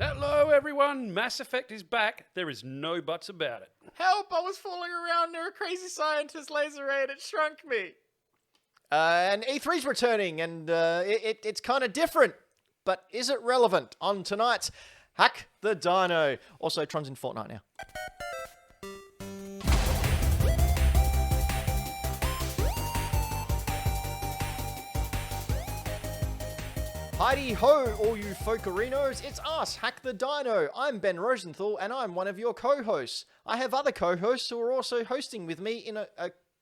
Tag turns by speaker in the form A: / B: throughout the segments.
A: Hello, everyone. Mass Effect is back. There is no buts about it.
B: Help! I was falling around near a crazy scientist laser ray and it shrunk me.
C: And E3's returning, and it's kind of different. But is it relevant on tonight's Hack the Dino? Also, Tron's in Fortnite now. Heidi ho, all you folkerinos, it's us, Hack the Dino. I'm Ben Rosenthal, and I'm one of your co-hosts. I have other co-hosts who are also hosting with me in a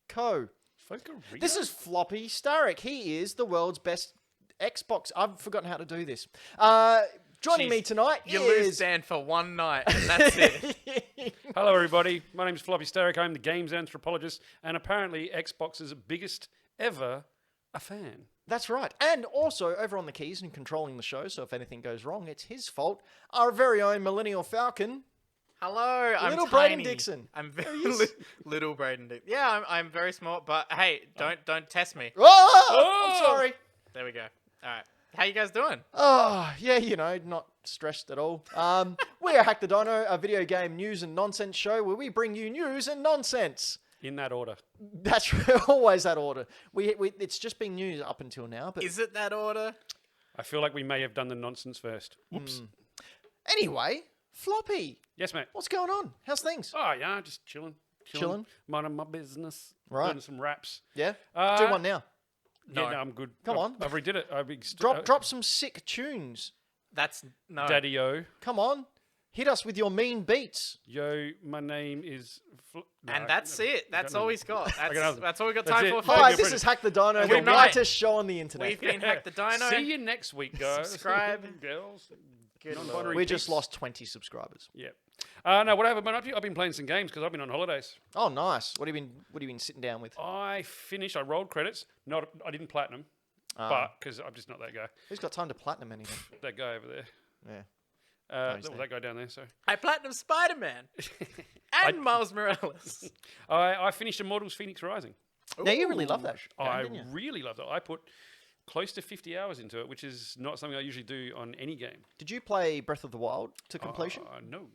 C: co.
A: Folkerino?
C: This is Floppy Starrick. He is the world's best Xbox. I've forgotten how to do this. Joining me tonight
B: You
C: is...
B: lose Dan for one night, and that's it.
A: Hello, everybody. My name is Floppy Starrick. I'm the games anthropologist, and apparently Xbox's biggest ever a fan.
C: That's right. And also, over on the keys and controlling the show, so if anything goes wrong, it's his fault, our very own Millennial Falcon,
B: Hello, I'm
C: Little
B: tiny.
C: Braden Dixon.
B: I'm very little Braden Dixon. Yeah, I'm very small, but hey, don't test me.
C: Oh! I'm sorry.
B: There we go. All right, how you guys doing?
C: Oh, yeah, you know, not stressed at all. We are Hack the Dino, a video game news and nonsense show where we bring you news and nonsense.
A: In that order.
C: That's always that order. It's just been news up until now. But
B: Is it that order?
A: I feel like we may have done the nonsense first. Whoops.
C: Anyway, Floppy,
A: Yes, mate.
C: what's going on? How's things?
A: Oh, yeah, just chilling.
C: Chilling?
A: Minding my business.
C: Right.
A: Doing some raps.
C: Yeah?
A: Uh,
C: Do one now.
A: Yeah, no, I'm good.
C: Come on.
A: I've redid it.
C: Drop some sick tunes.
B: That's no.
A: Daddy-o.
C: Come on. Hit us with your mean beats.
A: Yo, my name is...
B: And that's it. That's all he's got. That's all we got
A: That's
B: time
A: it.
B: for.
A: Hi,
C: Hi,
B: folks.
C: this is Hack the Dino, the
B: Good night.
C: whitest show on the internet.
B: We've been Hack the Dino.
A: See you next week, guys.
B: Subscribe.
A: Girls.
B: Good
A: Non-binary
B: lord.
C: We just
A: peeps.
C: lost 20 subscribers.
A: Yeah. No, what have I been up to? I've been playing some games because I've been on holidays.
C: Oh, nice. What have you been sitting down with?
A: I rolled credits. I didn't platinum, but because I'm just not that guy.
C: Who's got time to platinum anything?
A: That guy over there.
C: Yeah.
A: That guy down there. So
B: I platinum Spider-Man and Miles Morales.
A: I finished Immortals: Phoenix Rising.
C: Now, you really love that game,
A: I
C: didn't you?
A: really loved it. I put close to 50 hours into it, which is not something I usually do on any game.
C: Did you play Breath of the Wild to completion?
A: No.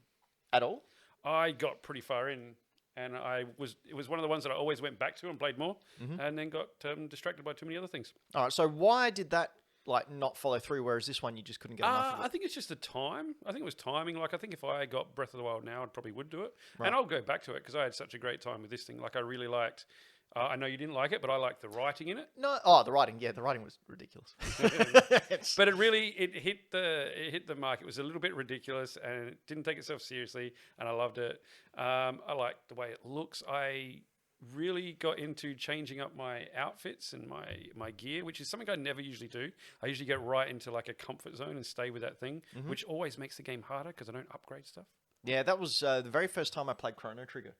C: At all?
A: I got pretty far in, and it was one of the ones that I always went back to and played more, and then got distracted by too many other things.
C: All right, so why did that not follow through, whereas this one you just couldn't get enough of it?
A: I think it's just the time. I think it was timing. Like, I think if I got Breath of the Wild now, I probably would do it.
C: Right.
A: And I'll go back to it because I had such a great time with this thing. Like, I really liked... I know you didn't like it, but I liked the writing in it.
C: No, the writing. Yeah, the writing was ridiculous.
A: But it hit the mark. It was a little bit ridiculous, and it didn't take itself seriously, and I loved it. I liked the way it looks. I really got into changing up my outfits and my gear, which is something I never usually do. I usually get right into like a comfort zone and stay with that thing, which always makes the game harder because I don't upgrade stuff.
C: Yeah, that was the very first time I played Chrono Trigger.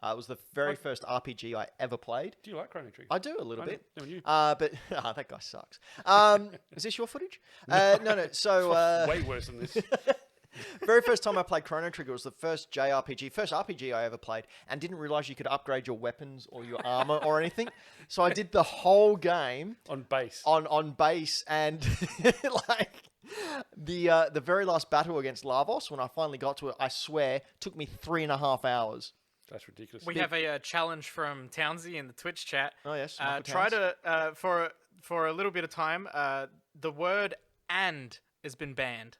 C: It was the very first RPG I ever played.
A: Do you like Chrono Trigger?
C: I do a little bit.
A: Never knew.
C: But that guy sucks. Is this your footage? No. So
A: Way worse than this.
C: very first time I played Chrono Trigger was the first RPG I ever played, and didn't realize you could upgrade your weapons or your armor or anything. So I did the whole game
A: On base.
C: on base, and like the very last battle against Lavos, when I finally got to it, I swear took me 3.5 hours.
A: That's ridiculous.
B: We have a challenge from Townsy in the Twitch chat.
C: Oh yes.
B: Try to for a little bit of time. The word "and" has been banned,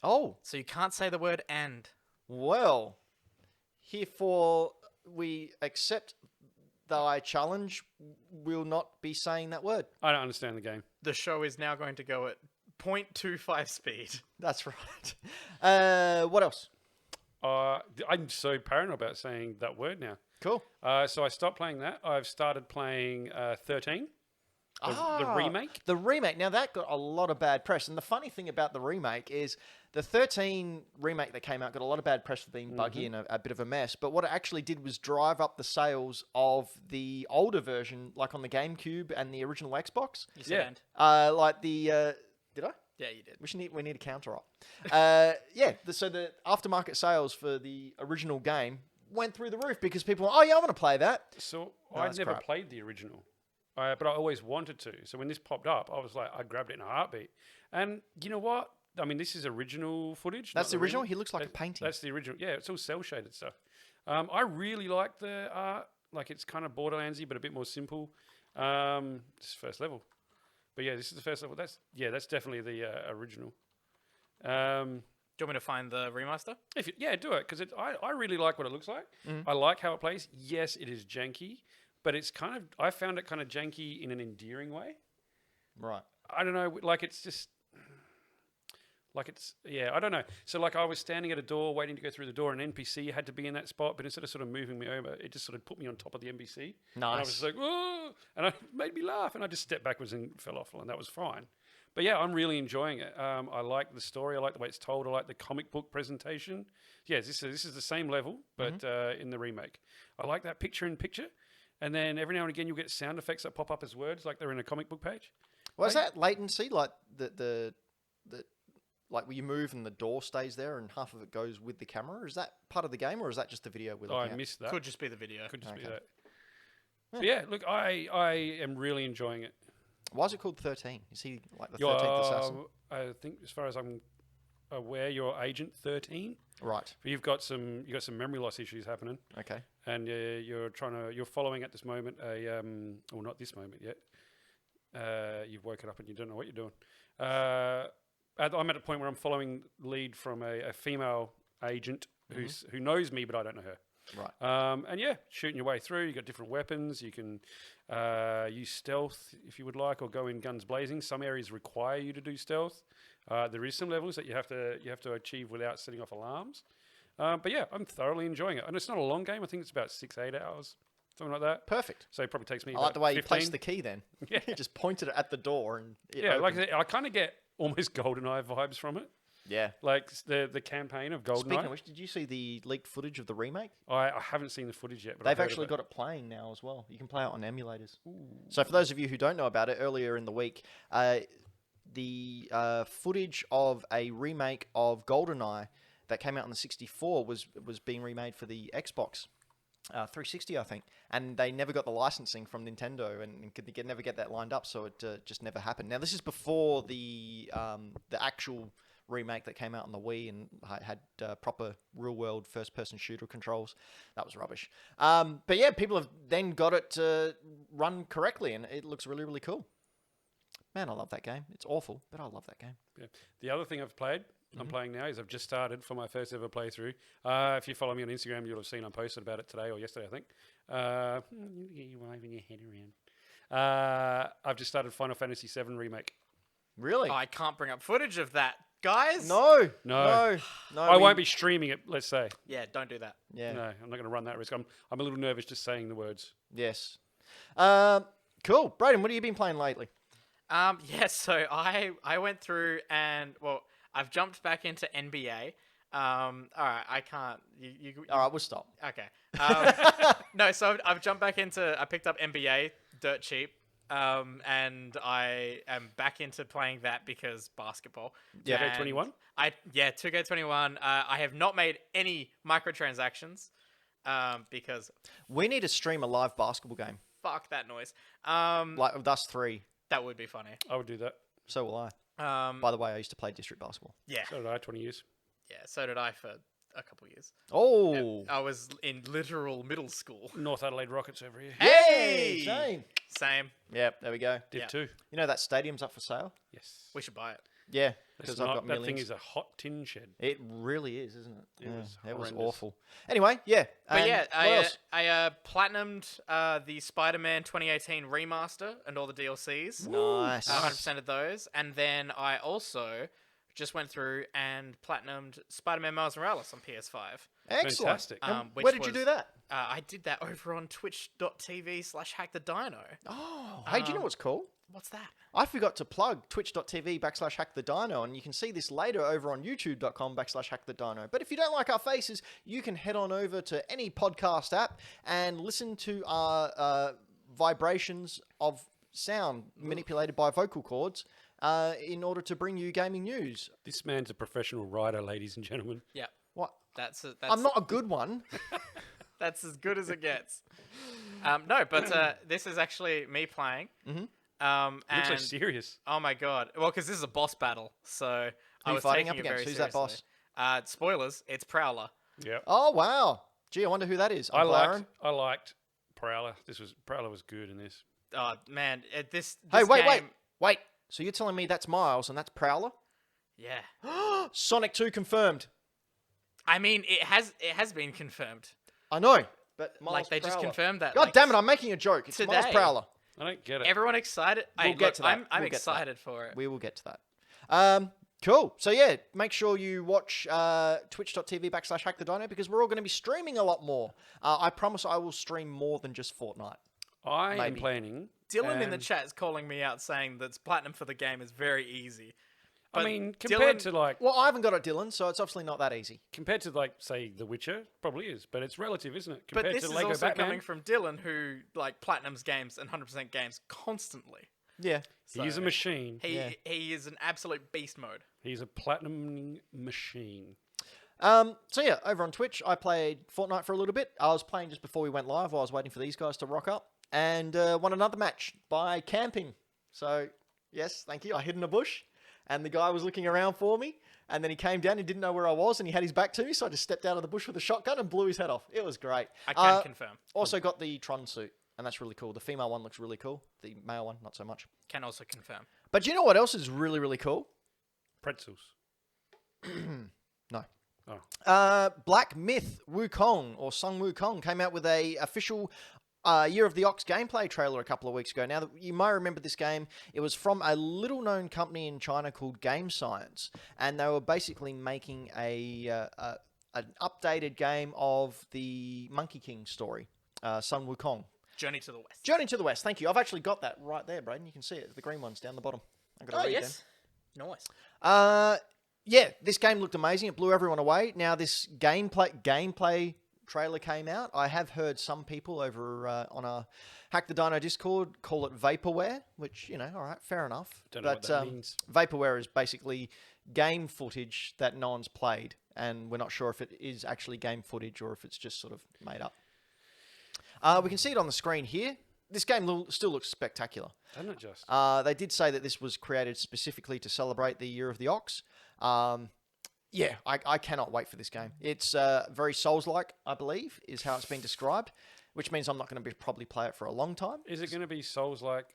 C: Oh
B: so you can't say the word "and."
C: well. Herefore, we accept thy challenge. Will not be saying that word.
A: I don't understand the game.
B: The show is now going to go at 0.25 speed.
C: That's right. What else?
A: I'm so paranoid about saying that word now.
C: Cool.
A: So I stopped playing that. I've started playing 13, the remake.
C: The remake. Now, that got a lot of bad press. And the funny thing about the remake is the 13 remake that came out got a lot of bad press for being buggy and a bit of a mess. But what it actually did was drive up the sales of the older version, like on the GameCube and the original Xbox.
B: You said
A: Yeah.
B: "and."
C: Like the... did I?
B: Yeah, you did.
C: We need a counter up. So the aftermarket sales for the original game went through the roof because people were, I want to play that.
A: So
C: No,
A: I'd
C: that's
A: never
C: crap.
A: played the original, but I always wanted to. So when this popped up, I was like, I grabbed it in a heartbeat. And you know what? I mean, this is original footage.
C: That's
A: not
C: the original.
A: remake.
C: He looks like a painting.
A: That's the original. Yeah, it's all cell shaded stuff. I really like the art. Like it's kind of Borderlandsy, but a bit more simple. This is first level, but yeah, this is the first level. That's definitely the original.
B: Do you want me to find the remaster?
A: Do it because I really like what it looks like. I like how it plays. Yes, it is janky, but it's kind of I found it kind of janky in an endearing way.
C: Right.
A: I don't know, like it's just like it's I don't know. So like I was standing at a door waiting to go through the door, and an NPC had to be in that spot, but instead of sort of moving me over, it just sort of put me on top of the NPC.
C: Nice.
A: And I was like, whoa, and it made me laugh, and I just stepped backwards and fell off, and that was fine. But yeah, I'm really enjoying it. I like the story. I like the way it's told. I like the comic book presentation. Yeah, this is the same level, but in the remake. I like that picture-in-picture. And then every now and again, you'll get sound effects that pop up as words, like they're in a comic book page.
C: Was that latency, like the like where you move and the door stays there and half of it goes with the camera? Is that part of the game, or is that just the video we're looking
A: I
C: at?
A: missed that.
B: Could just be the video.
A: Could just be
C: Okay.
A: that. So yeah, look, I am really enjoying it.
C: Why is it called 13? Is he like the 13th assassin?
A: I think, as far as I'm aware, you're Agent 13.
C: Right.
A: But you've got some memory loss issues happening,
C: Okay.
A: and you're following at this moment well, not this moment yet. You've woken up and you don't know what you're doing. I'm at a point where I'm following lead from a female agent who knows me, but I don't know her.
C: Right.
A: And yeah, shooting your way through. You got different weapons. You can use stealth if you would like, or go in guns blazing. Some areas require you to do stealth. There is some levels that you have to achieve without setting off alarms. But yeah, I'm thoroughly enjoying it, and it's not a long game. I think it's about 6-8 hours, something like that.
C: Perfect.
A: So it probably takes me.
C: I like
A: about
C: the way you
A: 15.
C: placed the key then.
A: Yeah.
C: You just pointed it at the door and it
A: Yeah, like I
C: opened.
A: said, I kind of get almost GoldenEye vibes from it.
C: Yeah.
A: Like the campaign of GoldenEye.
C: Speaking of which, did you see the leaked footage of the remake?
A: I haven't seen the footage yet, but
C: They've actually got it playing now as well. You can play it on emulators. So for those of you who don't know about it, earlier in the week, the footage of a remake of GoldenEye that came out on the 64 was being remade for the Xbox 360, I think, and they never got the licensing from Nintendo and could never get that lined up, so it just never happened. Now this is before the actual remake that came out on the Wii and had proper real-world first-person shooter controls. That was rubbish. But yeah, people have then got it to run correctly, and it looks really, really cool. Man, I love that game. It's awful, but I love that game.
A: Yeah. The other thing I've played, I'm playing now, is I've just started for my first ever playthrough. If you follow me on Instagram, you'll have seen I posted about it today or yesterday, I think. You get your waving your head around. I've just started Final Fantasy VII Remake.
C: Really?
B: I can't bring up footage of that, guys.
C: No.
A: No.
C: No.
A: I won't be streaming it, let's say.
B: Yeah, don't do that.
C: Yeah.
A: No, I'm not going to run that risk. I'm a little nervous just saying the words.
C: Yes. Cool. Brayden, what have you been playing lately?
B: Yes, so I went through and, well, I've jumped back into NBA. All right, I can't. You
C: All right, we'll stop.
B: Okay. No, so I picked up NBA dirt cheap. And I am back into playing that because basketball.
C: Yeah.
B: And
A: 2K21?
B: 2K21. I have not made any microtransactions because
C: We need to stream a live basketball game,
B: fuck that noise.
C: like of us three.
B: That would be funny.
A: I would do that.
C: So will I.
B: Um,
C: By the way, I used to play district basketball.
B: yeah,
A: So did I, 20 years.
B: yeah. So did I for a couple years.
C: Oh.
B: I was in literal middle school.
A: North Adelaide Rockets over here.
B: Hey!
C: Shane.
B: Same.
C: Yep, there we go.
A: Div
B: Yeah.
A: 2.
C: You know that stadium's up for sale?
A: Yes.
B: We should buy it.
C: Yeah,
A: That's
C: because I've got
A: that thing
C: millions.
A: is a hot tin shed.
C: It really is, isn't it?
A: It was
C: it was
A: horrendous.
C: awful. Anyway, yeah.
B: But
C: and
B: yeah,
C: what else?
B: I platinumed the Spider-Man 2018 remaster and all the DLCs.
C: Nice.
B: 100% of those. And then I also just went through and platinumed Spider-Man Miles Morales on PS5.
C: Excellent.
A: Fantastic.
C: And
B: Which
C: where did you
B: was-
C: do that?
B: I did that over on twitch.tv/Hack The Dino.
C: Oh, hey, do you know what's cool?
B: What's that?
C: I forgot to plug twitch.tv/HackTheDino, and you can see this later over on youtube.com/HackTheDino. But if you don't like our faces, you can head on over to any podcast app and listen to our vibrations of sound manipulated by vocal cords in order to bring you gaming news.
A: This man's a professional writer, ladies and gentlemen.
B: Yeah.
C: What?
B: That's
C: I'm not a good one.
B: That's as good as it gets. No, but this is actually me playing. And
A: It looks like serious.
B: oh my god, well, because this is a boss battle, so
C: Who
B: I
C: you
B: was
C: fighting
B: taking
C: up
B: it
C: against?
B: very
C: Who's that
B: seriously.
C: boss?
B: Spoilers, it's Prowler.
A: Yeah.
C: Oh wow. Gee, I wonder who that is. Uncle Aaron?
A: I liked Prowler. Prowler was good in this.
B: Oh man, this
C: Hey, wait,
B: game,
C: wait. So you're telling me that's Miles and that's Prowler?
B: yeah.
C: Sonic 2 confirmed.
B: I mean, it has been confirmed.
C: I know, but Miles
B: Like they just
C: Prowler.
B: confirmed that.
C: God
B: like,
C: damn it! I'm making a joke. It's Miles
B: today.
C: Prowler.
A: I don't get it.
B: Everyone excited?
C: We'll get to that.
B: I'm
C: We'll get to that.
B: excited for it.
C: We will get to that. Cool. So yeah, make sure you watch twitch.tv/Hack The Dino because we're all going to be streaming a lot more. I promise I will stream more than just Fortnite.
A: I am
C: Maybe.
A: planning.
B: Dylan in the
A: and-
B: chat is calling me out saying that platinum for the game is very easy.
A: I
B: But
A: mean, compared
B: Dylan-
A: to like
C: Well, I haven't got it, Dylan, so it's obviously not that easy.
A: say The Witcher, probably is, but it's relative, isn't it?
B: But
A: Compared
B: this
A: to
B: is
A: Lego
B: also
A: Batman,
B: coming from Dylan, who like platinums games and 100% games constantly.
C: Yeah.
A: he's a
B: So,
A: machine.
B: He is an absolute beast mode.
A: He's a platinum machine.
C: So yeah, over on Twitch, I played Fortnite for a little bit. I was playing just before we went live while I was waiting for these guys to rock up, and won another match by camping. So yes, thank you. I hid in a bush, and the guy was looking around for me, and then he came down. He didn't know where I was, and he had his back to me, so I just stepped out of the bush with a shotgun and blew his head off. It was great.
B: I can confirm.
C: Also got the Tron suit, and that's really cool. The female one looks really cool. The male one, not so much.
B: Can also confirm.
C: But do you know what else is really, really cool?
A: Pretzels.
C: No.
A: Oh.
C: Black Myth Wukong, or Sung Wukong, came out with a official Year of the Ox gameplay trailer a couple of weeks ago. Now, you might remember this game. It was from a little-known company in China called Game Science, and they were basically making an updated game of the Monkey King story, Sung Wukong.
B: Journey to the West.
C: Journey to the West. Thank you. I've actually got that right there, Braden. You can see it. The green one's down the bottom. I've got to read them.
B: Nice.
C: Yeah, this game looked amazing. It blew everyone away. Now this gameplay trailer came out. I have heard some people over on our Hack the Dino Discord call it vaporware, which, you know, all right, fair enough.
A: Don't know what that means.
C: Vaporware is basically game footage that no one's played, and we're not sure if it is actually game footage or if it's just sort of made up. We can see it on the screen here. This game still looks spectacular.
A: Doesn't it just?
C: They did say that this was created specifically to celebrate the Year of the Ox. Yeah, I cannot wait for this game. It's very Souls-like, I believe, is how it's been described, which means I'm not going to probably play it for a long time.
A: Is it going to be Souls-like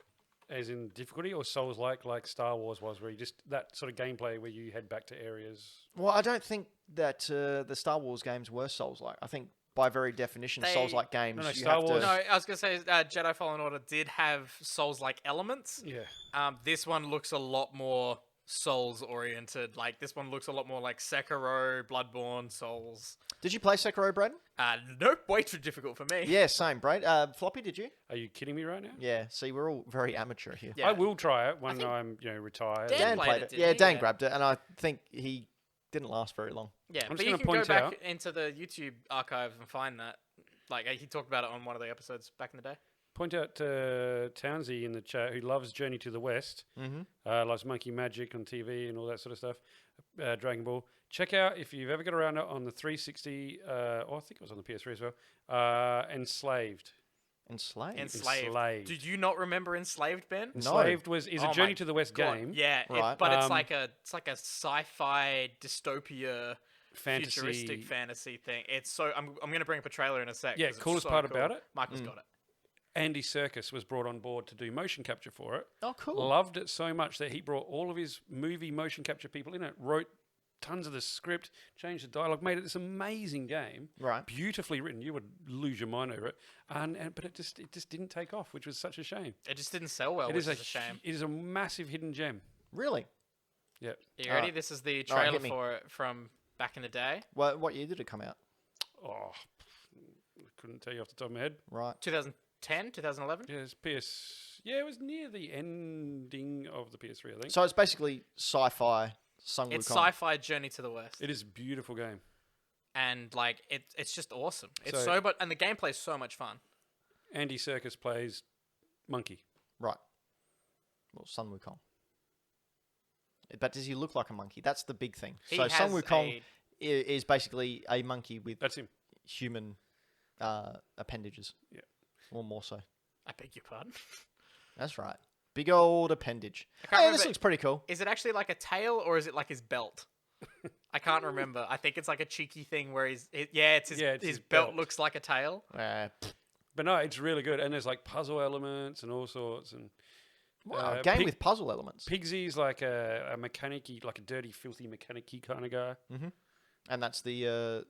A: as in difficulty, or Souls-like like Star Wars was, where you just that sort of gameplay where you head back to areas?
C: Well, I don't think that the Star Wars games were Souls-like. I think by very definition, Souls-like games,
A: No,
C: you
A: Star
C: have to...
A: Wars-
B: No, I was going to say Jedi Fallen Order did have Souls-like elements.
A: Yeah.
B: This one looks a lot more Souls-oriented. Like, this one looks a lot more like Sekiro, Bloodborne, Souls.
C: Did you play Sekiro, Braden?
B: Nope, way too difficult for me.
C: Yeah, same, Braden. Floppy, did you?
A: Are you kidding me right now?
C: Yeah, see, we're all very amateur here.
B: Yeah.
A: I will try it when
B: think
A: I'm retired.
B: Dan played it,
C: it.
B: didn't
C: Yeah,
B: he?
C: Dan
B: Yeah.
C: grabbed it, and I think he didn't last very long.
B: Yeah,
A: I'm
B: but
A: just
B: you
A: gonna
B: can go
A: point
B: back
A: out-
B: into the YouTube archive and find that. Like, he talked about it on one of the episodes back in the day.
A: Point out to Townsy in the chat, who loves Journey to the West, loves Monkey Magic on TV and all that sort of stuff, Dragon Ball. Check out, if you've ever got around it, on the 360, or I think it was on the PS3 as well, Enslaved.
C: Enslaved?
B: Enslaved. Did you not remember Enslaved, Ben?
A: Enslaved is
B: Oh
A: a Journey
B: my
A: to the West
B: God,
A: game.
B: Yeah,
C: Right.
B: but it's
A: Um,
B: like a sci-fi dystopia
A: Fantasy.
B: futuristic fantasy thing. It's so I'm gonna bring up a trailer in a sec.
A: Yeah,
B: 'cause it's
A: coolest
B: so
A: part
B: cool.
A: about it?
B: Michael's got it.
A: Andy Serkis was brought on board to do motion capture for it.
C: Oh, cool.
A: Loved it so much that he brought all of his movie motion capture people in it, wrote tons of the script, changed the dialogue, made it this amazing game.
C: Right.
A: Beautifully written. You would lose your mind over it. But it just didn't take off, which was such a shame.
B: It just didn't sell well,
A: It
B: which
A: is
B: is a shame.
A: It is a massive hidden gem.
C: Really?
A: Yeah.
B: Are you ready?
C: Alright.
B: This is the
C: Alright,
B: trailer
C: hit me.
B: for it from back in the day.
C: What year did it come out?
A: Oh, I couldn't tell you off the top of my head.
C: Right.
B: 2010, 2011?
A: Yeah, it was near the ending of the PS3, I think.
C: So it's basically sci-fi Sung
B: It's
C: Wukong.
B: sci-fi Journey to the West.
A: It is a beautiful game.
B: And like it's just awesome. It's
A: So-
B: and the gameplay is so much fun.
A: Andy Serkis plays Monkey.
C: Right. Well, Sun Wukong. But does he look like a monkey? That's the big thing.
B: He
C: So
B: has
C: Sun Wukong
B: a-
C: is basically a monkey with
A: That's him.
C: human appendages.
A: Yeah.
C: Or more so.
B: I beg your pardon.
C: That's right. Big old appendage.
B: I can't
C: Hey,
B: remember.
C: this looks pretty cool.
B: Is it actually like a tail or is it like his belt? I can't remember. I think it's like a cheeky thing where it's his belt
A: belt.
B: looks like a tail.
A: But no, it's really good. And there's like puzzle elements and all sorts. And
C: Wow, game with puzzle elements.
A: Pigsy's like a mechanic-y, like a dirty, filthy mechanic-y kind of guy.
C: Mm-hmm. And that's the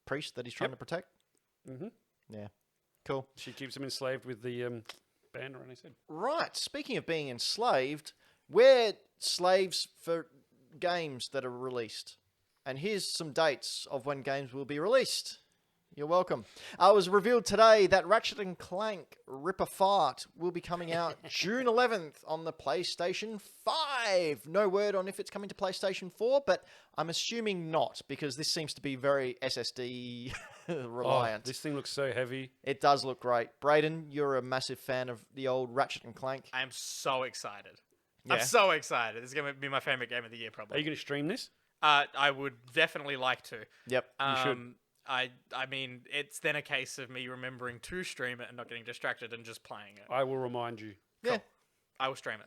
C: priest that he's trying to protect.
A: Mm-hmm.
C: Yeah, cool.
A: She keeps him enslaved with the band around his head.
C: Right. Speaking of being enslaved, we're slaves for games that are released. And here's some dates of when games will be released. You're welcome. It was revealed today that Ratchet & Clank Ripper Fart will be coming out June 11th on the PlayStation 5. No word on if it's coming to PlayStation 4, but I'm assuming not, because this seems to be very SSD reliant.
A: Oh, this thing looks so heavy.
C: It does look great. Brayden, you're a massive fan of the old Ratchet & Clank.
B: I am so excited.
C: Yeah.
B: I'm so excited. This is going to be my favorite game of the year, probably.
A: Are you going to stream this?
B: I would definitely like to.
C: Yep.
A: You should.
B: I mean, it's then a case of me remembering to stream it and not getting distracted and just playing it.
A: I will remind you.
C: Yeah.
B: I will stream it.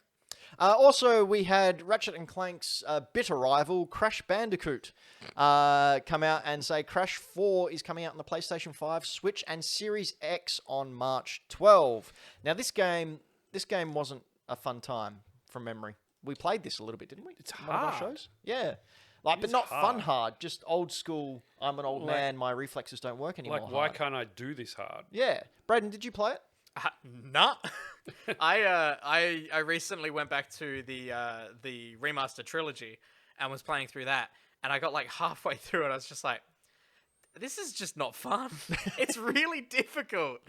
C: Also, we had Ratchet & Clank's bitter rival, Crash Bandicoot, come out and say Crash 4 is coming out on the PlayStation 5, Switch, and Series X on March 12. Now, this game wasn't a fun time from memory. We played this a little bit, didn't we?
A: It's
C: One of our
A: hard.
C: shows? Yeah. But
A: is
C: not fun
A: hard.
C: hard, just old school, I'm an old
A: Like-
C: man, my reflexes don't work anymore.
A: Like, why
C: hard.
A: can't I do this hard?
C: Yeah. Brayden, did you play it?
B: Nah. I recently went back to the remaster trilogy and was playing through that, and I got like halfway through it. I was just like, this is just not fun. It's really difficult,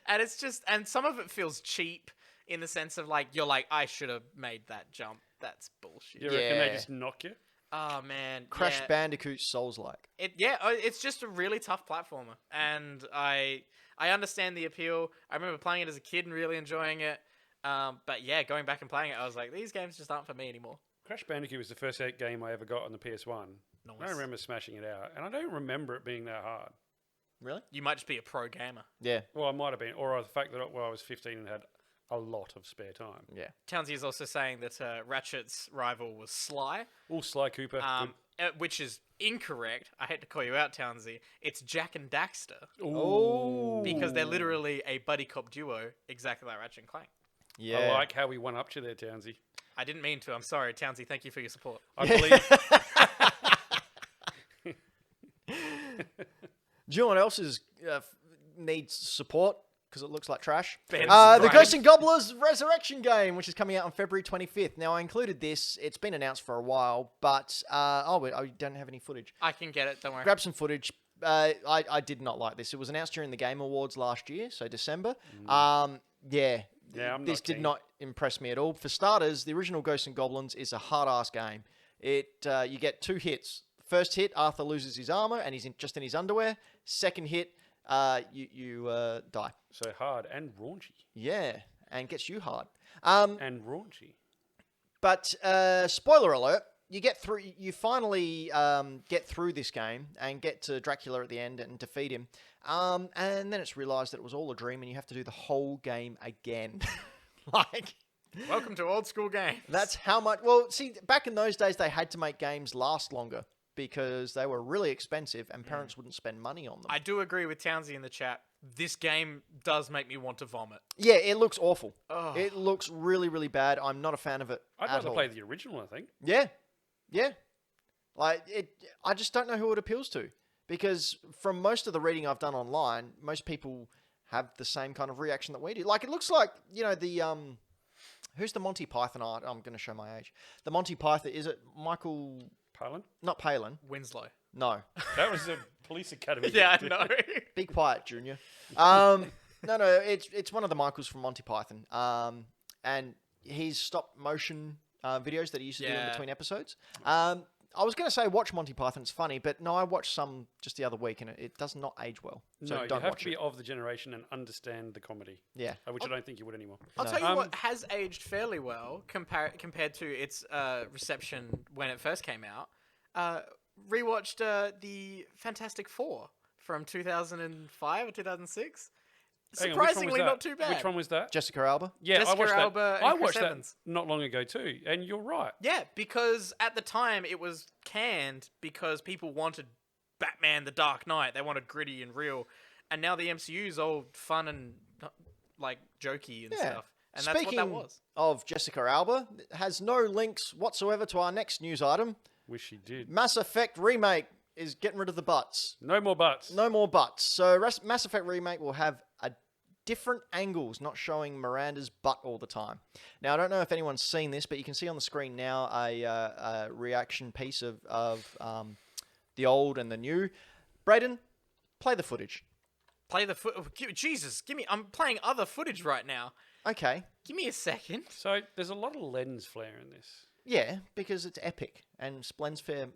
B: and some of it feels cheap in the sense of like you're like, I should have made that jump. That's bullshit.
A: You reckon they
C: Yeah.
A: just knock you?
B: Oh man,
C: Crash
B: yeah.
C: Bandicoot Souls-like.
B: It's just a really tough platformer, and I understand the appeal. I remember playing it as a kid and really enjoying it. But yeah, going back and playing it, I was like, these games just aren't for me anymore.
A: Crash Bandicoot was the first game I ever got on the PS1. I
B: Nice.
A: remember smashing it out, and I don't remember it being that hard.
C: Really?
B: You might just be a pro gamer.
C: Yeah.
A: Well, I might have been, or the fact that I was 15 and had a lot of spare time.
C: Yeah.
B: Townsy is also saying that Ratchet's rival was Sly,
A: All Sly Cooper.
B: which is incorrect. I hate to call you out, Townsy. It's Jack and Daxter,
A: Ooh.
C: Oh.
B: because they're literally a buddy cop duo, exactly like Ratchet and Clank.
C: Yeah.
A: I like how we one up you there, Townsy.
B: I didn't mean to. I'm sorry, Townsy. Thank you for your support.
A: I believe.
C: Do you know what else needs support? Because it looks like trash.
B: Ben's
C: The
B: right.
C: Ghosts and Gobblers Resurrection game, which is coming out on February 25th. Now, I included this. It's been announced for a while, but... I don't have any footage.
B: I can get it. Don't worry.
C: Grab some footage. I did not like this. It was announced during the Game Awards last year, so December. Yeah,
A: I'm
C: this
A: not
C: did
A: keen.
C: not impress me at all. For starters, the original Ghosts and Goblins is a hard-ass game. You get 2 hits. First hit, Arthur loses his armor and he's just in his underwear. Second hit, you die.
A: So hard and raunchy.
C: Yeah, and gets you hard.
A: And raunchy.
C: But spoiler alert, you finally get through this game and get to Dracula at the end and defeat him. And then it's realized that it was all a dream and you have to do the whole game again. Like,
B: Welcome to old school games.
C: that's how much. Well, see, back in those days, they had to make games last longer because they were really expensive and parents wouldn't spend money on them.
B: I do agree with Townsy in the chat. This game does make me want to vomit.
C: Yeah, it looks awful.
B: Ugh.
C: It looks really, really bad. I'm not a fan of it
A: I'd
C: at
A: rather
C: all.
A: play the original, I think.
C: Yeah. Like I just don't know who it appeals to because from most of the reading I've done online, most people have the same kind of reaction that we do. Like it looks like the who's the Monty Python art? I'm going to show my age. The Monty Python, is it Michael?
A: Palin?
C: Not Palin.
B: Winslow.
C: No.
A: That was the Police Academy.
B: Yeah, I
A: game.
B: know.
C: Be quiet, Junior. No, it's one of the Michaels from Monty Python. And his stop motion videos that he used to do in
B: Yeah.
C: between episodes. I was going to say watch Monty Python, it's funny, but no, I watched some just the other week and it does not age well. So
A: No, you
C: don't
A: have
C: watch
A: to be
C: it.
A: of the generation and understand the comedy,
C: Yeah.
A: which I don't think you would anymore.
B: I'll
C: No.
B: tell you
A: Um,
B: what has aged fairly well compared to its reception when it first came out. Rewatched the Fantastic Four from 2005 or 2006.
A: Hang on, which one was
B: Surprisingly,
A: that?
B: not too bad.
A: Which one was that?
C: Jessica Alba.
A: Yeah, I
B: Jessica
A: watched that.
B: Alba and
A: I
B: Chris
A: watched that
B: Evans.
A: not long ago too, and you're right.
B: Yeah, because at the time it was canned because people wanted Batman: The Dark Knight. They wanted gritty and real, and now the MCU's all fun and like jokey and
C: Yeah.
B: stuff. And that's what that was.
C: Of Jessica Alba, it has no links whatsoever to our next news item.
A: Wish she did.
C: Mass Effect Remake is getting rid of the butts.
A: No more butts.
C: No more butts. So Mass Effect Remake will have a different angles, not showing Miranda's butt all the time. Now, I don't know if anyone's seen this, but you can see on the screen now a reaction piece of the old and the new. Brayden, play the footage.
B: Play the Jesus, give me. I'm playing other footage right now.
C: Okay.
B: Give me a second.
A: So there's a lot of lens flare in this.
C: Yeah, because it's epic. And Blends
A: Flare?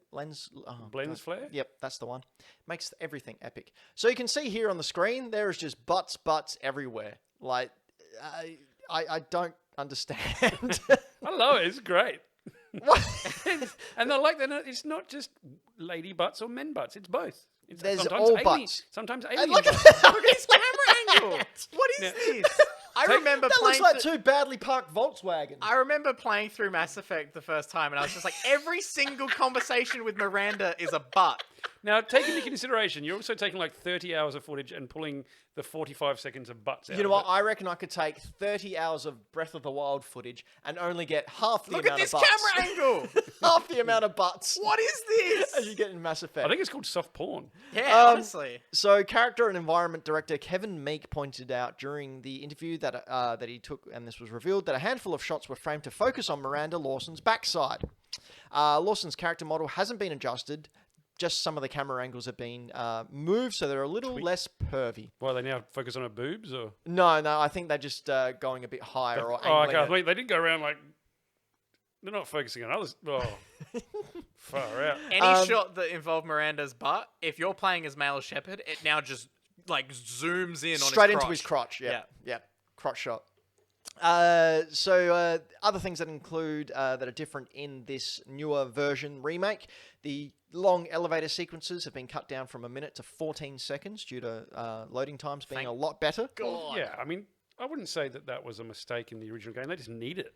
C: Yep, that's the one. Makes everything epic. So you can see here on the screen, there is just butts everywhere. Like, I don't understand.
A: I love it. It's great.
C: What?
A: And it's not just lady butts or men butts. It's both. It's
C: There's
A: sometimes
C: all
A: alien,
C: butts.
A: Sometimes
C: And
A: alien
C: look at
A: butts.
B: Look at his camera angle. What is
A: Now-
B: this? I remember
C: That
B: playing.
C: looks like two badly parked Volkswagens.
B: I remember playing through Mass Effect the first time, and I was just like, every single conversation with Miranda is a butt.
A: Now, take into consideration, you're also taking like 30 hours of footage and pulling the 45 seconds of butts out.
C: You know
A: of
C: what?
A: it.
C: I reckon I could take 30 hours of Breath of the Wild footage and only get half the
B: Look at
C: amount
B: this
C: of butts.
B: camera angle.
C: Half the amount of butts
B: What is this?
C: as you get in Mass Effect.
A: I think it's called soft porn.
B: Yeah, honestly.
C: So, character and environment director Kevin Meek pointed out during the interview that he took, and this was revealed, that a handful of shots were framed to focus on Miranda Lawson's backside. Lawson's character model hasn't been adjusted. Just some of the camera angles have been moved, so they're a little less pervy.
A: Why, they now focus on her boobs? Or
C: No, I think they're just going a bit higher or
A: oh,
C: angling
A: okay.
C: it.
A: Wait, they didn't go around like... They're not focusing on others. Oh, far out.
B: Any shot that involved Miranda's butt, if you're playing as male Shepard, it now just like zooms in
C: Straight
B: on
C: into his crotch.
B: Yeah.
C: Yeah. Crotch shot. Other things that include that are different in this newer version remake, the long elevator sequences have been cut down from a minute to 14 seconds due to loading times being a lot better.
B: God.
A: Yeah, I mean, I wouldn't say that was a mistake in the original game. They just need it.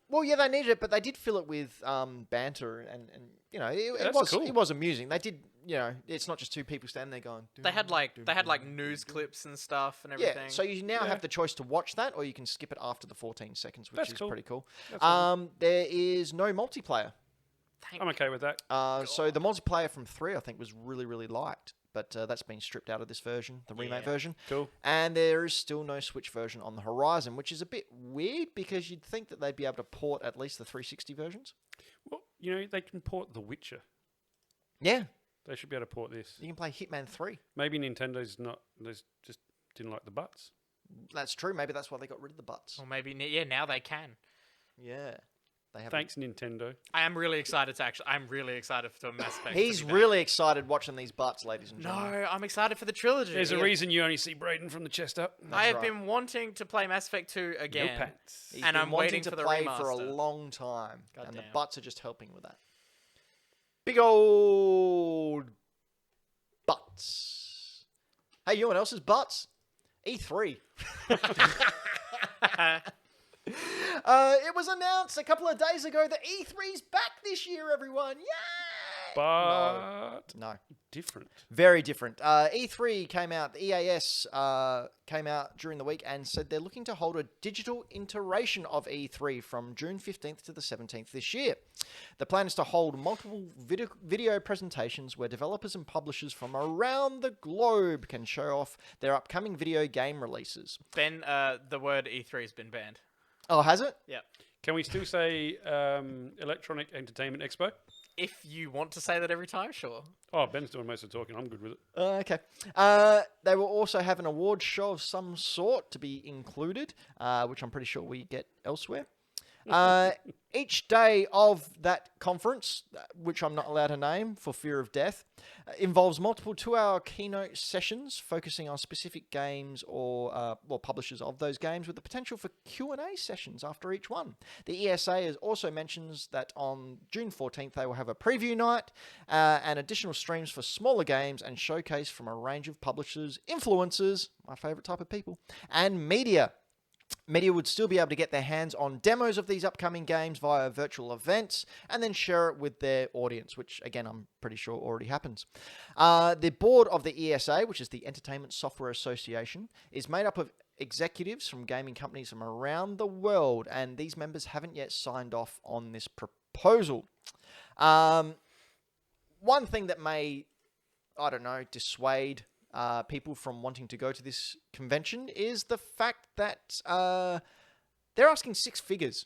C: Well, yeah, they needed it, but they did fill it with banter, and you know, it
A: that's
C: was
A: cool.
C: it was amusing. They did, you know, it's not just two people standing there going.
B: They had like news clips and stuff and
C: Yeah,
B: everything.
C: so you now have the choice to watch that, or you can skip it after the 14 seconds, which
A: That's
C: is
A: cool.
C: pretty cool.
A: That's awesome.
C: There is no multiplayer.
A: I'm okay with that.
C: So the multiplayer from 3, I think, was really, really liked. But that's been stripped out of this version, the remake version.
A: Cool.
C: And there is still no Switch version on the horizon, which is a bit weird because you'd think that they'd be able to port at least the 360 versions.
A: Well, you know, they can port The Witcher.
C: Yeah,
A: They should be able to port this.
C: you can play Hitman 3.
A: Maybe Nintendo's not... They just didn't like the butts.
C: That's true. Maybe that's why they got rid of the butts.
B: or maybe now they can.
C: Yeah. They have.
A: Thanks, Nintendo.
B: I'm really excited for Mass Effect.
C: He's
B: to be back.
C: really excited watching these butts, ladies and
B: No,
C: gentlemen.
B: I'm excited for the trilogy.
A: There's a reason you only see Brayden from the chest up.
B: I have
C: right.
B: been wanting to play Mass Effect 2
A: No
B: again.
A: pants.
C: He's
B: and
C: been
B: I'm
C: wanting
B: waiting
C: to
B: for the
C: play for a
B: remaster.
C: long time, and the
B: Goddamn.
C: butts are just helping with that. Big old butts. Hey, you know what else is butts? E3. It was announced a couple of days ago that E3's back this year, everyone. Yay!
A: But
C: No.
A: different.
C: Very different. E3 came out, the EAS came out during the week and said they're looking to hold a digital iteration of E3 from June 15th to the 17th this year. The plan is to hold multiple video presentations where developers and publishers from around the globe can show off their upcoming video game releases.
B: Ben, the word E3 has been banned.
C: Oh, has it?
B: Yeah.
A: Can we still say Electronic Entertainment Expo?
B: If you want to say that every time, sure.
A: Oh, Ben's doing most of the talking. I'm good with it.
C: Okay. They will also have an award show of some sort to be included, which I'm pretty sure we get elsewhere. Each day of that conference, which I'm not allowed to name for fear of death, involves multiple 2-hour keynote sessions focusing on specific games or publishers of those games, with the potential for Q&A sessions after each one. The ESA also mentions that on June 14th they will have a preview night and additional streams for smaller games and showcase from a range of publishers, influencers, my favorite type of people, and media. Media would still be able to get their hands on demos of these upcoming games via virtual events and then share it with their audience, which, again, I'm pretty sure already happens. The board of the ESA, which is the Entertainment Software Association, is made up of executives from gaming companies from around the world, and these members haven't yet signed off on this proposal. One thing that may, I don't know, dissuade people from wanting to go to this convention is the fact that they're asking 6 figures.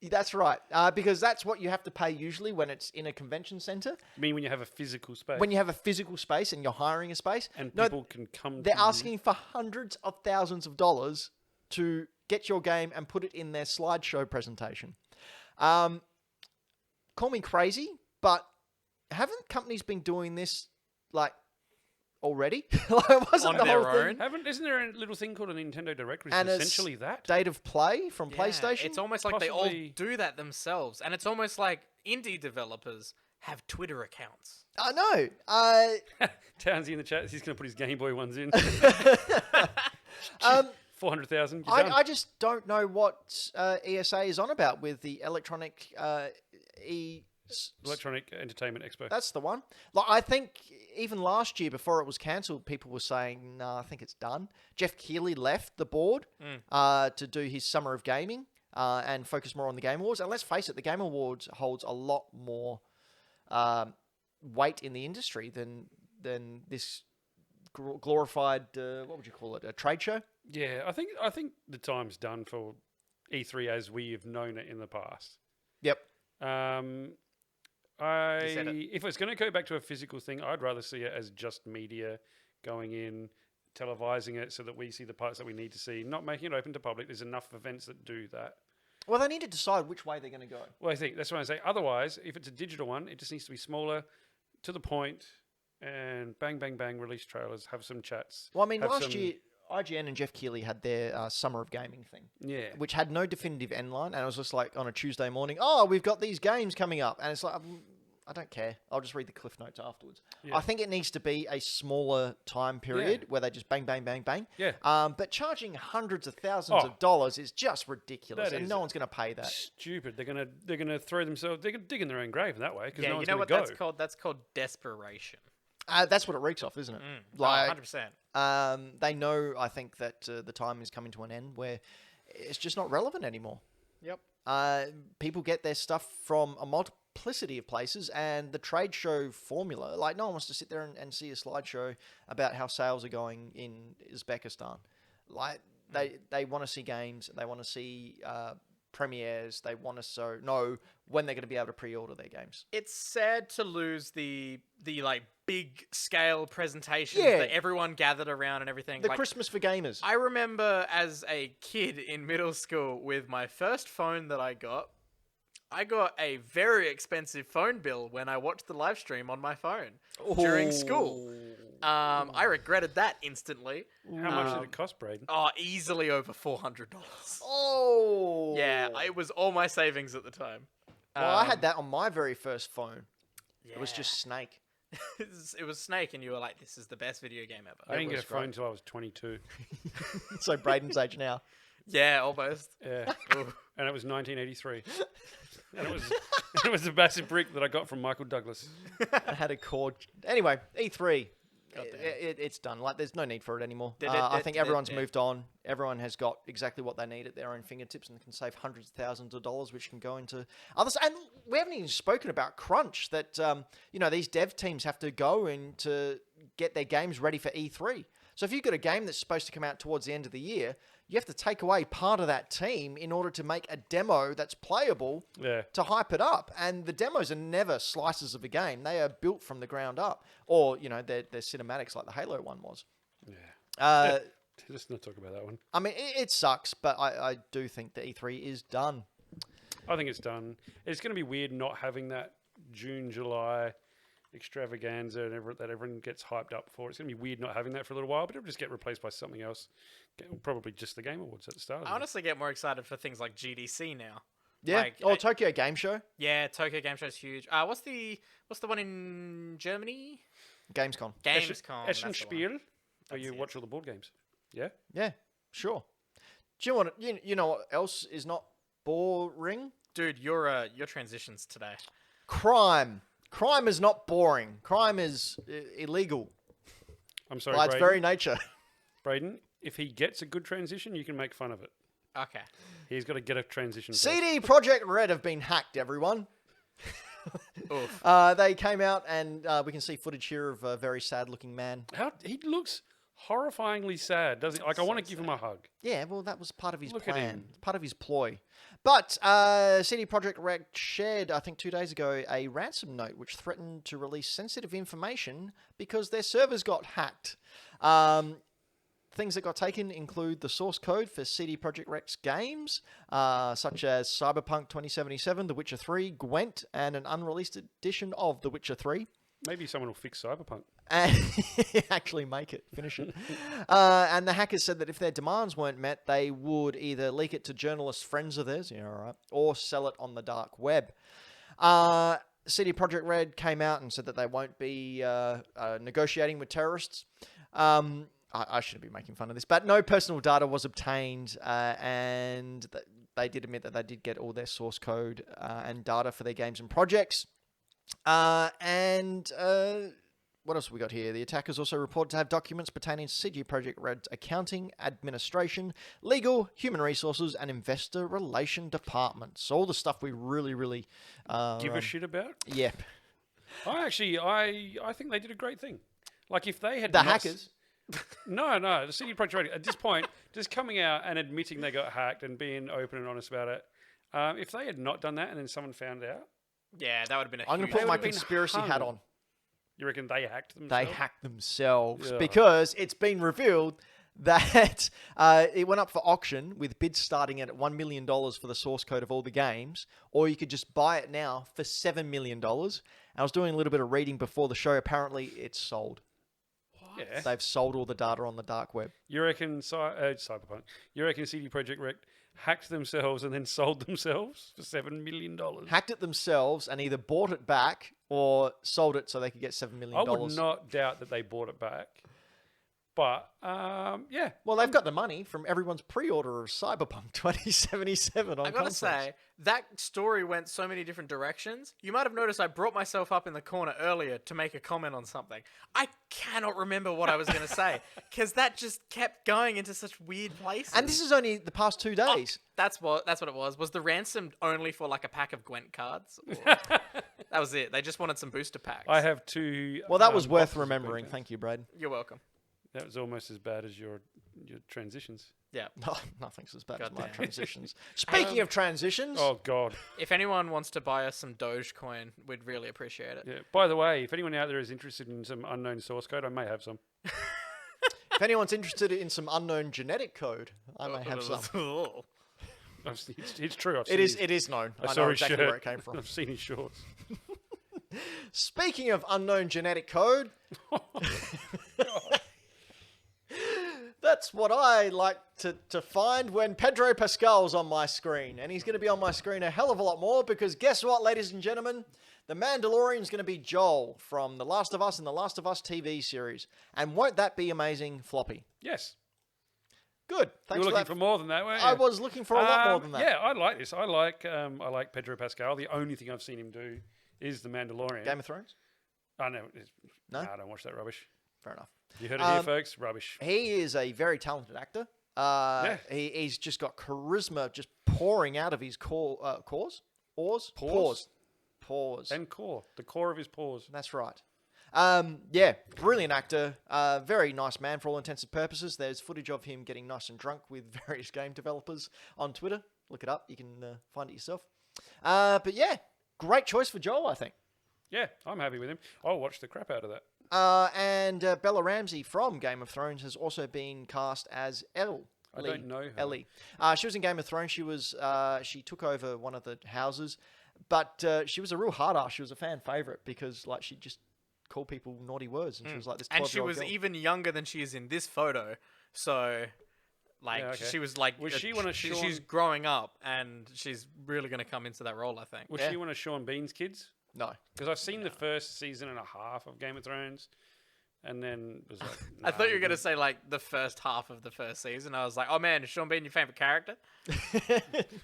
C: That's right, because that's what you have to pay usually when it's in a convention center.
A: You mean when you have a physical space?
C: When you have a physical space and you're hiring a space.
A: And people can come
C: They're
A: to
C: asking for hundreds of thousands of dollars to get your game and put it in their slideshow presentation. Call me crazy, but haven't companies been doing this like already? Like, wasn't
B: On
C: the
B: their
C: whole thing
B: own?
A: Isn't there a little thing called a Nintendo Direct, which
C: And
A: is
C: a
A: essentially that?
C: state of play from
B: Yeah,
C: PlayStation?
B: It's almost like they
A: Possibly-
B: all do that themselves, and it's almost like indie developers have Twitter accounts.
C: I know.
A: Townsy in the chat, he's going to put his Game Boy ones in. 400,000.
C: I just don't know what ESA is on about with the electronic
A: Electronic Entertainment Expo.
C: That's the one. Like, I think even last year, before it was cancelled, people were saying, "No, I think it's done." Jeff Keighley left the board to do his Summer of Gaming and focus more on the Game Awards. And let's face it, the Game Awards holds a lot more weight in the industry than this glorified what would you call it, a trade show?
A: Yeah, I think the time's done for E3 as we have known it in the past.
C: Yep.
B: said it.
A: If it's going to go back to a physical thing, I'd rather see it as just media going in, televising it so that we see the parts that we need to see, not making it open to public. There's enough events that do that.
C: Well, they need to decide which way they're going to go.
A: Well, I think that's what I say. Otherwise, if it's a digital one, it just needs to be smaller, to the point, and bang, bang, bang, release trailers, have some chats.
C: Well, I mean,
A: have
C: last
A: some-
C: year, IGN and Jeff Keighley had their Summer of Gaming thing,
A: Yeah.
C: which had no definitive end line, and it was just like on a Tuesday morning, oh, we've got these games coming up, and it's like, I don't care. I'll just read the cliff notes afterwards.
A: Yeah.
C: I think it needs to be a smaller time period where they just bang, bang, bang, bang.
A: Yeah.
C: But charging hundreds of thousands of dollars is just ridiculous,
A: That
C: and
A: is
C: no one's going to pay that.
A: Stupid. They're gonna throw themselves. They're gonna dig in their own grave in that way because
B: Yeah,
A: no
B: you
A: one's
B: know
A: gonna
B: what
A: go.
B: that's called? That's called desperation.
C: That's what it reeks off, isn't it?
B: Like, 100%.
C: They know, I think, that the time is coming to an end where it's just not relevant anymore.
B: Yep.
C: People get their stuff from a multiplicity of places, and the trade show formula, like, no one wants to sit there and see a slideshow about how sales are going in Uzbekistan. Like, they want to see games, they want to see premieres, they want to know when they're going to be able to pre-order their games.
B: It's sad to lose the like big scale presentations
C: Yeah.
B: that everyone gathered around and everything.
C: The
B: Like,
C: Christmas for gamers.
B: I remember as a kid in middle school with my first phone that I got a very expensive phone bill when I watched the live stream on my phone during school. I regretted that instantly.
A: How much did it cost, Braden?
B: Oh, easily over $400.
C: Oh!
B: Yeah, it was all my savings at the time.
C: Well, I had that on my very first phone. It was
B: Yeah.
C: just Snake.
B: it was Snake, and you were like, "This is the best video game ever."
A: I didn't get
C: was
A: a phone
C: great.
A: until I was 22.
C: So Braden's age now.
B: Yeah, almost.
A: Yeah. And it was 1983. And it was a massive brick that I got from Michael Douglas.
C: I had a cord. Anyway, E3.
B: Goddamn.
C: It's done. Like, there's no need for it anymore.
B: Dead,
C: I think everyone's
B: dead.
C: moved on. Everyone has got exactly what they need at their own fingertips and can save hundreds of thousands of dollars, which can go into others. And we haven't even spoken about crunch that, these dev teams have to go in to get their games ready for E3. So if you've got a game that's supposed to come out towards the end of the year, you have to take away part of that team in order to make a demo that's playable
A: Yeah.
C: to hype it up. And the demos are never slices of a game. They are built from the ground up. Or, they're cinematics like the Halo one was.
A: Yeah. Let's not talk about that one.
C: I mean, it sucks, but I do think the E3 is done.
A: I think it's done. It's going to be weird not having that June, July extravaganza that everyone gets hyped up for. It's going to be weird not having that for a little while, but it'll just get replaced by something else. Probably just the Game Awards at the start.
B: I honestly get more excited for things like GDC now.
C: Yeah,
B: Like,
C: or Tokyo Game Show.
B: Yeah, Tokyo Game Show is huge. What's the one in Germany?
C: Gamescom.
B: Gamescom. that's the one.
A: Essen-Spiel, where
B: That's
A: you
B: it.
A: watch all the board games. Yeah?
C: Yeah, sure. Do you want you know what else is not boring?
B: Dude, your transitions today.
C: Crime. Crime is not boring. Crime is illegal
A: I'm sorry,
C: by its
A: Brayden.
C: very nature.
A: Brayden, if he gets a good transition, you can make fun of it.
B: Okay.
A: He's got to get a transition. first.
C: CD Projekt Red have been hacked, everyone.
B: Oof.
C: They came out and we can see footage here of a very sad-looking man.
A: He looks horrifyingly sad, doesn't he? Like, I want to give him a hug.
C: Yeah, well, that was part of his
A: Look at
C: plan.
A: him.
C: Part of his ploy. But CD Projekt Red shared, I think 2 days ago, a ransom note which threatened to release sensitive information because their servers got hacked. Things that got taken include the source code for CD Projekt Red's games, such as Cyberpunk 2077, The Witcher 3, Gwent, and an unreleased edition of The Witcher 3.
A: Maybe someone will fix Cyberpunk.
C: And actually make it, finish it. And the hackers said that if their demands weren't met, they would either leak it to journalist friends of theirs, yeah, all right, or sell it on the dark web. CD Projekt Red came out and said that they won't be negotiating with terrorists. I shouldn't be making fun of this, but no personal data was obtained, and they did admit that they did get all their source code and data for their games and projects. What else have we got here? The attackers also reported to have documents pertaining to CD Projekt Red's accounting, administration, legal, human resources, and investor relation departments. All the stuff we really
A: Give a shit about?
C: Yep.
A: I think they did a great thing. Like, if they had
C: The
A: not-
C: hackers.
A: No, the CD Projekt Red at this point just coming out and admitting they got hacked and being open and honest about it. If they had not done that and then someone found out,
B: Yeah, that would have been a
C: I'm going
B: huge...
C: to put my
A: would've been
C: conspiracy hat
A: hung.
C: on.
A: you reckon they hacked themselves?
C: They hacked themselves
A: Yeah.
C: because it's been revealed that it went up for auction with bids starting at $1 million for the source code of all the games, or you could just buy it now for $7 million. I was doing a little bit of reading before the show. Apparently, it's sold.
A: Yeah.
C: They've sold all the data on the dark web.
A: You reckon Cyberpunk? You reckon CD Projekt Red hacked themselves and then sold themselves for $7 million?
C: Hacked it themselves and either bought it back or sold it so they could get $7 million.
A: I would not doubt that they bought it back. But, yeah.
C: Well, they've got the money from everyone's pre-order of Cyberpunk 2077 on
B: I gotta
C: consoles.
B: say, that story went so many different directions. You might have noticed I brought myself up in the corner earlier to make a comment on something. I cannot remember what I was going to say, because that just kept going into such weird places.
C: And this is only the past 2 days.
B: That's what it was. Was the ransom only for like a pack of Gwent cards? Or... that was it. They just wanted some booster packs.
A: I have two.
C: Well, that was worth
A: boxes of
C: remembering.
A: Gwent.
C: Thank you, Brad.
B: You're welcome.
A: That was almost as bad as your transitions.
B: Yeah.
C: No, nothing's as bad as my
B: Goddamn.
C: transitions. Speaking of transitions,
A: Oh, God.
B: If anyone wants to buy us some Dogecoin, we'd really appreciate it.
A: Yeah. By the way, if anyone out there is interested in some unknown source code, I may have some.
C: if anyone's interested in some unknown genetic code, I may have some.
A: It's true.
C: It is known. I
A: saw
C: know
A: his
C: exactly
A: shirt.
C: where it came from.
A: I've seen his shorts.
C: Speaking of unknown genetic code, that's what I like to find when Pedro Pascal's on my screen. And he's going to be on my screen a hell of a lot more because guess what, ladies and gentlemen? The Mandalorian's going to be Joel from The Last of Us and The Last of Us TV series. And won't that be amazing, Floppy?
A: Yes.
C: Good.
A: You
C: Thanks
A: were
C: for
A: looking
C: that.
A: for more than that, weren't you?
C: I was looking for a lot more than that.
A: Yeah, I like this. I like Pedro Pascal. The only thing I've seen him do is The Mandalorian.
C: Game of Thrones?
A: I know.
C: No?
A: Nah, I don't watch that rubbish.
C: Fair enough.
A: You heard it here, folks. Rubbish.
C: He is a very talented actor. He's just got charisma just pouring out of his pores.
A: And core. The core of his pores.
C: That's right. Yeah, brilliant actor. Very nice man for all intents and purposes. There's footage of him getting nice and drunk with various game developers on Twitter. Look it up. You can find it yourself. But yeah, great choice for Joel, I think.
A: Yeah, I'm happy with him. I'll watch the crap out of that.
C: And Bella Ramsey from Game of Thrones has also been cast as Elle.
A: I don't know her.
C: Ellie. She was in Game of Thrones. She took over one of the houses, but she was a real hard ass. She was a fan favorite because like she just called people naughty words, and she was like this 12-year-old
B: And she was
C: girl.
B: even younger than she is in this photo. So, like,
A: Yeah, okay.
B: she was like,
A: Was she one of
B: she's
A: Sean-
B: growing up, and she's really going to come into that role, I think.
A: Was
C: Yeah.
A: she one of Sean Bean's kids?
C: No.
A: Because I've seen the first season and a half of Game of Thrones, and then was like,
B: I thought you were
A: nah,
B: going to say, like, the first half of the first season. I was like, oh, man, is Sean Bean your favorite character?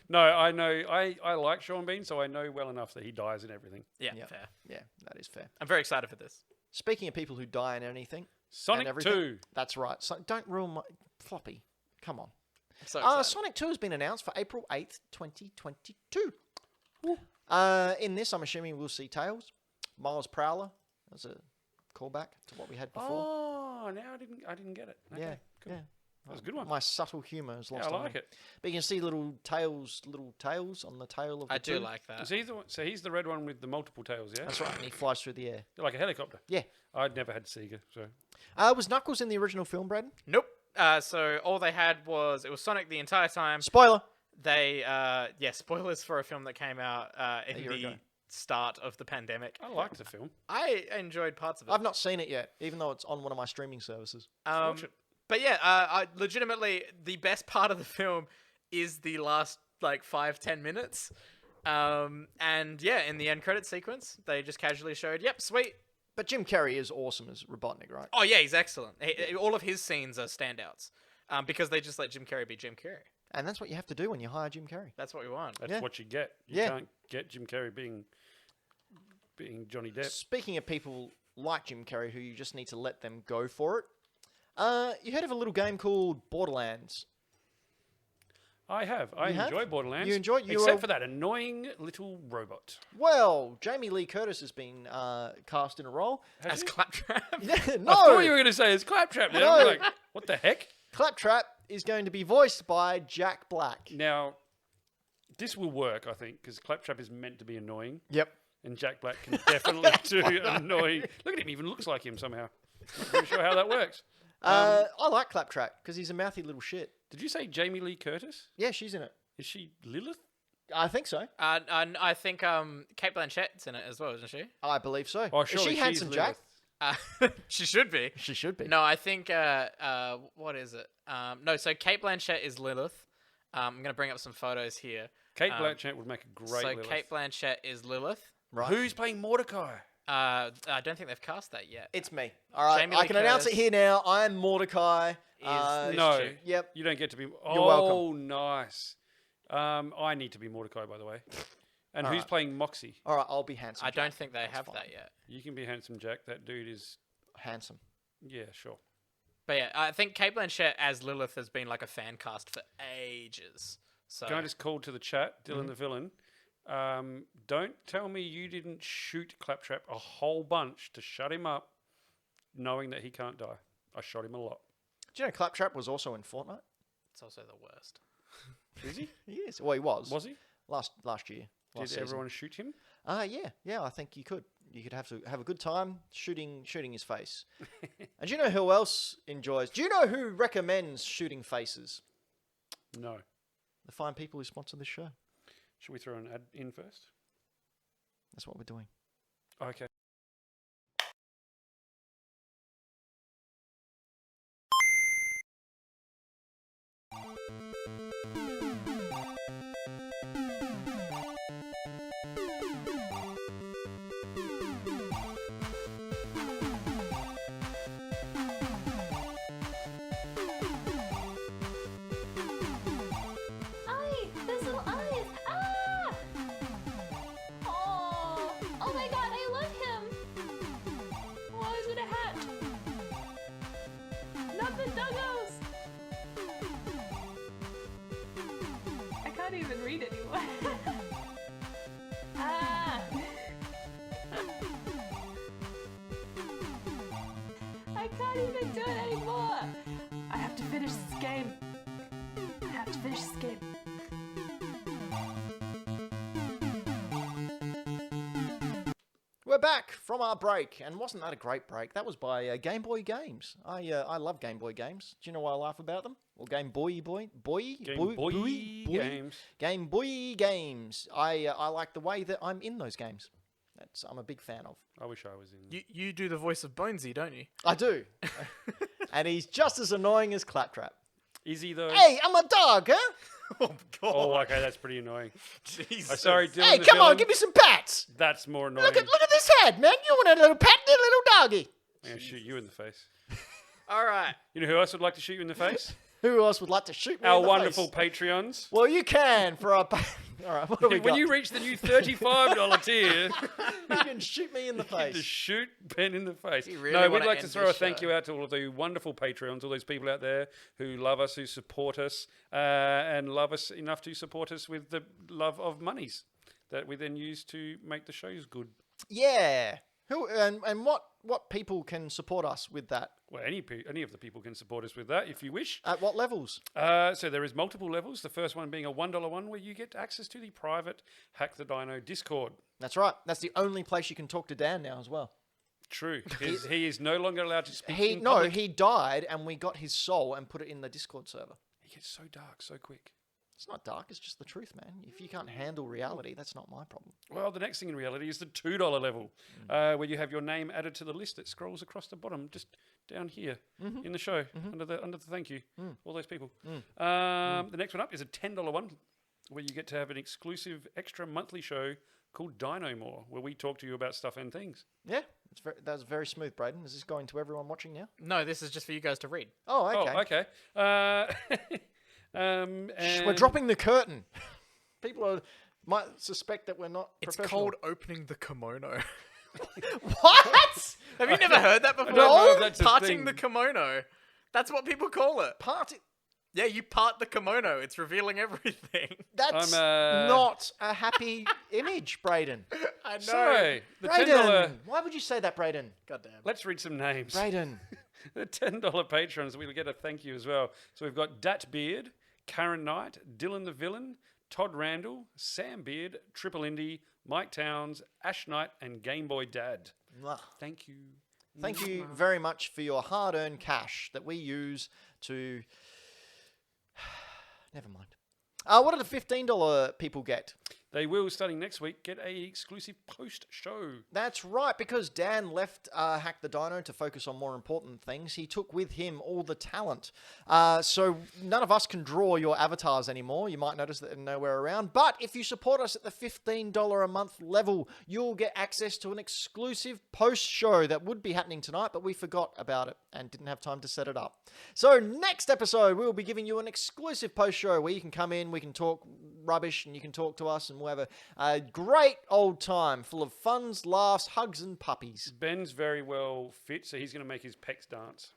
A: No, I know. I like Sean Bean, so I know well enough that he dies and everything.
B: Yeah,
C: Yep.
B: fair.
C: Yeah, that is fair.
B: I'm very excited for this.
C: Speaking of people who die in anything,
A: Sonic
C: and everything,
A: 2.
C: That's right. So don't ruin my floppy. Come on.
B: I'm so excited.
C: Sonic 2 has been announced for April 8th, 2022. In this, I'm assuming we'll see Tails, Miles Prowler. That's a callback to what we had before.
A: Oh, now I didn't get it. Okay,
C: yeah,
A: cool.
C: yeah.
A: That was a good one.
C: My subtle humour is
A: Yeah,
C: lost
A: I
C: on
A: like
C: me.
A: it.
C: But you can see little tails on the tail of the
B: I do
C: two.
B: like that.
A: Is he the one, so he's the red one with the multiple tails, yeah?
C: That's right, and he flies through the air.
A: Like a helicopter.
C: Yeah.
A: I'd never had Sega, so
C: Was Knuckles in the original film, Braden?
B: Nope. So all they had it was Sonic the entire time.
C: Spoiler.
B: They, spoilers for a film that came out in
C: year
B: the
C: ago.
B: start of the pandemic.
A: I liked the film.
B: I enjoyed parts of it.
C: I've not seen it yet, even though it's on one of my streaming services.
A: Watch it.
B: But yeah, I legitimately the best part of the film is the last like 5-10 minutes. And yeah, in the end credit sequence, they just casually showed, "Yep, sweet."
C: But Jim Carrey is awesome as Robotnik, right?
B: Oh yeah, he's excellent. All of his scenes are standouts because they just let Jim Carrey be Jim Carrey.
C: And that's what you have to do when you hire Jim Carrey.
B: That's what we want.
A: That's
C: Yeah.
A: what you get. You
C: Yeah.
A: can't get Jim Carrey being Johnny Depp.
C: Speaking of people like Jim Carrey who you just need to let them go for it, you heard of a little game called Borderlands?
A: I have. I
C: You have?
A: enjoy Borderlands.
C: You enjoy- you
A: except
C: are-
A: for that annoying little robot.
C: Well, Jamie Lee Curtis has been cast in a role.
B: As Claptrap.
C: Yeah,
A: I
C: no,
A: thought you were going to say it's Claptrap. Now I'm
C: No.
A: like, what the heck?
C: Claptrap is going to be voiced by Jack Black.
A: Now, this will work, I think, because Claptrap is meant to be annoying,
C: Yep.
A: and Jack Black can definitely do annoying. Look at him, even looks like him somehow. Not really sure how that works.
C: I like Claptrap because he's a mouthy little shit.
A: Did you say Jamie Lee Curtis?
C: Yeah, she's in it.
A: Is she Lilith?
C: I think so.
B: And I think Kate Blanchett's in it as well, isn't she?
C: I believe so.
A: Oh,
C: Is
A: surely
C: she
A: she's
C: handsome, Jack?
A: Lilith.
B: She should be.
C: She should be.
B: No, I think what is it? No, so Kate Blanchett is Lilith. I'm gonna bring up some photos here.
A: Kate Blanchett would make a great
B: So
A: Lilith.
B: Kate Blanchett is Lilith.
C: Right.
A: Who's playing Mordecai?
B: I don't think they've cast that yet.
C: It's me. All right.
B: Jamie
C: I
B: Lee
C: can announce it
B: Curtis
C: here now. I am Mordecai.
B: This
A: No.
B: chick.
C: Yep.
A: You don't get to be.
C: welcome.
A: Oh, nice. I need to be Mordecai, by the way. And who's
C: Alright.
A: playing Moxie?
C: All right. I'll be handsome.
B: I
C: Jack.
B: don't think they have
C: fine.
B: that yet.
A: You can be handsome, Jack. That dude is.
C: Handsome.
A: Yeah, sure.
B: But yeah, I think Kate Blanchett as Lilith has been like a fan cast for ages. So
A: Can I just call to the chat, Dylan
C: Mm-hmm.
A: the villain? Don't tell me you didn't shoot Claptrap a whole bunch to shut him up, knowing that he can't die. I shot him a lot.
C: Do you know Claptrap was also in Fortnite?
B: it's also the worst.
A: Is he?
C: He is. Well, he was.
A: Was he?
C: Last year.
A: Did
C: Last season.
A: everyone shoot him?
C: Yeah. I think you could. You could have a good time shooting his face. And do you know who else enjoys? Do you know who recommends shooting faces?
A: No.
C: The fine people who sponsor this show.
A: Should we throw an ad in first?
C: That's what we're doing.
A: Okay.
D: Eye! Those little eyes! Ah! Oh my god, I love him! Oh, he's in a hat! Not the doggos! I can't even read anymore. Ah! I can't even do it anymore! I have to finish this game. I have to finish this game.
C: we're back from our break, and wasn't that a great break? That was by Game Boy Games. I love Game Boy games. Do you know why I laugh about them? Or Game Boy
A: Games.
C: Game Boy Games. I like the way that I'm in those games. I'm a big fan of.
A: I wish I was in.
B: You do the voice of Bonesy, don't you?
C: I do, and he's just as annoying as Claptrap.
A: Is he though?
C: Hey, I'm a dog, huh?
B: Oh God!
A: Oh, okay, that's pretty annoying.
B: Jesus.
A: Sorry, Dylan.
C: Hey,
A: the
C: come on,
A: villain.
C: give me some pats.
A: That's more annoying.
C: Look at this head, man. You want a little pat, little doggy?
A: I'm gonna shoot you in the face.
B: All right.
A: You know who else would like to shoot you in the face?
C: Who else would like to shoot me
A: Our
C: in the
A: wonderful
C: face?
A: Patreons.
C: Well, you can for our. All right, what do we
A: When
C: got?
A: you reach the new $35 tier,
C: You can shoot me in the
A: to
C: face.
A: shoot Ben in the face.
B: You really
A: No, we'd
B: wanna
A: like to
B: end
A: throw a
B: this
A: thank
B: show.
A: you out to all of the wonderful Patreons, all those people out there who love us, who support us, and love us enough to support us with the love of monies that we then use to make the shows good.
C: Yeah. Who and what people can support us with that?
A: Well, any of the people can support us with that if you wish.
C: At what levels?
A: So there is multiple levels. The first one being a $1 one where you get access to the private Hack the Dino Discord.
C: That's right. That's the only place you can talk to Dan now as well.
A: True. He is no longer allowed to speak in
C: No,
A: public.
C: he died, and we got his soul and put it in the Discord server.
A: He gets so dark so quick.
C: It's not dark. It's just the truth, man. If you can't handle reality, that's not my problem.
A: Well, the next thing in reality is the $2 level, where you have your name added to the list that scrolls across the bottom, just down here in the show, under the thank you, all those people. The next one up is a $10 one, where you get to have an exclusive extra monthly show called Dino More, where we talk to you about stuff and things.
C: Yeah, that was very smooth, Braden. Is this going to everyone watching now?
B: No, this is just for you guys to read.
C: Oh, okay.
A: Oh, okay.
C: Shh, we're dropping the curtain. People might suspect that we're not
B: It's
C: professional.
B: called opening the kimono.
C: What?
B: Have you never heard that before?
A: don't know if that's a
B: Parting
A: thing.
B: the kimono. That's what people call it.
C: Party.
B: Yeah, you part the kimono. It's revealing everything.
C: That's
A: I'm,
C: not a happy image, Braden.
B: I know.
A: So, the
C: Braden,
A: $10...
C: why would you say that, Braden?
B: Goddamn.
A: Let's read some names.
C: Braden.
A: The $10 patrons, we'll get a thank you as well. So we've got Dat Beard, Karen Knight, Dylan the Villain, Todd Randall, Sam Beard, Triple Indy, Mike Towns, Ash Knight, and Game Boy Dad.
C: Mwah.
A: Thank you.
C: Thank you very much for your hard-earned cash that we use to... Never mind. What do the $15 people get?
A: They will, starting next week, get a exclusive post-show.
C: That's right, because Dan left Hack the Dino to focus on more important things. He took with him all the talent. So none of us can draw your avatars anymore. You might notice that they're nowhere around. But if you support us at the $15 a month level, you'll get access to an exclusive post-show that would be happening tonight, but we forgot about it and didn't have time to set it up. So next episode, we'll be giving you an exclusive post-show where you can come in, we can talk rubbish, and you can talk to us, and we'll have a great old time full of funs, laughs, hugs, and puppies.
A: Ben's very well fit, so he's going to make his pecs dance.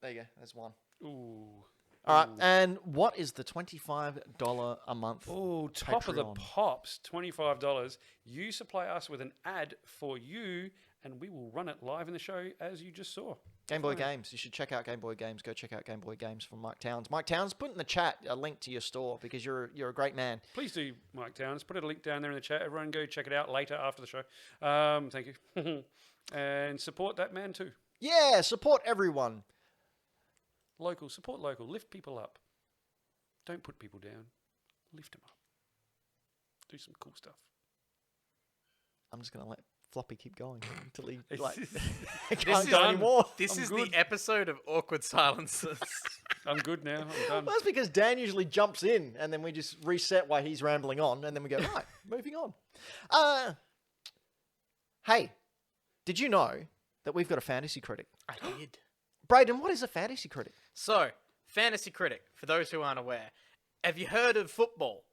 C: There you go. There's one.
A: Ooh.
C: All right. And what is the $25 a month?
A: Oh, top of the
C: Patreon?
A: pops, $25. You supply us with an ad for you, and we will run it live in the show as you just saw.
C: Game Boy Games. You should check out Game Boy Games. Go check out Game Boy Games from Mike Towns. Mike Towns, put in the chat a link to your store because you're a great man.
A: Please do, Mike Towns. Put a link down there in the chat. Everyone go check it out later after the show. Thank you. And support that man too.
C: Yeah, support everyone.
A: Local. Support local. Lift people up. Don't put people down. Lift them up. Do some cool stuff.
C: I'm just gonna let Floppy keep going until he
A: This
C: like
A: is-
C: can't go anymore.
B: This
A: I'm
B: is
A: good.
B: the episode of awkward silences.
A: I'm good now. I'm done.
C: Well, that's because Dan usually jumps in and then we just reset while he's rambling on and then we go, right, moving on. Hey, did you know that we've got a fantasy critic?
B: I did.
C: Braden, what is a fantasy critic?
B: So, fantasy critic, for those who aren't aware, have you heard of football?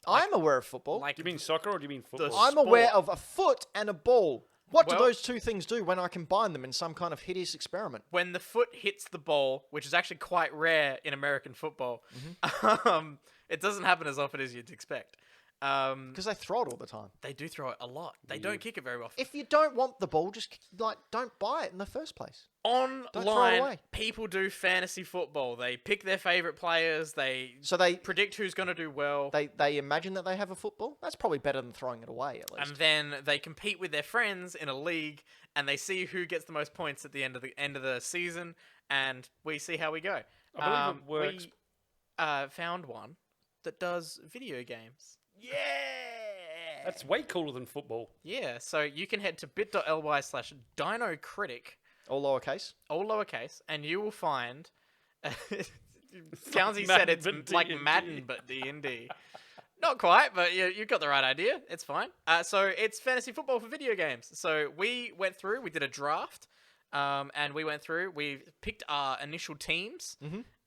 C: I'm aware of football.
B: Like
A: Do you mean soccer or do you mean football?
C: I'm aware
B: sport.
C: of a foot and a ball. What do
B: Well-
C: those two things do when I combine them in some kind of hideous experiment?
B: when the foot hits the ball, which is actually quite rare in American football, it doesn't happen as often as you'd expect.
C: Because they throw it all the time.
B: They do throw it a lot. They don't kick it very often.
C: If you don't want the ball, just don't buy it in the first place. throw it
B: Online,
C: away.
B: people do fantasy football. They pick their favorite players. They predict who's going to do well.
C: They imagine that they have a football. That's probably better than throwing it away, at least.
B: And then they compete with their friends in a league, and they see who gets the most points at the end of the season, and we see how we go.
A: I believe it works.
B: We found one that does video games.
C: Yeah.
A: That's way cooler than football.
B: Yeah, so you can head to bit.ly/DinoCritic,
C: All lowercase.
B: all lowercase, and you will find. Gownsy
A: Madden,
B: said it's
A: but
B: like
A: D&D.
B: Madden, but D&D. Not quite, but you've got the right idea. It's fine. So it's fantasy football for video games. So we went through, we did a draft, and we went through, we picked our initial teams,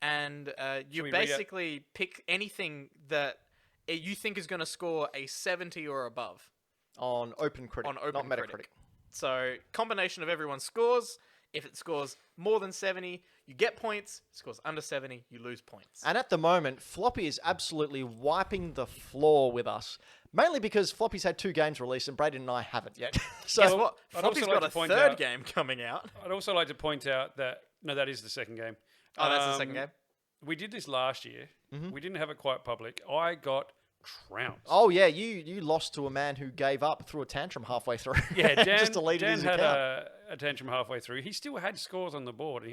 B: and you
A: we read out-
B: basically pick anything that you think is going to score a 70 or above.
C: On OpenCritic,
B: On
C: not
B: OpenCritic.
C: Metacritic.
B: So combination of everyone's scores. If it scores more than 70, you get points. Scores under 70, you lose points.
C: And at the moment, Floppy is absolutely wiping the floor with us. Mainly because Floppy's had 2 games released and Braden and I haven't yet. So
B: Guess what?
A: I'd
B: Floppy's
A: also like
B: got
A: to
B: a
A: point
B: third
A: out-
B: game coming out.
A: I'd also like to point out that that is the second game.
B: Oh, that's the second game.
A: We did this last year. We didn't have it quite public. I got trounced.
C: Oh yeah, you lost to a man who gave up, threw a tantrum halfway through.
A: Yeah, Dan,
C: just deleted
A: Dan
C: his
A: had
C: account.
A: a tantrum halfway through. He still had scores on the board, and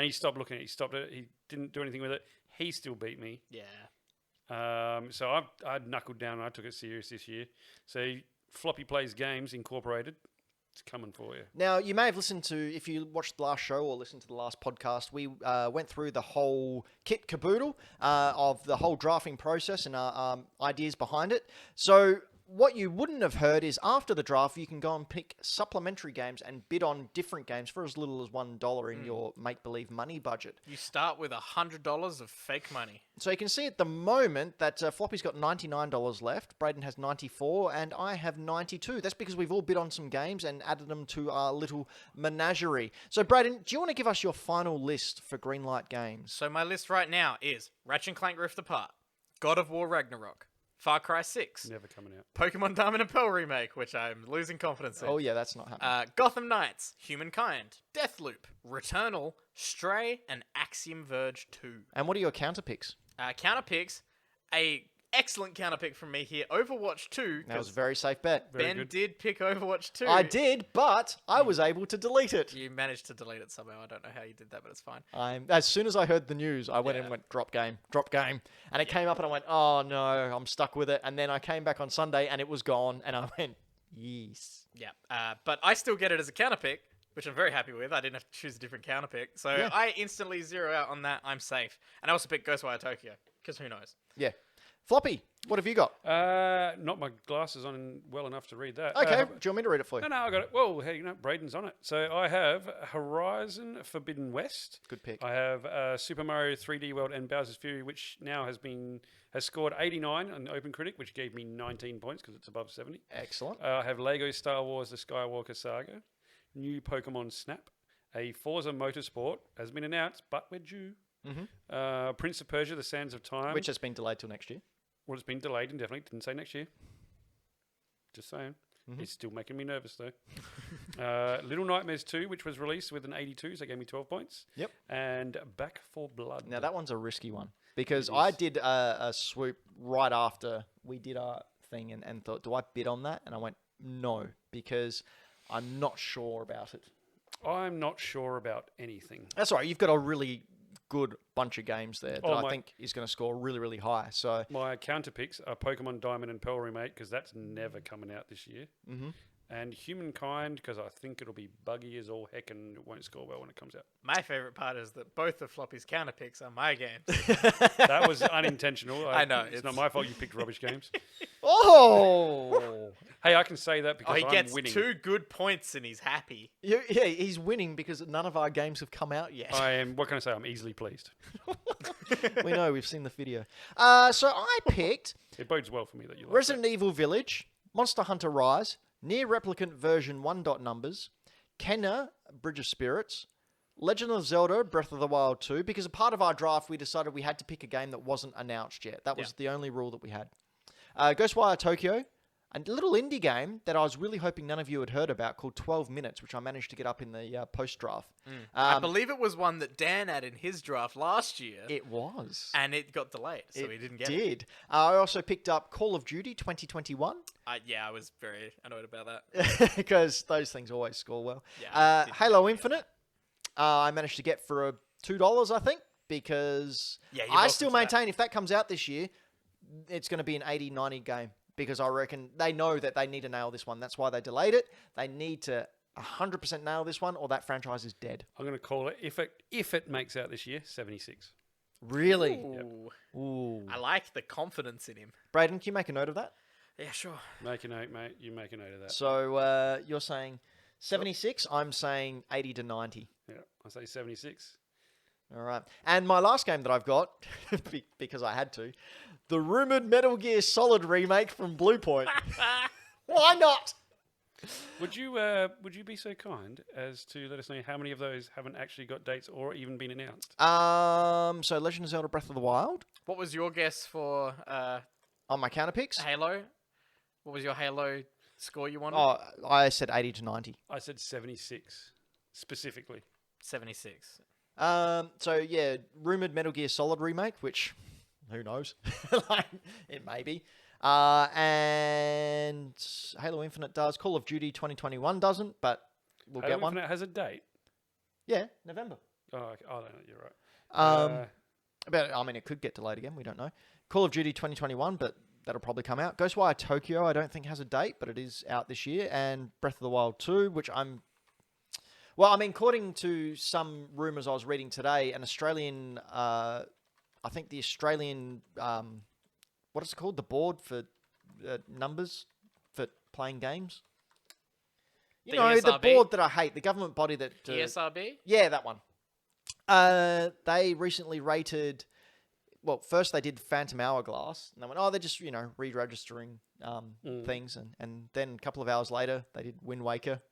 A: he stopped looking at it. He stopped it. He didn't do anything with it. He still beat me.
B: Yeah.
A: So I knuckled down and I took it serious this year. So Floppy Plays Games Incorporated, it's coming for you.
C: Now, you may have listened to, if you watched the last show or listened to the last podcast, we went through the whole kit caboodle of the whole drafting process and ideas behind it. So what you wouldn't have heard is after the draft, you can go and pick supplementary games and bid on different games for as little as $1 in your make-believe money budget.
B: You start with $100 of fake money.
C: So you can see at the moment that Floppy's got $99 left, Braden has 94, and I have 92. That's because we've all bid on some games and added them to our little menagerie. So Braden, do you want to give us your final list for Greenlight Games?
B: So my list right now is Ratchet & Clank Rift Apart, God of War Ragnarok, Far Cry 6,
A: Never coming out.
B: Pokemon Diamond and Pearl Remake, which I'm losing confidence in.
C: Oh yeah, that's not happening.
B: Gotham Knights, Humankind, Deathloop, Returnal, Stray, and Axiom Verge 2.
C: And what are your counter picks?
B: Counter picks, a excellent counter pick from me here, Overwatch 2.
C: That was a
B: 'cause
C: very safe bet.
A: Very
B: Ben
A: good.
B: did pick Overwatch 2.
C: I did, but I was able to delete it.
B: You managed to delete it somehow. I don't know how you did that, but it's fine.
C: As soon as I heard the news, I went
B: Yeah.
C: and went drop game, and it came up, and I went, oh no, I'm stuck with it. And then I came back on Sunday, and it was gone, and I went, yes.
B: Yeah, but I still get it as a counter pick, which I'm very happy with. I didn't have to choose a different counter pick. So
C: Yeah.
B: I instantly zero out on that. I'm safe. And I also picked Ghostwire Tokyo, because who knows?
C: Yeah. Floppy, what have you got?
A: Not my glasses on well enough to read that.
C: Okay, do you want me to read it for you?
A: No, I got it. Well, hey, Braden's on it. So I have Horizon Forbidden West.
C: Good pick.
A: I have Super Mario 3D World and Bowser's Fury, which now has scored 89 on OpenCritic, which gave me 19 points because it's above 70.
C: Excellent.
A: I have Lego Star Wars: The Skywalker Saga, new Pokemon Snap, a Forza Motorsport has been announced, but we're due. Prince of Persia: The Sands of Time,
C: Which has been delayed till next year.
A: well, it's been delayed indefinitely. Didn't say next year. Just saying. It's still making me nervous though. Little Nightmares 2, which was released with an 82, so it gave me 12 points.
C: Yep.
A: And Back 4 Blood.
C: Now, that one's a risky one because
A: It
C: I
A: is.
C: did a swoop right after we did our thing and thought, do I bid on that? And I went, no, because I'm not sure about it.
A: I'm not sure about anything.
C: That's all right. You've got a really good bunch of games there that
A: Oh,
C: I
A: my-
C: think is going to score really, really high. So,
A: My counter picks are Pokemon Diamond and Pearl Remake, because that's never coming out this year. And Humankind, because I think it'll be buggy as all heck and it won't score well when it comes out.
B: My favorite part is that both of Floppy's counter picks are my games.
A: That was unintentional.
B: I know,
A: It's
B: it's-
A: not my fault you picked rubbish games.
C: oh,
A: Hey, I can say that
B: Oh,
A: because
B: he
A: I'm
B: gets
A: winning.
B: 2 good points and he's happy.
C: yeah, he's winning because none of our games have come out yet.
A: I am, what can I say? I'm easily pleased.
C: We know, we've seen the video. So I picked
A: It bodes well for me that you like
C: Resident Evil Village, Monster Hunter Rise, Near Replicant version 1 dot numbers, Kena, Bridge of Spirits, Legend of Zelda, Breath of the Wild 2, because a part of our draft we decided we had to pick a game that wasn't announced yet. That was the only rule that we had. Ghostwire Tokyo, a little indie game that I was really hoping none of you had heard about called 12 Minutes, which I managed to get up in the post-draft.
B: I believe it was one that Dan had in his draft last year.
C: It was.
B: And it got delayed, so he didn't get it.
C: Did. I also picked up Call of Duty 2021.
B: Yeah, I was very annoyed about that.
C: Because those things always score well.
B: Yeah,
C: Halo Infinite, I managed to get for $2, I think, because
B: you're
C: I
B: welcome
C: still
B: to that.
C: maintain if that comes out this year, it's going to be an 80-90 game. Because I reckon they know that they need to nail this one. That's why they delayed it. They need to 100% nail this one, or that franchise is dead.
A: I'm going to call it, if it makes out this year, 76.
C: Really?
B: Ooh.
C: Ooh.
B: I like the confidence in him.
C: Braden, can you make a note of that?
B: Yeah, sure.
A: Make a note, mate. You make a note of that.
C: So you're saying 76. I'm saying 80 to 90.
A: Yeah, I say 76.
C: All right. And my last game that I've got, because I had to, the rumored Metal Gear Solid remake from Bluepoint. Why not?
A: Would you be so kind as to let us know how many of those haven't actually got dates or even been announced?
C: So Legend of Zelda Breath of the Wild
B: What was your guess for
C: on my counter picks.
B: Halo? What was your Halo score you wanted?
C: Oh, I said 80 to 90.
A: I said 76, specifically.
B: 76.
C: So yeah, rumored Metal Gear Solid remake, which who knows? Like, it may be. And Halo Infinite does. Call of Duty 2021 doesn't, but we'll
A: Halo
C: get one.
A: Infinite has a date.
C: Yeah, November.
A: Oh, okay. Oh, no, you're right.
C: But I mean, it could get delayed again. We don't know. Call of Duty 2021, but that'll probably come out. Ghostwire Tokyo, I don't think has a date, but it is out this year. And Breath of the Wild 2, which well, I mean, according to some rumors I was reading today, an Australian, I think the Australian, what is it called? The board for numbers for playing games. You
B: The
C: know, the
B: ESRB?
C: board that I hate, the government body that...
B: ESRB?
C: Yeah, that one. They recently rated... Well, first they did Phantom Hourglass, and they went, they're just, re-registering things. And then a couple of hours later, they did Wind Waker.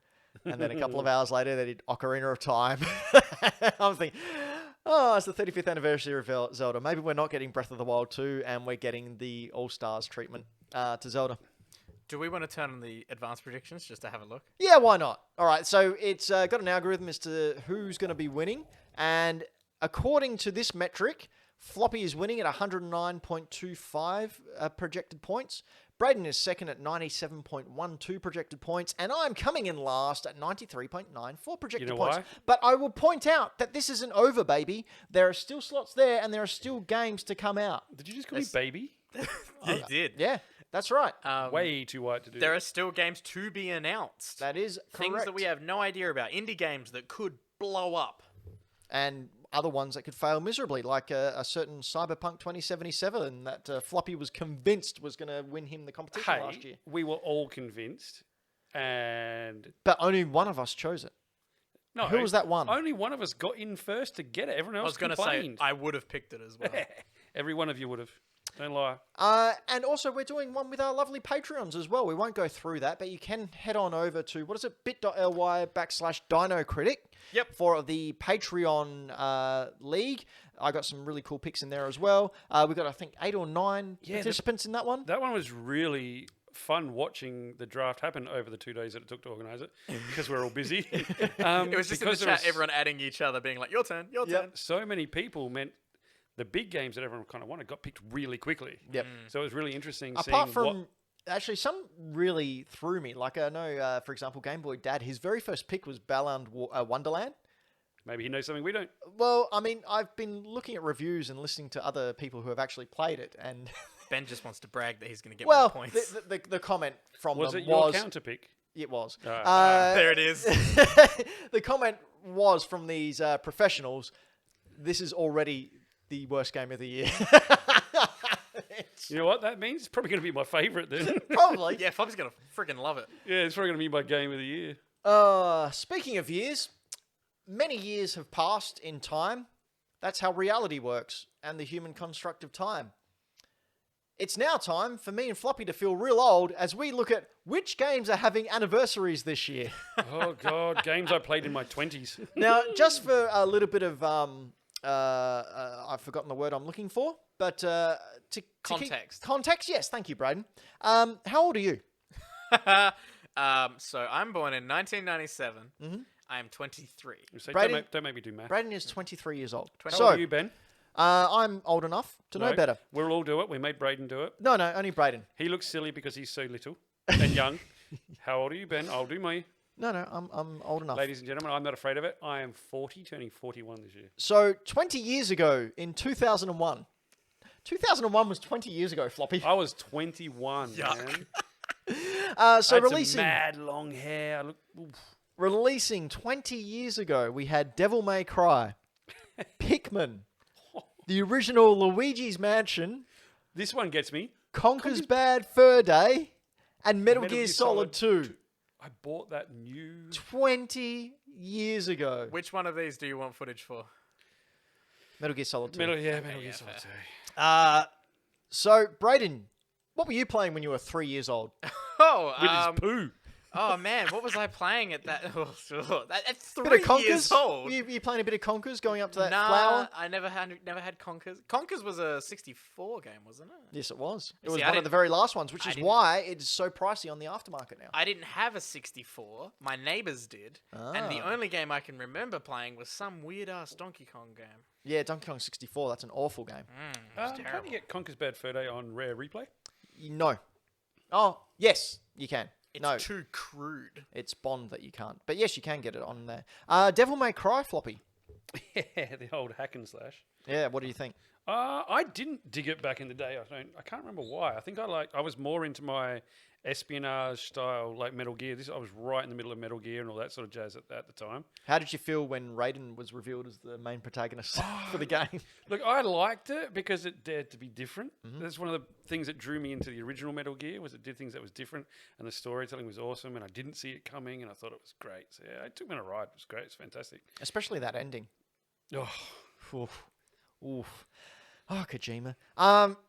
C: And then a couple of hours later, they did Ocarina of Time. I'm thinking, it's the 35th anniversary of Zelda. Maybe we're not getting Breath of the Wild 2, and we're getting the All-Stars treatment to Zelda.
B: Do we want to turn on the advanced predictions just to have a look?
C: Yeah, why not? All right, so it's got an algorithm as to who's going to be winning. And according to this metric, Floppy is winning at 109.25 projected points. Braden is second at 97.12 projected points. And I'm coming in last at 93.94 projected points.
A: Why?
C: But I will point out that this isn't over, baby. There are still slots there, and there are still games to come out.
A: Did you just call me baby?
B: You did.
C: Yeah, that's right.
A: Way too white to do.
B: There are still games to be announced.
C: That is correct.
B: Things that we have no idea about. Indie games that could blow up.
C: And other ones that could fail miserably, like a certain Cyberpunk 2077 that Floppy was convinced was going to win him the competition last year.
A: We were all convinced, and
C: But only one of us chose it.
A: no,
C: Who was that one?
A: Only one of us got in first to get it. Everyone
B: I
A: else
B: was going to say,
A: complained.
B: I would have picked it as well.
A: Every one of you would have. Don't lie.
C: And also, we're doing one with our lovely Patreons as well. We won't go through that, but you can head on over to, bit.ly/DinoCritic
B: Yep.
C: for the Patreon league. I got some really cool picks in there as well. We got, I think, 8 or 9 participants in that one.
A: That one was really fun watching the draft happen over the 2 days that it took to organise it because we're all busy.
B: It was just in the
A: because there
B: chat,
A: was
B: everyone adding each other, being like, your turn, your turn.
A: so many people meant the big games that everyone kind of wanted got picked really quickly.
C: Yep.
A: So it was really interesting
C: Apart
A: seeing
C: from, actually, some really threw me. Like, I know, for example, Game Boy Dad, his very first pick was Balan Wonderland.
A: maybe he knows something we don't.
C: Well, I mean, I've been looking at reviews and listening to other people who have actually played it, and
B: Ben just wants to brag that he's going to get more points.
C: the comment from
A: Was
C: them
A: it your
C: was
A: counter pick?
C: it was.
B: There it is.
C: The comment was from these professionals. This is already the worst game of the year.
A: You know what that means? It's probably going to be my favourite then.
C: Probably.
B: Yeah, Floppy's going to freaking love it.
A: Yeah, it's probably going to be my game of the year.
C: Speaking of years, many years have passed in time. That's how reality works and the human construct of time. It's now time for me and Floppy to feel real old as we look at which games are having anniversaries this year.
A: Oh, God. Games I played in my 20s.
C: Now, just for a little bit of I've forgotten the word I'm looking for, but to
B: Context.
C: Context, yes. Thank you, Braden. How old are you?
B: So I'm born in 1997.
C: Mm-hmm.
B: I am 23.
A: So
C: Braden-
A: don't make me do math.
C: Braden is 23 years old.
A: How
C: So
A: old are you, Ben?
C: I'm old enough to know
A: No,
C: better.
A: We'll all do it. We made Braden do it.
C: No, only Braden.
A: He looks silly because he's so little and young. How old are you, Ben? I'll do me.
C: No, I'm old enough.
A: Ladies and gentlemen, I'm not afraid of it. I am 40, turning 41 this year.
C: So 20 years ago, in 2001. 2001 was 20 years ago, Floppy.
A: I was 21, man.
C: So
A: I had
C: releasing
A: some mad long hair. I look, oof.
C: releasing 20 years ago, we had Devil May Cry, Pikmin, the original Luigi's Mansion,
A: This one gets me.
C: Conker's Bad Fur Day, and Metal Gear Solid 2.
A: I bought that new.
C: 20 years ago.
B: Which one of these do you want footage for?
C: Metal Gear Solid 2.
A: Metal Gear
B: yeah,
A: Solid 2.
C: So, Braden, what were you playing when you were 3 years old?
B: Oh,
A: With his poo.
B: oh man, what was I playing at that? At
C: Bit of
B: 3 years
C: Conkers?
B: old.
C: You playing a bit of Conkers going up to that
B: Nah,
C: flower?
B: I never had Conkers. Conkers was a 64 game, wasn't it?
C: Yes, it was. It
B: See,
C: was
B: I
C: one of
B: didn't-
C: the very last ones, which
B: I
C: is
B: didn't-
C: why it is so pricey on the aftermarket now.
B: I didn't have a 64. My neighbors did. And the
C: Ah.
B: only game I can remember playing was some weird ass Donkey Kong game.
C: Yeah, Donkey Kong 64, that's an awful game.
B: It's
A: Can't
B: terrible.
A: you get Conker's Bad Fur Day on Rare Replay?
C: No. Oh, yes, you can.
B: It's
C: No,
B: too crude.
C: it's Bond that you can't. But yes, you can get it on there. Devil May Cry, Floppy.
A: Yeah, the old hack and slash.
C: Yeah, what do you think?
A: I didn't dig it back in the day. I can't remember why. I think I was more into my espionage style, like Metal Gear. I was right in the middle of Metal Gear and all that sort of jazz at the time.
C: How did you feel when Raiden was revealed as the main protagonist for the game?
A: Look, I liked it because it dared to be different. That's one of the things that drew me into the original Metal Gear, was it did things that was different, and the storytelling was awesome, and I didn't see it coming, and I thought it was great. So yeah, it took me on a ride. It was great. It's fantastic.
C: Especially that ending.
A: Oh,
C: Oof. Oof. Oh, Kojima.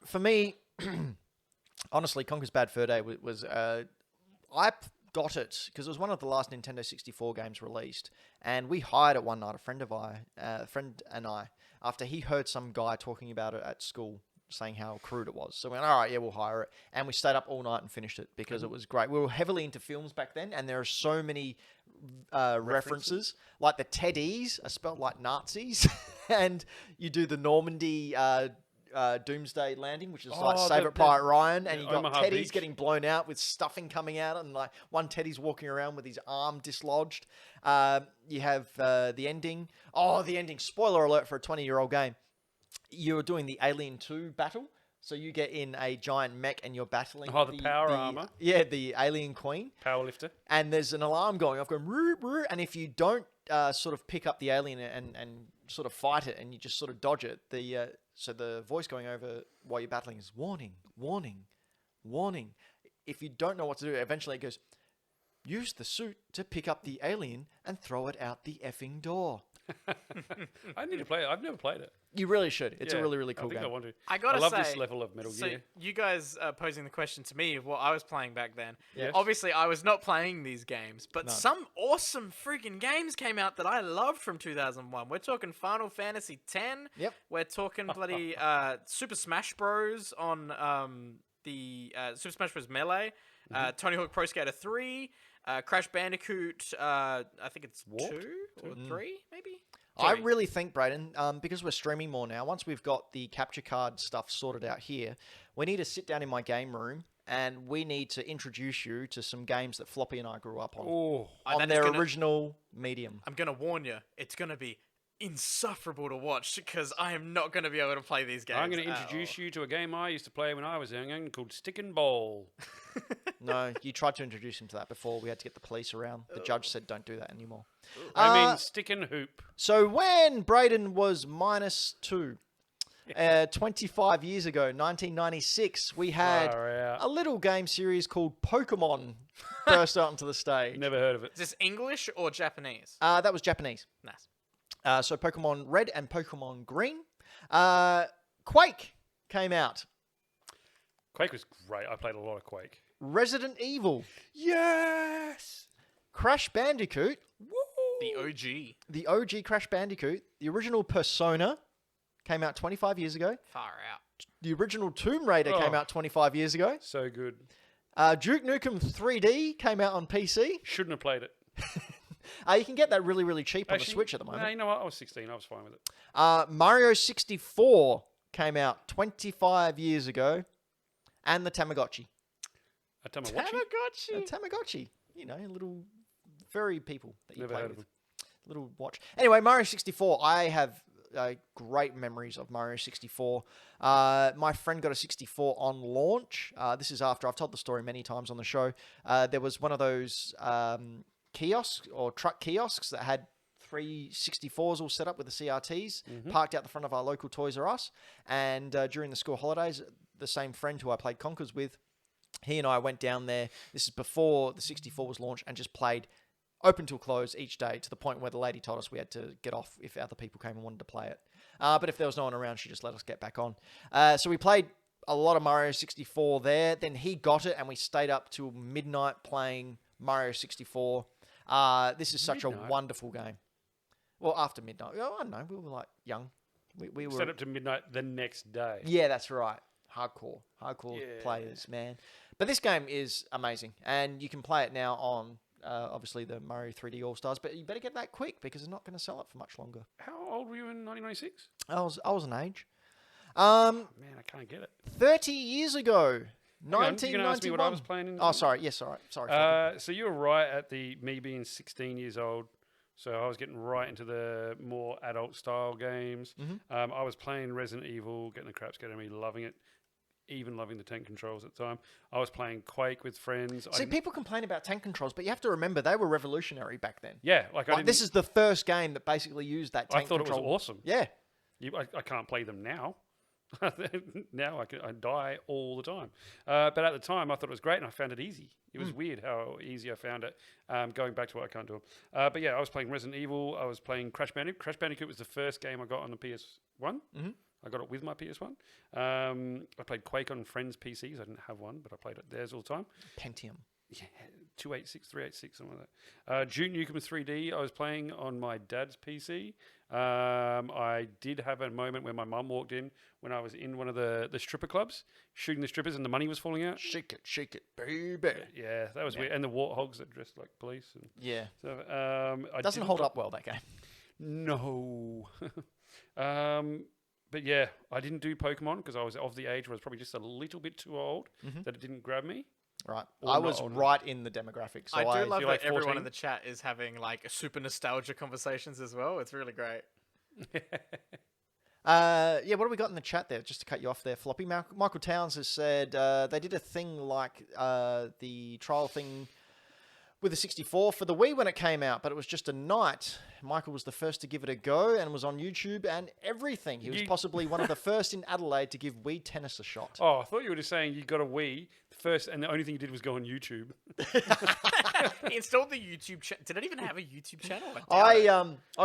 C: For me, honestly, Conker's Bad Fur Day was I got it because it was one of the last Nintendo 64 games released, and we hired it one night. A friend and I, after he heard some guy talking about it at school, saying how crude it was. So we went, all right, yeah, we'll hire it, and we stayed up all night and finished it because it was great. We were heavily into films back then, and there are so many references, like the Teddies are spelled like Nazis, and you do the Normandy Doomsday Landing, which is like
A: Oh,
C: Save
A: the-
C: It Private Ryan, and you got
A: Omaha
C: Teddies
A: Beach.
C: getting blown out with stuffing coming out, and like one Teddy's walking around with his arm dislodged. You have the ending. Oh, the ending! Spoiler alert for a 20-year-old game. You're doing the Alien 2 battle. So you get in a giant mech and you're battling.
A: Oh, the power armor.
C: Yeah, the alien queen.
A: powerlifter.
C: And there's an alarm going off going, "Roo, roo," and if you don't sort of pick up the alien and sort of fight it and you just sort of dodge it, so the voice going over while you're battling is warning, warning, warning. If you don't know what to do, eventually it goes, use the suit to pick up the alien and throw it out the effing door.
A: I need to play it. I've never played it.
C: You really should. It's a
A: Yeah,
C: really, really cool
A: I think
C: game.
A: I want to.
B: I gotta
A: love
B: say,
A: this level of Metal
B: so
A: Gear.
B: you guys posing the question to me of what I was playing back then.
A: Yes.
B: Obviously, I was not playing these games, but
C: No.
B: some awesome freaking games came out that I loved from 2001. We're talking Final Fantasy X.
C: Yep.
B: We're talking bloody Super Smash Bros. On the Super Smash Bros. Melee. Tony Hawk Pro Skater 3. Crash Bandicoot, I think it's
A: Warped?
B: 2 or 3, maybe?
C: I
B: Joey.
C: really think, Braden, because we're streaming more now, once we've got the capture card stuff sorted out here, we need to sit down in my game room and we need to introduce you to some games that Floppy and I grew up on.
A: Oh,
C: On
B: that is
C: their
B: gonna-
C: original medium.
B: I'm going to warn you, it's going to be insufferable to watch because I am not going to be able to play these games.
A: I'm going to introduce you to a game I used to play when I was young called Stick and Ball.
C: No, you tried to introduce him to that before. We had to get the police around. The judge said don't do that anymore.
A: I mean, Stick and Hoop.
C: So when Braden was -2, 25 years ago, 1996, we had
A: Far out.
C: a little game series called Pokemon burst out onto the stage.
A: Never heard of it.
B: Is this English or Japanese?
C: That was Japanese.
B: Nice.
C: So Pokemon Red and Pokemon Green. Quake came out.
A: Quake was great. I played a lot of Quake.
C: Resident Evil.
A: Yes.
C: Crash Bandicoot.
B: The OG.
C: The OG Crash Bandicoot. The original Persona. came out 25 years ago.
B: Far out.
C: The original Tomb Raider came
A: Oh.
C: out 25 years ago.
A: So good.
C: Duke Nukem 3D came out on PC.
A: Shouldn't have played it.
C: You can get that really, really cheap on the
A: Actually,
C: Switch at the
A: No,
C: moment.
A: you know what? I was 16. I was fine with it.
C: Mario 64 came out 25 years ago. And the Tamagotchi.
A: A Tamagotchi?
C: A Tamagotchi. You know, little furry people that you
A: Never
C: play
A: heard
C: with.
A: of them.
C: Little watch. Anyway, Mario 64. I have great memories of Mario 64. My friend got a 64 on launch. This is after I've told the story many times on the show. There was one of those kiosks or truck kiosks that had 3 64s all set up with the CRTs parked out the front of our local Toys R Us. And during the school holidays, the same friend who I played Conkers with, he and I went down there. This is before the 64 was launched, and just played open till close each day, to the point where the lady told us we had to get off if other people came and wanted to play it. But if there was no one around, she just let us get back on. So we played a lot of Mario 64 there. Then he got it, and we stayed up till midnight playing Mario 64. This is such a wonderful game. Well, after midnight. Oh, I don't know. We were like young. We were
A: Set up to midnight the next day.
C: Yeah, that's right. Hardcore
A: Yeah.
C: players, man. But this game is amazing, and you can play it now on obviously the Mario 3D All Stars. But you better get that quick, because they're not going to sell it for much longer.
A: How old were you in 1996?
C: I was an age.
A: Man, I can't get it.
C: 30 years ago,
A: Hang on, you gonna ask me what I
C: 1991.
A: was playing in?
C: Oh, sorry. Yes, sorry. Sorry.
A: So you were right at me being 16 years old. So I was getting right into the more adult style games. I was playing Resident Evil, getting the crap scared out of me, loving it. Even loving the tank controls at the time. I was playing Quake with friends.
C: See, people complain about tank controls, but you have to remember they were revolutionary back then.
A: Yeah, like
C: This is the first game that basically used that tank
A: I thought
C: control.
A: it was awesome.
C: Yeah.
A: I can't play them now. Now I die all the time. But at the time, I thought it was great, and I found it easy. It was weird how easy I found it, going back to what I can't do. But yeah, I was playing Resident Evil. I was playing Crash Bandicoot. Crash Bandicoot was the first game I got on the PS1. I got it with my PS1. I played Quake on friends' PCs. I didn't have one, but I played it theirs all the time.
C: Pentium.
A: Yeah, 286, 386, something like that. Duke Nukem 3D, I was playing on my dad's PC. I did have a moment where my mum walked in when I was in one of the stripper clubs, shooting the strippers, and the money was falling out.
C: Shake it, baby.
A: Yeah, that was weird. And the warthogs that dressed like police. And
C: Yeah.
A: so, I
C: Doesn't
A: didn't
C: hold
A: li-
C: up well, that game.
A: No. But yeah, I didn't do Pokemon because I was of the age where I was probably just a little bit too old that it didn't grab me.
C: Right.
A: Or
C: I
A: not
C: was
A: old enough.
C: right in the demographic. So
B: I do love
A: you're
B: that
A: like
B: everyone
A: 14?
B: in the chat is having like super nostalgia conversations as well. It's really great.
C: Yeah, what do we got in the chat there? Just to cut you off there, Floppy. Michael Towns has said they did a thing like the trial thing with the 64 for the Wii when it came out, but it was just a night. Michael was the first to give it a go and was on YouTube and everything. He was possibly one of the first in Adelaide to give Wii tennis a shot.
A: Oh, I thought you were just saying you got a Wii first, and the only thing you did was go on YouTube.
B: He installed the YouTube channel. Did it even have a YouTube channel?
C: I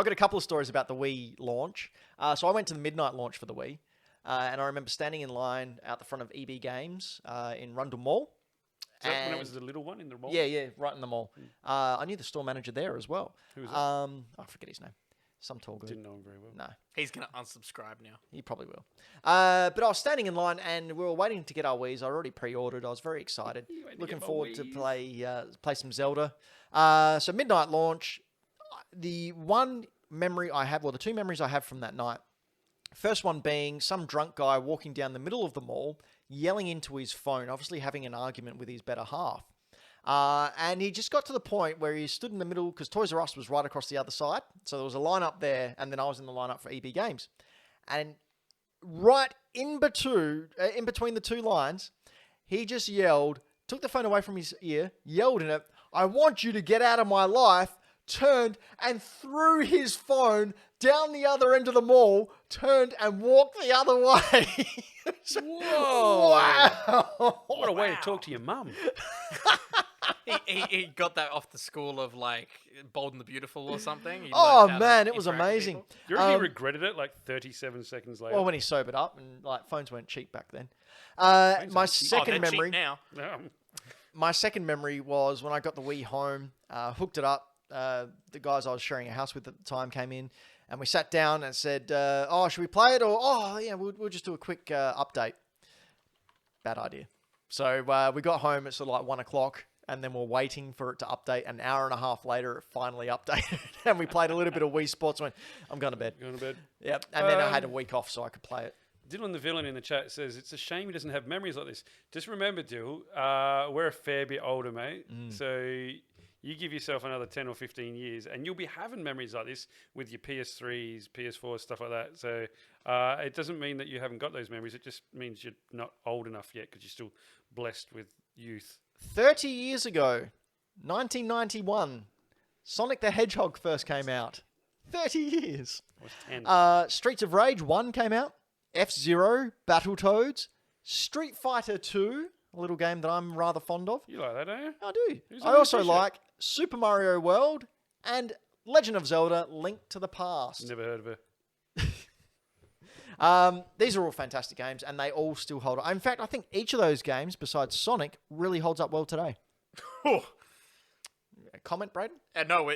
C: got a couple of stories about the Wii launch. So I went to the midnight launch for the Wii, and I remember standing in line out the front of EB Games in Rundle Mall.
A: Is that when it was the little one in the mall?
C: Yeah, right in the mall. I knew the store manager there as well.
A: Who was it?
C: I forget his name. Some tall guy.
A: Didn't know him very well.
C: No,
B: He's going to unsubscribe now.
C: he probably will. But I was standing in line and we were waiting to get our Wiis. I already pre-ordered. I was very excited.
A: waiting to
C: Looking
A: get my
C: forward to
A: Wiis.
C: play some Zelda. So midnight launch. The one memory I have, or the two memories I have from that night, first one being some drunk guy walking down the middle of the mall, yelling into his phone, obviously having an argument with his better half. And he just got to the point where he stood in the middle, because Toys R Us was right across the other side. So there was a line up there, and then I was in the lineup for EB Games. And right in between the two lines, he just yelled, took the phone away from his ear, yelled in it, "I want you to get out of my life," turned and threw his phone down the other end of the mall, turned and walked the other way.
A: Whoa!
C: Wow!
A: What a way to talk to your mum.
B: He got that off the school of like Bold and the Beautiful or something. He
C: Oh
B: learned how to
C: man, it was
B: interact with
C: amazing.
B: people.
A: You reckon he regretted it like 37 seconds later?
C: Well, when he sobered up, and like phones weren't cheap back then.
A: Phones
C: My
A: aren't cheap.
B: Oh, they're
C: second
B: cheap
C: memory.
B: now.
C: My second memory was when I got the Wii home, hooked it up. The guys I was sharing a house with at the time came in, And we sat down and said, "Oh, should we play it?" Or, "Oh, yeah, we'll just do a quick update." Bad idea. So we got home at sort of like 1 o'clock, and then we're waiting for it to update. An hour and a half later, it finally updated, and we played a little bit of Wii Sports. Went, I'm going to bed.
A: Going to bed.
C: Yep. And then I had a week off so I could play it.
A: Dylan the Villain in the chat says, it's a shame he doesn't have memories like this. Just remember, Dill, we're a fair bit older, mate. So you give yourself another 10 or 15 years and you'll be having memories like this with your PS3s, PS4s, stuff like that. So it doesn't mean that you haven't got those memories. It just means you're not old enough yet because you're still blessed with youth.
C: 30 years ago, 1991, Sonic the Hedgehog first came out. 30 years.
A: I was 10.
C: Streets of Rage 1 came out. F-Zero, Battletoads, Street Fighter 2, a little game that I'm rather fond of.
A: You like that, don't you?
C: I do.
A: Who's
C: I
A: on
C: also
A: your t-shirt?
C: like Super Mario World and Legend of Zelda Link to the Past.
A: Never heard of her.
C: These are all fantastic games, and they all still hold up. In fact, I think each of those games, besides Sonic, really holds up well today. A comment, Braden?
B: No,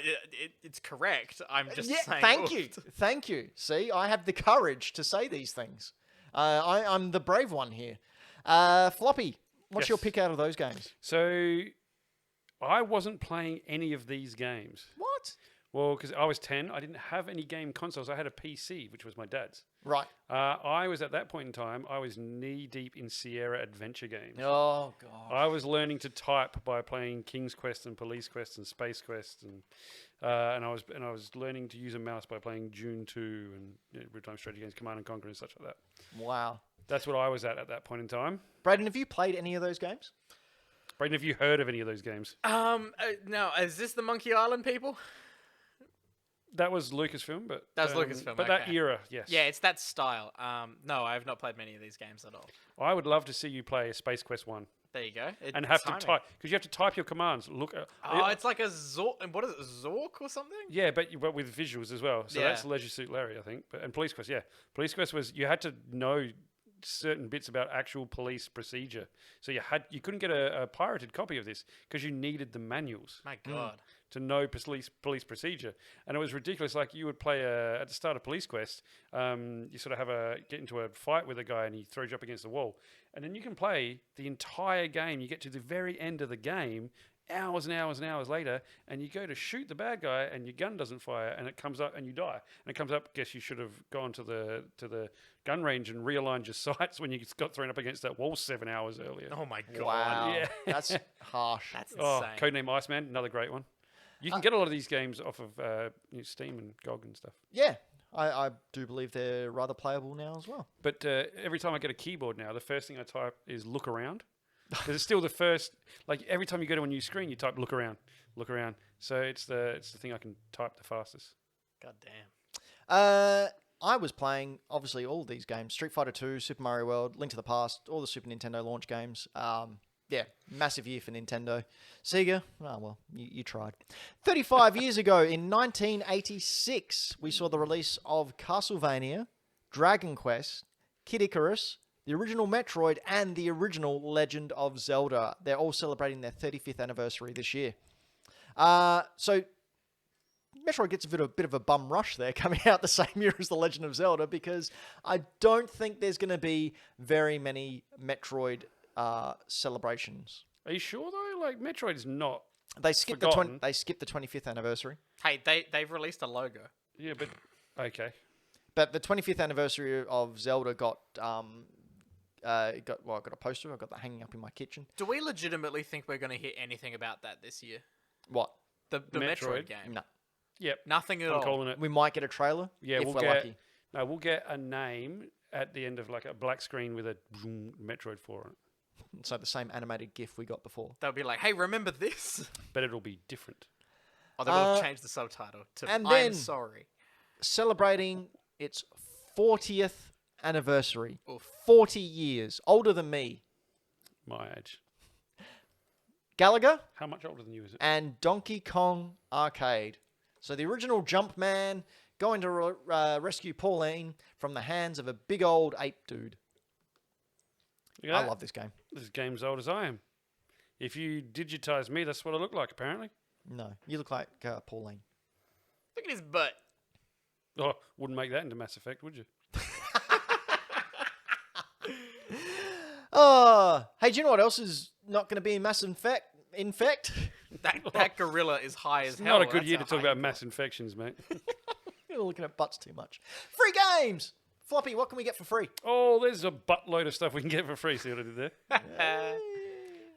B: it's correct. I'm just saying.
C: Thank you. Thank you. See, I have the courage to say these things. I'm the brave one here. Floppy, what's your
A: Yes.
C: pick out of those games?
A: So I wasn't playing any of these games.
C: What?
A: Well, because I was 10, I didn't have any game consoles. I had a PC, which was my dad's.
C: Right.
A: I was at that point in time, I was knee deep in Sierra adventure games.
C: Oh, God.
A: I was learning to type by playing King's Quest and Police Quest and Space Quest, and I was learning to use a mouse by playing Dune 2 and real-time strategy games, Command and Conquer and such like that.
C: Wow.
A: That's what I was at that point in time.
C: Braden, have you played any of those games?
A: Braden, have you heard of any of those games?
B: No, is this the Monkey Island people?
A: That was Lucasfilm, but
B: That's Lucasfilm,
A: But that
B: okay.
A: era, yes.
B: Yeah, it's that style. No, I have not played many of these games at all.
A: I would love to see you play Space Quest 1
B: There you go.
A: and have to type, because you have to type your commands.
B: Oh, it's like a Zork. What is it, Zork or something?
A: Yeah, but with visuals as well. So
B: Yeah.
A: that's Leisure Suit Larry, I think. And Police Quest, yeah. Police Quest was, you had to know certain bits about actual police procedure. So you couldn't get a pirated copy of this because you needed the manuals
B: My God.
A: to know police procedure. And it was ridiculous. Like you would play at the start of Police Quest, you sort of get into a fight with a guy and he throws you up against the wall. And then you can play the entire game. You get to the very end of the game, hours and hours and hours later, and you go to shoot the bad guy and your gun doesn't fire and it comes up and you die. And it comes up, guess you should have gone to the gun range and realigned your sights when you got thrown up against that wall 7 hours earlier.
B: Oh my God.
C: Wow.
A: Yeah.
C: That's harsh.
B: That's
A: Oh,
B: insane.
A: Codename Iceman, another great one. You can get a lot of these games off of Steam and GOG and stuff.
C: Yeah. I do believe they're rather playable now as well.
A: But every time I get a keyboard now, the first thing I type is look around. Because it's still the first, like every time you go to a new screen, you type look around. So it's the thing I can type the fastest.
B: God damn.
C: I was playing, obviously, all these games. Street Fighter 2, Super Mario World, Link to the Past, all the Super Nintendo launch games. Yeah, massive year for Nintendo. Sega, oh, well, you tried. 35 years ago, in 1986, we saw the release of Castlevania, Dragon Quest, Kid Icarus, the original Metroid, and the original Legend of Zelda. They're all celebrating their 35th anniversary this year. So Metroid gets a bit of a bum rush there, coming out the same year as The Legend of Zelda, because I don't think there's going to be very many Metroid celebrations.
A: Are you sure though? Like Metroid is not.
C: They skipped
A: Forgotten.
C: the 25th anniversary,
B: Hey, they've released a logo.
A: Yeah, but okay.
C: but the 25th anniversary of Zelda got I got a poster. I got that hanging up in my kitchen.
B: Do we legitimately think we're going to hear anything about that this year?
C: What?
B: The Metroid
A: Metroid?
B: game?
C: No,
A: Yep.
B: Nothing at
A: I'm
B: all.
A: calling it.
C: we might get a trailer.
A: Yeah,
C: if
A: we'll
C: we're
A: get.
C: lucky.
A: No, we'll get a name at the end of like a black screen with a Metroid 4 on it.
C: So the same animated GIF we got before.
B: They'll be like, hey, remember this?
A: But it'll be different.
B: Oh, they will change the subtitle to
C: and
B: I'm
C: then-
B: sorry.
C: Celebrating its 40th anniversary.
B: Oof.
C: 40 years. Older than me.
A: My age.
C: Gallagher
A: How much older than you is it?
C: and Donkey Kong Arcade. So the original Jumpman going to rescue Pauline from the hands of a big old ape dude.
A: Yeah,
C: I love this game.
A: this game's old as I am. If you digitize me, that's what I look like. Apparently.
C: No, you look like Pauline.
B: Look at his butt.
A: Oh, wouldn't make that into Mass Effect, would you?
C: Oh, hey, do you know what else is not going to be in Mass Infect?
B: That gorilla is high as
A: It's
B: hell.
A: not a good
B: That's
A: year
B: how
A: to talk
B: high
A: about
B: you
A: mass infections, mate.
C: You're looking at butts too much. Free games! Floppy, what can we get for free?
A: Oh, there's a buttload of stuff we can get for free. See what I did there?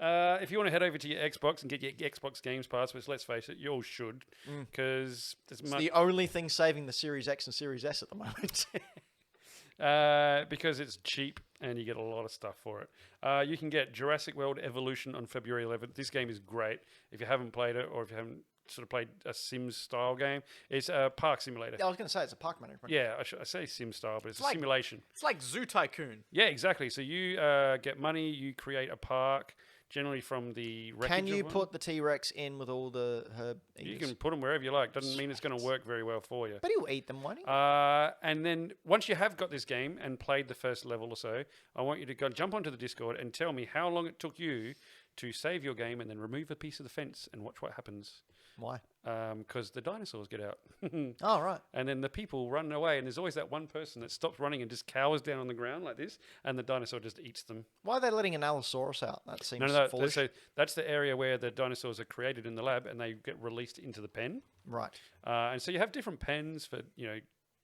B: got.
A: If you want to head over to your Xbox and get your Xbox Games Pass, which let's face it, you all should, because
C: It's the only thing saving the Series X and Series S at the moment.
A: because it's cheap and you get a lot of stuff for it. You can get Jurassic World Evolution on February 11th. This game is great. If you haven't played it, or if you haven't sort of played a Sims style game, it's a park simulator.
C: I was going to say it's a park management.
A: Yeah, I say Sim style, but it's a
B: like-
A: simulation.
B: It's like Zoo Tycoon.
A: Yeah, exactly. So you get money, you create a park, generally from the wreckage
C: Can you
A: of one.
C: put the T-Rex in with all the herb
A: You
C: eaters?
A: can put them wherever you like. Doesn't mean it's going to work very well for you.
C: But he'll eat them, won't he?
A: And then once you have got this game and played the first level or so, I want you to go jump onto the Discord and tell me how long it took you to save your game and then remove a piece of the fence and watch what happens.
C: Why?
A: Because the dinosaurs get out.
C: Oh, right.
A: And then the people run away, and there's always that one person that stops running and just cowers down on the ground like this, and the dinosaur just eats them.
C: Why are they letting an Allosaurus out? That seems
A: No.
C: foolish.
A: So that's the area where the dinosaurs are created in the lab, and they get released into the pen.
C: Right.
A: And so you have different pens for,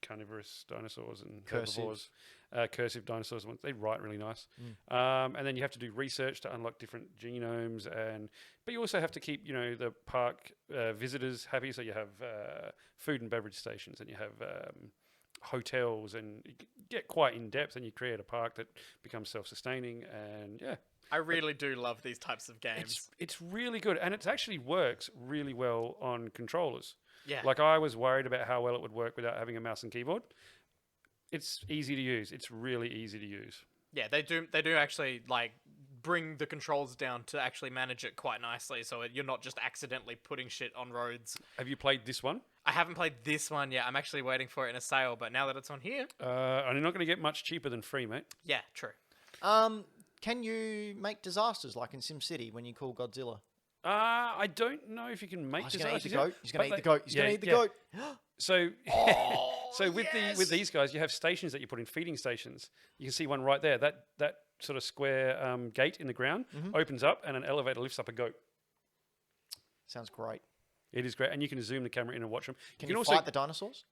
A: carnivorous dinosaurs and
C: Cursive.
A: herbivores, cursive dinosaurs. They write really nice. And then you have to do research to unlock different genomes, but you also have to keep the park visitors happy. So you have food and beverage stations, and you have hotels, and you get quite in depth, and you create a park that becomes self-sustaining. And yeah,
B: I really do love these types of games.
A: it's really good, and it actually works really well on controllers.
B: Yeah.
A: Like, I was worried about how well it would work without having a mouse and keyboard. It's easy to use. It's really easy to use.
B: Yeah, they do actually bring the controls down to actually manage it quite nicely, so you're not just accidentally putting shit on roads.
A: Have you played this one?
B: I haven't played this one yet. I'm actually waiting for it in a sale, but now that it's on here,
A: And you're not going to get much cheaper than free, mate.
B: yeah, true.
C: Can you make disasters like in SimCity when you call Godzilla?
A: I don't know if you can make
C: Oh, he's going to
A: disasters
C: eat the
A: yet,
C: goat. He's going to
A: but
C: eat the goat. He's going to eat the goat.
A: So, so with
C: yes!
A: with these guys, you have stations that you put in, feeding stations. You can see one right there. That sort of square gate in the ground opens up, and an elevator lifts up a goat.
C: Sounds great.
A: It is great, and you can zoom the camera in and watch them.
C: Can
A: you
C: you
A: also
C: fight the dinosaurs?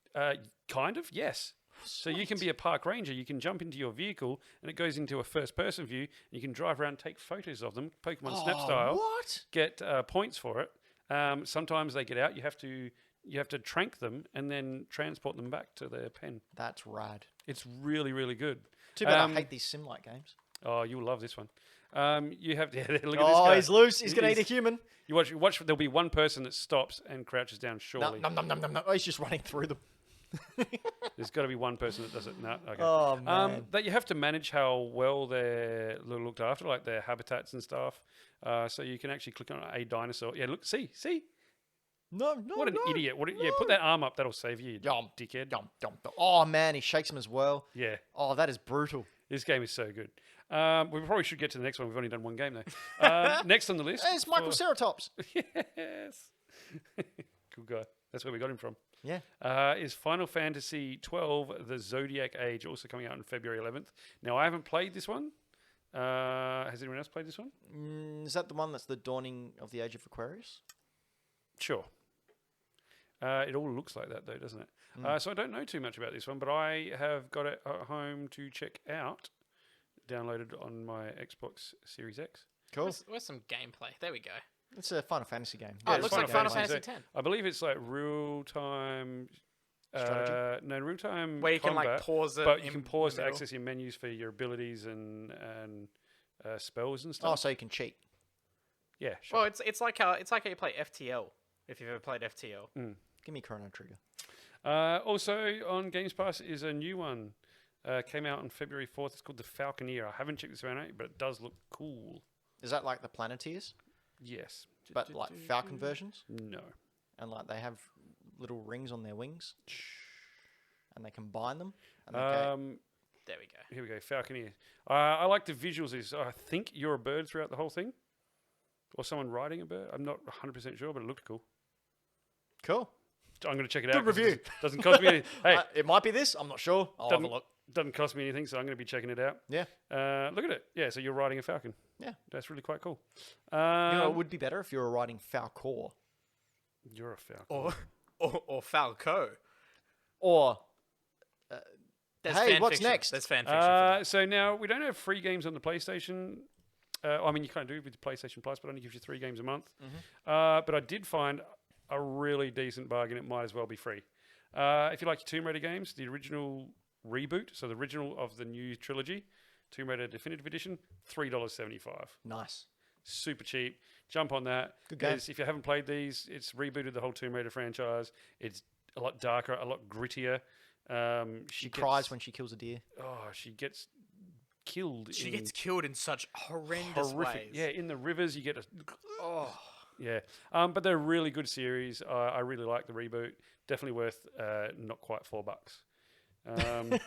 A: kind of, yes. So you can be a park ranger. You can jump into your vehicle, and it goes into a first-person view. And you can drive around, take photos of them, Pokemon Snap style.
C: What?
A: Get points for it. Sometimes they get out. You have to trank them and then transport them back to their pen.
C: That's rad.
A: It's really, really good.
C: Too bad I hate these sim-like games.
A: Oh, you'll love this one. You have look at this
C: Oh,
A: guy.
C: he's loose. He's going to eat a human.
A: You watch. There'll be one person that stops and crouches down. Surely,
C: Nom, nom, nom, nom, nom. Oh, he's just running through them.
A: there's got to be one person that does it. No, okay.
C: Oh, man.
A: That you have to manage how well they're looked after, like their habitats and stuff. So you can actually click on a dinosaur. Yeah, look, see.
C: No.
A: What an idiot! Yeah, put that arm up. That'll save you,
C: Yum,
A: dickhead.
C: Yum, yum, yum. Oh, man, he shakes him as well.
A: Yeah,
C: Oh, that is brutal.
A: this game is so good. We probably should get to the next one. We've only done one game though. Next on the list.
C: Hey, it's Microceratops.
A: Yes. Cool guy. That's where we got him from.
C: Yeah.
A: Is Final Fantasy 12 The Zodiac Age, also coming out on February 11th. Now, I haven't played this one. Has anyone else played this one?
C: Is that the one that's the dawning of the age of Aquarius?
A: Sure. It all looks like that, though, doesn't it? So I don't know too much about this one, but I have got it at home to check out, downloaded on my Xbox Series X.
C: Cool.
B: Where's some gameplay? There we go.
C: It's a Final Fantasy game.
B: Oh, it
A: it's
B: looks like Final Fantasy
A: So
B: X.
A: I believe it's like real-time...
C: Strategy?
A: No, real-time
B: Where you can
A: combat,
B: pause it,
A: but you
B: in
A: can pause
B: the
A: to
B: middle.
A: access your menus for your abilities and spells and
C: Oh,
A: stuff.
C: so you can cheat.
A: Yeah, sure.
B: Well, it's like how you play FTL. If you've ever played FTL.
C: Give me Chrono Trigger.
A: Also on Games Pass is a new one. Came out on February 4th. It's called The Falconeer. I haven't checked this one out, but it does look cool.
C: Is that like the Planeteers,
A: Yes.
C: but like Falcon versions?
A: No.
C: And like they have little rings on their wings, and they combine them. And they go,
B: There we go.
A: Here we go. Falconeer. I like the visuals. Of this. I think you're a bird throughout the whole thing, or someone riding a bird. I'm not 100% sure, but it looked cool.
C: cool.
A: I'm going to check it out.
C: Good
A: 'cause
C: review.
A: It doesn't cost me anything. Hey,
C: It might be this. I'm not sure. I'll have a look.
A: doesn't cost me anything, so I'm going to be checking it out.
C: Yeah.
A: Look at it. Yeah, so you're riding a falcon.
C: Yeah.
A: That's really quite cool.
C: You know, it would be better if you were riding Falcor.
A: You're a falcon.
B: Or Falco.
C: Or
B: There's
C: Hey,
B: fan
C: what's
B: fiction.
C: next?
B: There's fan fiction. For that.
A: So now we don't have free games on the PlayStation. I mean, you can't do it with PlayStation Plus, but it only gives you 3 games a month. But I did find a really decent bargain. It might as well be free. If you like your Tomb Raider games, the original reboot, so the original of the new trilogy, Tomb Raider Definitive Edition, $3.75.
C: nice.
A: Super cheap. Jump on that.
C: Good game.
A: If you haven't played these, it's rebooted the whole Tomb Raider franchise. It's a lot darker, a lot grittier.
C: She cries when she kills a deer.
A: Oh, she gets killed.
B: She
A: in
B: gets killed in such horrendous
A: horrific.
B: ways.
A: Yeah, in the rivers, you get a.
B: Oh.
A: Yeah. But they're a really good series. I really like the reboot. Definitely worth not quite $4.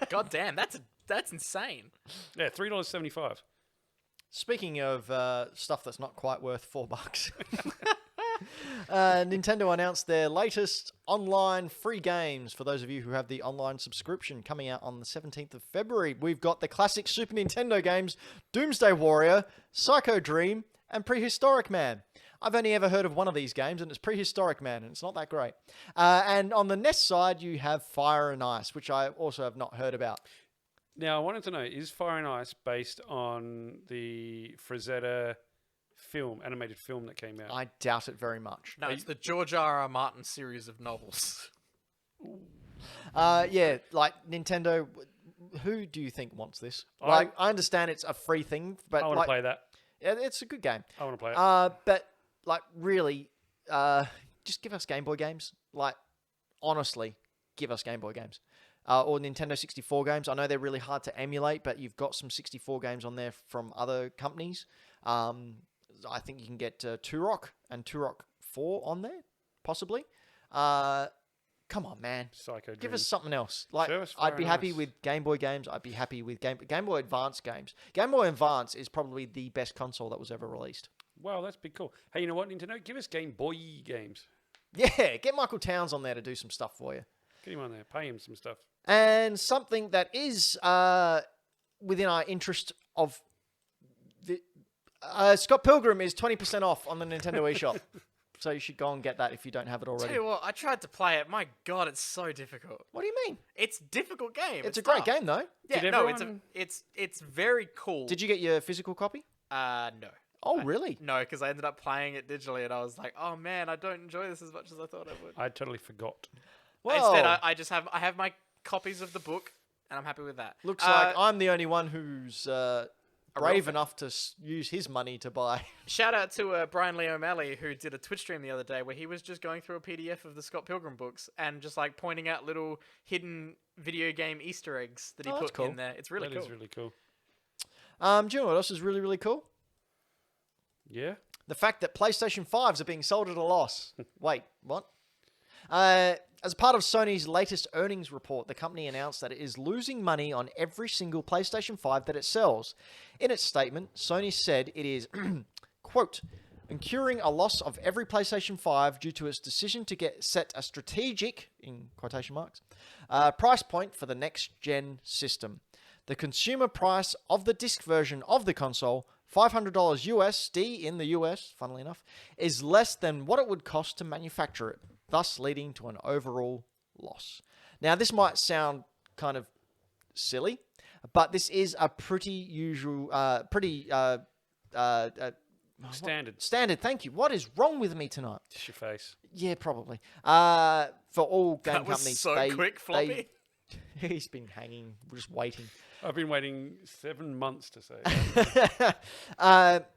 B: God damn, that's insane.
A: Yeah, $3.75.
C: Speaking of stuff that's not quite worth $4, Nintendo announced their latest online free games for those of you who have the online subscription coming out on the 17th of February. We've got the classic Super Nintendo games Doomsday Warrior, Psycho Dream, and Prehistoric Man. I've only ever heard of one of these games, and it's Prehistoric Man, and it's not that great. And on the NES side, you have Fire and Ice, which I also have not heard about.
A: Now, I wanted to know, is Fire and Ice based on the Frazetta film, animated film that came out?
C: I doubt it very much.
B: No, it's the George R.R. Martin series of novels.
C: Yeah, like Nintendo, who do you think wants this? Like, I understand it's a free thing, but
A: I want to play that.
C: Yeah, it's a good game.
A: I want to play it.
C: But like, really, just give us Game Boy games. Like, honestly, give us Game Boy games. Or Nintendo 64 games. I know they're really hard to emulate, but you've got some 64 games on there from other companies. I think you can get Turok and Turok 4 on there, possibly. Come on, man.
A: Psycho
C: Give
A: Dream.
C: us something else. Like,
A: Show us Fire
C: I'd be
A: and
C: happy
A: Ice.
C: with Game Boy games. I'd be happy with Game Boy Advance games. Game Boy Advance is probably the best console that was ever released.
A: Wow, that's big cool. Hey, you know what, Nintendo? Give us Game Boy games.
C: Yeah, get Michael Towns on there to do some stuff for you.
A: Get him on there. Pay him some stuff.
C: And something that is within our interest of the Scott Pilgrim is 20% off on the Nintendo eShop. So you should go and get that if you don't have it already.
B: Tell you what, I tried to play it. My God, it's so difficult.
C: What do you mean?
B: It's a difficult game.
C: It's a great
B: tough.
C: game though.
B: Yeah,
A: Did
B: no,
A: everyone-
B: it's very cool.
C: Did you get your physical copy?
B: No.
C: Oh, really?
B: No, because I ended up playing it digitally, and I was like, "Oh man, I don't enjoy this as much as I thought I would."
A: I totally forgot.
C: Well,
B: Instead, I have my copies of the book, and I'm happy with that.
C: looks like I'm the only one who's brave
B: fan.
C: enough to use his money to buy.
B: Shout out to Brian Lee O'Malley, who did a Twitch stream the other day where he was just going through a PDF of the Scott Pilgrim books and just like pointing out little hidden video game Easter eggs that he
C: Oh, that's
B: put
C: cool.
B: in there. It's really
A: That
B: cool.
A: is really cool.
C: Do you know what else is really, really cool?
A: Yeah?
C: The fact that PlayStation 5s are being sold at a loss. Wait, what? As part of Sony's latest earnings report, the company announced that it is losing money on every single PlayStation 5 that it sells. In its statement, Sony said it is, quote, incurring a loss of every PlayStation 5 due to its decision to set a strategic, in quotation marks, price point for the next-gen system. The consumer price of the disc version of the console, $500 USD in the US, funnily enough, is less than what it would cost to manufacture it, thus leading to an overall loss. Now, this might sound kind of silly, but this is a pretty usual,
A: Standard.
C: standard. Thank you. What is wrong with me tonight?
A: Just your face.
C: Yeah, probably. For all game
B: That was
C: companies,
B: so quick, Floppy.
C: He's been hanging, just waiting.
A: I've been waiting 7 months to say that.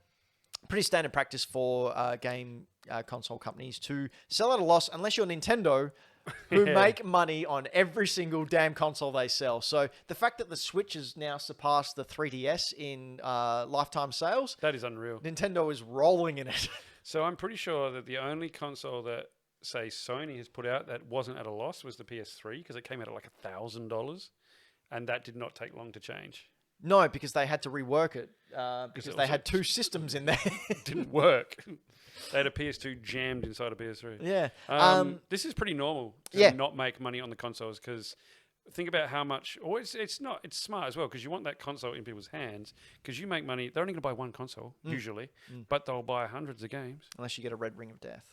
C: Pretty standard practice for game console companies to sell at a loss unless you're Nintendo, who
A: Yeah.
C: make money on every single damn console they sell. So the fact that the Switch has now surpassed the 3DS in lifetime sales,
A: That is unreal.
C: Nintendo is rolling in it.
A: So I'm pretty sure that the only console that, say, Sony has put out that wasn't at a loss was the PS3 because it came out at like $1,000, and that did not take long to change.
C: No, because they had to rework it because
A: it
C: they
A: also
C: had two systems in there.
A: Didn't work. They had a PS2 jammed inside a PS3.
C: Yeah.
A: This is pretty normal to
C: Yeah.
A: not make money on the consoles because think about how much. Or it's not. It's smart as well because you want that console in people's hands because you make money. They're only going to buy one console usually, but they'll buy hundreds of games.
C: Unless you get a red ring of death.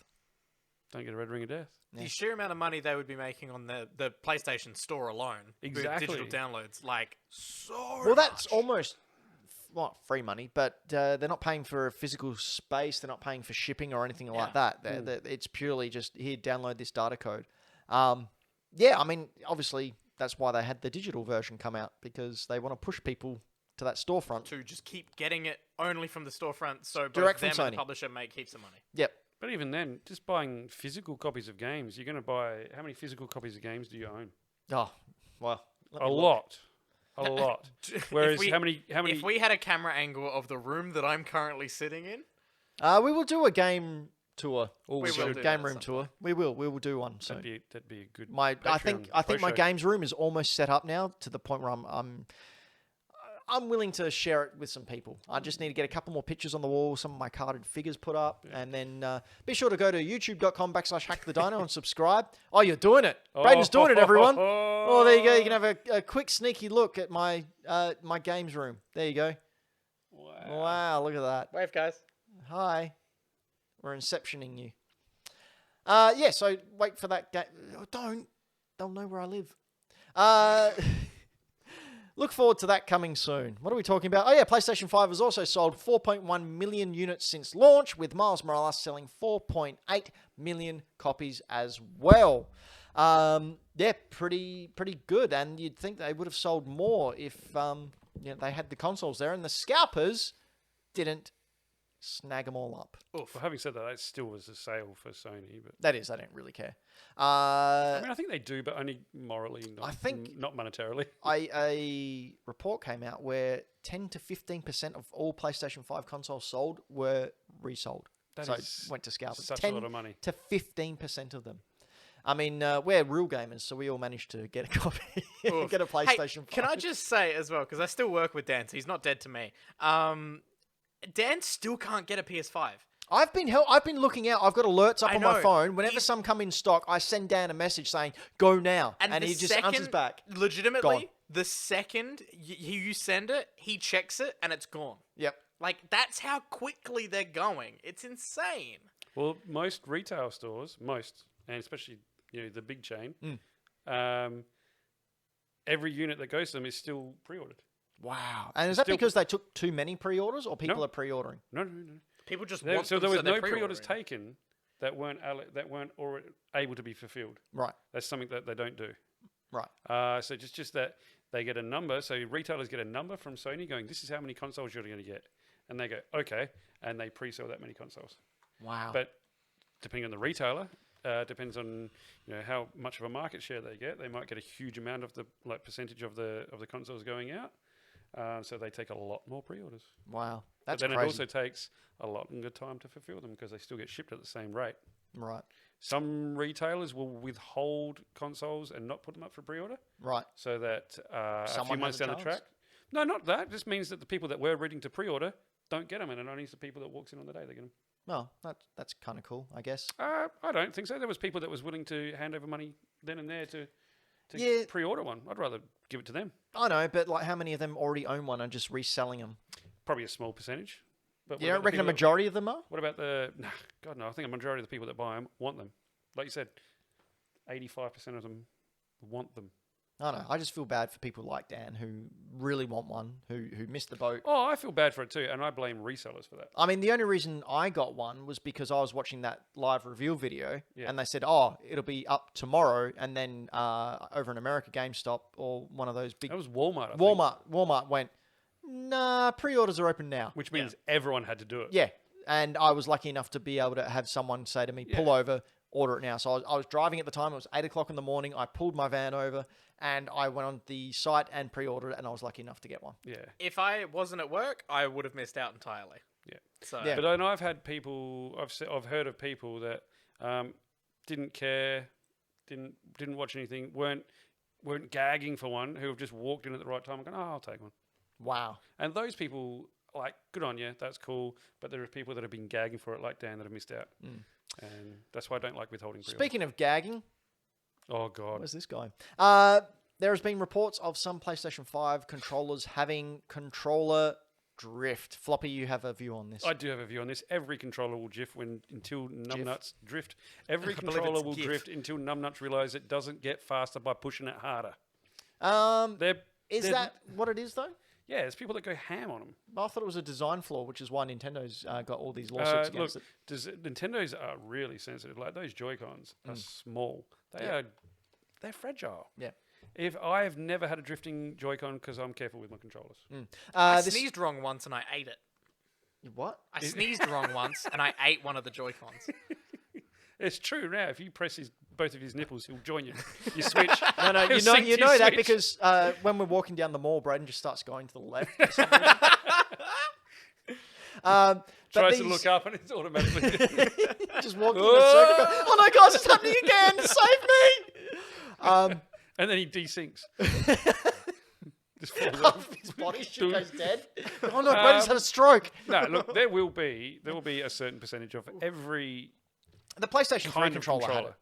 A: Don't get a red ring of death.
B: The sheer amount of money they would be making on the PlayStation Store alone
A: Exactly.
B: with digital downloads, like so.
C: Well, that's
B: much.
C: almost not free money, but they're not paying for a physical space. They're not paying for shipping or anything like that. It's purely just here, download this data code. Yeah, I mean, obviously that's why they had the digital version come out because they want to push people to that storefront.
B: to just keep getting it only from the storefront, so both
C: Direct from
B: them and
C: Sony.
B: the publisher make heaps of money.
C: Yep.
A: But even then, just buying physical copies of games, you're going to buy. How many physical copies of games do you own?
C: Oh, well. let
A: A
C: me look.
A: lot. A lot. Whereas
B: we-
A: how many?
B: If we had a camera angle of the room that I'm currently sitting in,
C: We will do a game tour.
A: Oh,
B: We will do that
C: game
B: at
C: room
B: some
C: tour. We will do one soon.
A: That'd be a good.
C: I think my
A: Patreon
C: games room is almost set up now to the point where I'm willing to share it with some people. I just need to get a couple more pictures on the wall, some of my carded figures put up, and then be sure to go to youtube.com/hackthedino and subscribe. Oh, you're doing it. Braden's doing it, everyone. Oh, there you go. You can have a quick sneaky look at my my games room. There you go. Wow, look at that.
B: wave guys.
C: Hi. We're inceptioning you. Yeah, so wait for that game. Oh, don't. They'll know where I live. Look forward to that coming soon. What are we talking about? Oh, yeah, PlayStation 5 has also sold 4.1 million units since launch, with Miles Morales selling 4.8 million copies as well. Yeah, pretty good. And you'd think they would have sold more if they had the consoles there and the scalpers didn't snag them all up.
A: Well, having said that, still was a sale for Sony, but
C: That is, I don't really care.
A: I mean, I think they do, but only morally, not,
C: I think-
A: not monetarily.
C: A report came out where 10 to 15% of all PlayStation 5 consoles sold were resold.
A: That
C: So
A: is
C: it went to scalpers.
A: such a
C: 10
A: lot of money.
C: to 15% of them. I mean, we're real gamers, so we all managed to get a copy,
B: Oof.
C: get a PlayStation 5.
B: Can I just say as well, because I still work with Dan, so he's not dead to me. Dan still can't get a PS5.
C: I've been looking out. I've got alerts up
B: I
C: on my
B: know.
C: phone. Whenever
B: He's-
C: some come in stock, I send Dan a message saying, "Go now," and
B: the
C: he just answers back.
B: Legitimately,
C: Gone.
B: the second you send it, he checks it and it's gone.
C: Yep.
B: Like that's how quickly they're going. It's insane.
A: Well, most retail stores, and especially the big chain, every unit that goes to them is still pre-ordered.
C: Wow. And is that
A: Still-
C: because they took too many pre-orders, or people
A: No.
C: are pre-ordering?
A: No.
B: People just
A: There,
B: want
A: so
B: them,
A: there was
B: so they're
A: no pre-orders
B: pre-ordering.
A: taken that weren't already able to be fulfilled.
C: Right.
A: That's something that they don't do.
C: Right.
A: So just that they get a number. So retailers get a number from Sony going, this is how many consoles you're going to get. And they go, okay. And they pre-sell that many consoles.
C: Wow.
A: But depending on the retailer, depends on how much of a market share they get. They might get a huge amount of the percentage of the consoles going out. So they take a lot more pre-orders.
C: Wow. That's
A: but then
C: crazy.
A: it also takes a lot longer time to fulfill them because they still get shipped at the same rate.
C: Right.
A: Some retailers will withhold consoles and not put them up for pre-order,
C: Right.
A: so that a few
C: Someone
A: months
C: has a
A: down the
C: chance?
A: track. No, not that. It just means that the people that were ready to pre-order don't get them, and it only is the people that walks in on the day that get them.
C: Well, that's kind of cool, I guess.
A: I don't think so. There was people that was willing to hand over money then and there to
C: Yeah.
A: pre-order one. I'd rather give it to them.
C: I know, but like, how many of them already own one and just reselling them?
A: Probably a small percentage. But
C: You
A: what
C: don't
A: about the
C: reckon a
A: people that-
C: majority of them are?
A: What about the... Nah, God, no. I think a majority of the people that buy them want them. Like you said, 85% of them want them.
C: I don't know. I just feel bad for people like Dan who really want one, who missed the boat.
A: Oh, I feel bad for it too, and I blame resellers for that.
C: I mean, the only reason I got one was because I was watching that live reveal video,
A: Yeah.
C: and they said, "Oh, it'll be up tomorrow," and then over in America, GameStop or one of those big
A: That was Walmart, I think,
C: Walmart went, "Nah, pre-orders are open now."
A: which means everyone had to do it.
C: Yeah, and I was lucky enough to be able to have someone say to me, "Pull over, order it now." So I was driving at the time. It was 8 o'clock in the morning. I pulled my van over, and I went on the site and pre-ordered it, and I was lucky enough to get one.
A: Yeah.
B: If I wasn't at work, I would have missed out entirely.
A: Yeah.
B: So
C: Yeah.
A: But then I've had people, I've heard of people that didn't care, didn't watch anything, weren't gagging for one, who have just walked in at the right time and gone, oh, I'll take one.
C: Wow.
A: And those people, like, good on you, that's cool. But there are people that have been gagging for it, like Dan, that have missed out. And that's why I don't like withholding pre-orders.
C: Speaking of gagging,
A: Oh, God.
C: where's this guy? There has been reports of some PlayStation 5 controllers having controller drift. Floppy, you have a view on this.
A: I do have a view on this. Every controller will drift until numbnuts drift. Every
B: I believe
A: controller
B: it's
A: will
B: GIF.
A: drift until numbnuts realize it doesn't get faster by pushing it harder.
C: Is
A: they're-
C: that what it is, though?
A: Yeah, there's people that go ham on them.
C: I thought it was a design flaw, which is why Nintendo's got all these lawsuits
A: Look,
C: against it.
A: Nintendo's are really sensitive. Like those Joy-Cons are small. They're fragile.
C: Yeah.
A: If I have never had a drifting Joy-Con because I'm careful with my controllers.
B: I
C: This-
B: sneezed wrong once and I ate it.
C: What?
B: I sneezed wrong once and I ate one of the Joy-Cons.
A: It's true now. If you press both of his nipples, he'll join you. You switch.
C: No,
A: He'll
C: you know,
A: sync
C: you
A: to your
C: know that
A: Switch.
C: because when we're walking down the mall, Braden just starts going to the left. For some reason. But
A: Tries to
C: these-
A: look up and it's automatically.
C: just walking in a circle. Oh no, guys, it's happening again! Save me!
A: And then he desyncs. Just falls off.
C: His body should goes dead. Oh no, Braden's had a stroke.
A: No, look, there will be a certain percentage of every
C: The PlayStation 3
A: kind of
C: controller had it.
A: controller.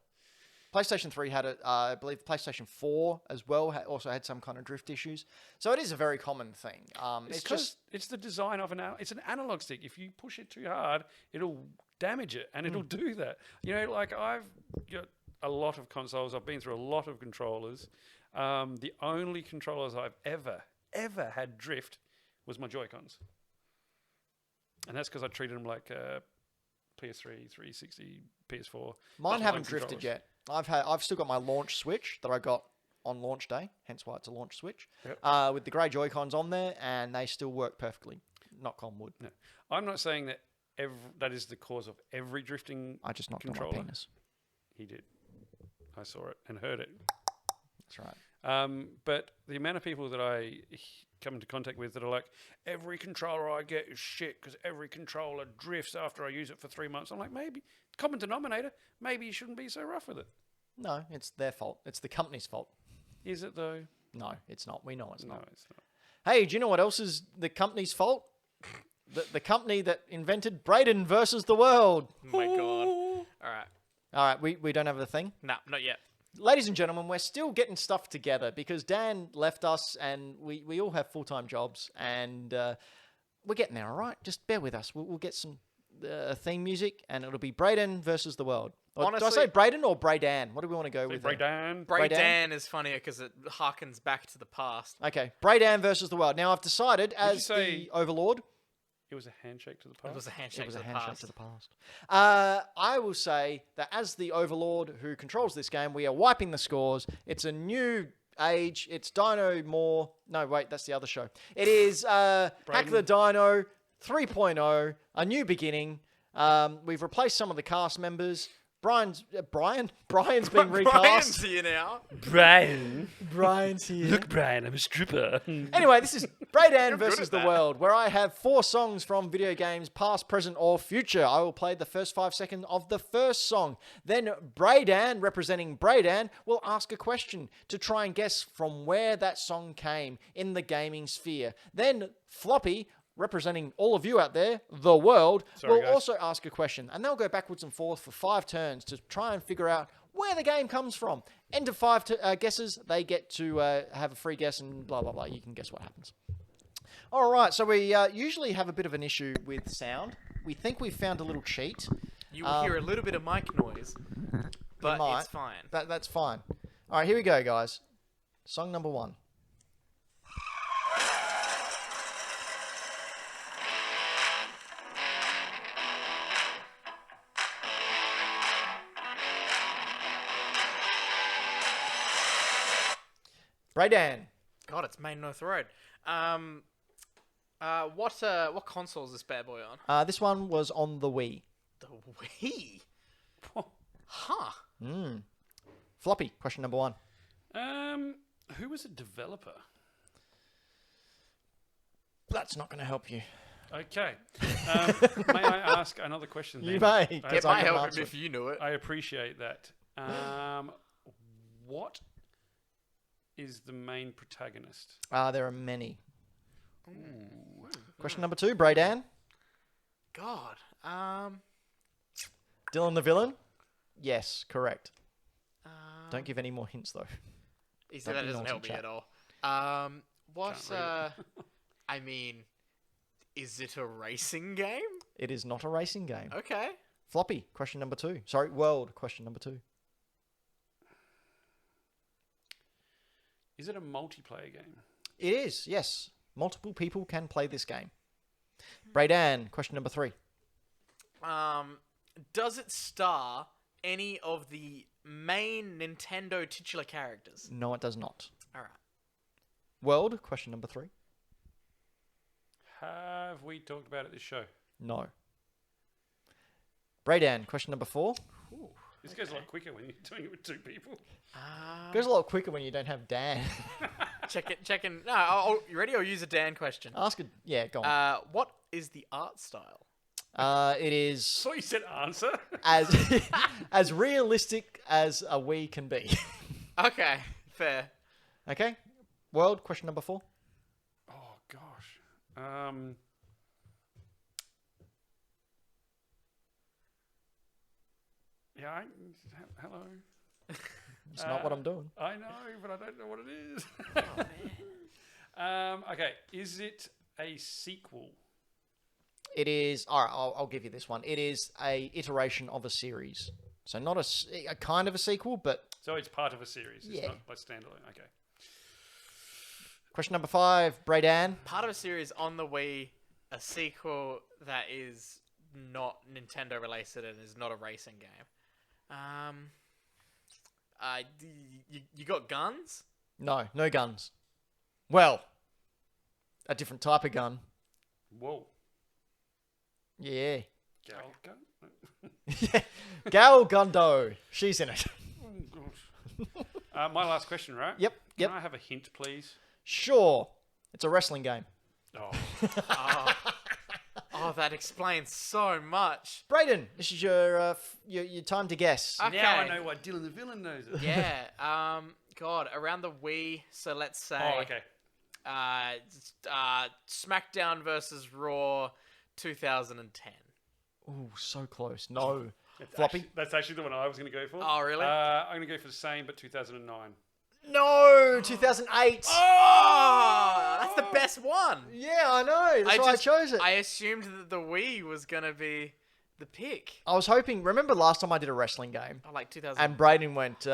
C: PlayStation 3 had it. I believe PlayStation 4 as well also had some kind of drift issues. So it is a very common thing. It's just
A: It's the design of it's an analog stick. If you push it too hard, it'll damage it, and it'll do that. You know, like I've got a lot of consoles. I've been through a lot of controllers. The only controllers I've ever had drift was my Joy-Cons, and that's because I treated them like PS3, 360, PS4.
C: mine
A: button
C: haven't
A: controllers.
C: drifted yet. I've still got my launch Switch that I got on launch day, hence why it's a launch Switch,
A: Yep.
C: with the grey Joy-Cons on there, and they still work perfectly. Knock on wood.
A: No. I'm not saying that that is the cause of every drifting
C: I just knocked on
A: controller.
C: my penis.
A: He did. I saw it and heard it.
C: That's right.
A: But the amount of people that I come into contact with that are like, every controller I get is shit because every controller drifts after I use it for 3 months. I'm like, maybe, common denominator, maybe you shouldn't be so rough with it.
C: No, it's their fault. It's the company's fault.
A: Is it though?
C: No, it's not. We know it's
A: No,
C: not.
A: it's not.
C: Hey, do you know what else is the company's fault? The company that invented Braden versus the world.
B: Oh my god. All right.
C: All right, we don't have the thing.
B: No, not yet.
C: Ladies and gentlemen, we're still getting stuff together because Dan left us and we all have full-time jobs and we're getting there, all right? Just bear with us. We'll get some theme music and it'll be Braden versus the world. Or, do I
B: Honestly-
C: say Braden or Braydan? What do we want to go with there?
A: Breakdown.
B: Braydan is funnier because it harkens back to the past.
C: Okay, Braydan versus the world. Now I've decided as
A: say-
C: the Overlord,
A: It was a handshake to the
B: It
A: past.
B: was a handshake
C: it was
B: to
C: a
B: the
C: handshake
B: past.
C: to the past. I will say that as the Overlord who controls this game, we are wiping the scores. It's a new age. It's Dino More. No, wait, that's the other show. It is Hack the Dino 3.0, a new beginning. We've replaced some of the cast members. Brian's been recast.
B: Brian's here now.
A: Brian.
C: Brian's here.
A: Look, Brian, I'm a stripper.
C: Anyway, this is Braydan
B: good
C: versus
B: at
C: the
B: that.
C: world, where I have 4 songs from video games, past, present, or future. I will play the first 5 seconds of the first song. Then Braydan, representing Braydan, will ask a question to try and guess from where that song came in the gaming sphere. Then Floppy, representing all of you out there, the world,
A: Sorry,
C: will
A: guys.
C: also ask a question. And they'll go backwards and forth for 5 turns to try and figure out where the game comes from. End of 5 guesses, they get to have a free guess and blah, blah, blah. You can guess what happens. All right, so we usually have a bit of an issue with sound. We think we've found a little cheat.
B: You will hear a little bit of mic noise, but
C: might.
B: it's fine.
C: That's fine. All right, here we go, guys. Song number 1. Braydan.
B: God, it's Main North Road. What console is this bad boy on?
C: This one was on the Wii.
B: The Wii. Huh.
C: Floppy, question number 1.
A: Who was a developer?
C: That's not going to help you.
A: Okay. May I ask another question then?
C: You may.
A: I-
C: Yes,
B: It
C: I
B: might
C: can
B: help
C: answer
B: him if you knew it.
A: I appreciate that. What is the main protagonist?
C: There are many. Question number 2, Braydan.
B: God.
C: Dylan the villain? Yes, correct. Don't give any more hints, though.
B: He said
C: Don't
B: that
C: be
B: doesn't
C: naughty,
B: help me
C: chat.
B: at all. What?
A: Can't read
B: I mean, is it a racing game?
C: It is not a racing game.
B: Okay.
C: Floppy, question number 2. Sorry, World, question number 2.
A: Is it a multiplayer game?
C: It is, yes. Multiple people can play this game. Braydan, question number 3.
B: Does it star any of the main Nintendo titular characters?
C: No, it does not.
B: All right.
C: World, question number 3.
A: Have we talked about it this show?
C: No. Braydan, question number 4.
A: This goes a lot quicker when you're doing it with 2 people.
C: Goes a lot quicker when you don't have Dan.
B: Check in. No, you ready? I'll use a Dan question.
C: Ask it. Yeah, go on.
B: What is the art style?
C: It is
A: So you said answer?
C: as as realistic as a Wii can be.
B: Okay, fair.
C: Okay. World, question number 4.
A: Oh, gosh. Yeah, hello.
C: It's not what I'm doing.
A: I know, but I don't know what it is. Okay, is it a sequel?
C: It is. All right, I'll give you this one. It is a iteration of a series. So not a kind of a sequel, but
A: So it's part of a series. It's
C: Yeah.
A: not like standalone. Okay.
C: question number 5, Braydan.
B: Part of a series on the Wii, a sequel that is not Nintendo related and is not a racing game. You got guns?
C: No, no guns. Well, a different type of gun.
A: Whoa.
C: Yeah.
A: Gal gun?
C: Yeah. Gal Gundo. She's in it.
A: Oh, gosh. My last question, right?
C: Yep.
A: Can I have a hint, please?
C: Sure. It's a wrestling game.
A: Oh.
B: Oh, that explains so much.
C: Brayden, this is your time to guess.
B: Okay.
A: Now I know why Dylan the villain knows it.
B: Yeah. God, around the Wii. So let's say.
A: Oh, okay.
B: SmackDown versus Raw, 2010.
C: Ooh, so close. No.
A: It's
C: Floppy?
A: That's actually the one I was going to go for.
B: Oh, really?
A: I'm going to go for the same, but 2009.
C: No, 2008.
B: Oh, that's the best one.
C: Yeah, I know. That's why I chose it.
B: I assumed that the Wii was gonna be the pick.
C: I was hoping. Remember last time I did a wrestling game,
B: Oh, like 2000.
C: and Brayden went,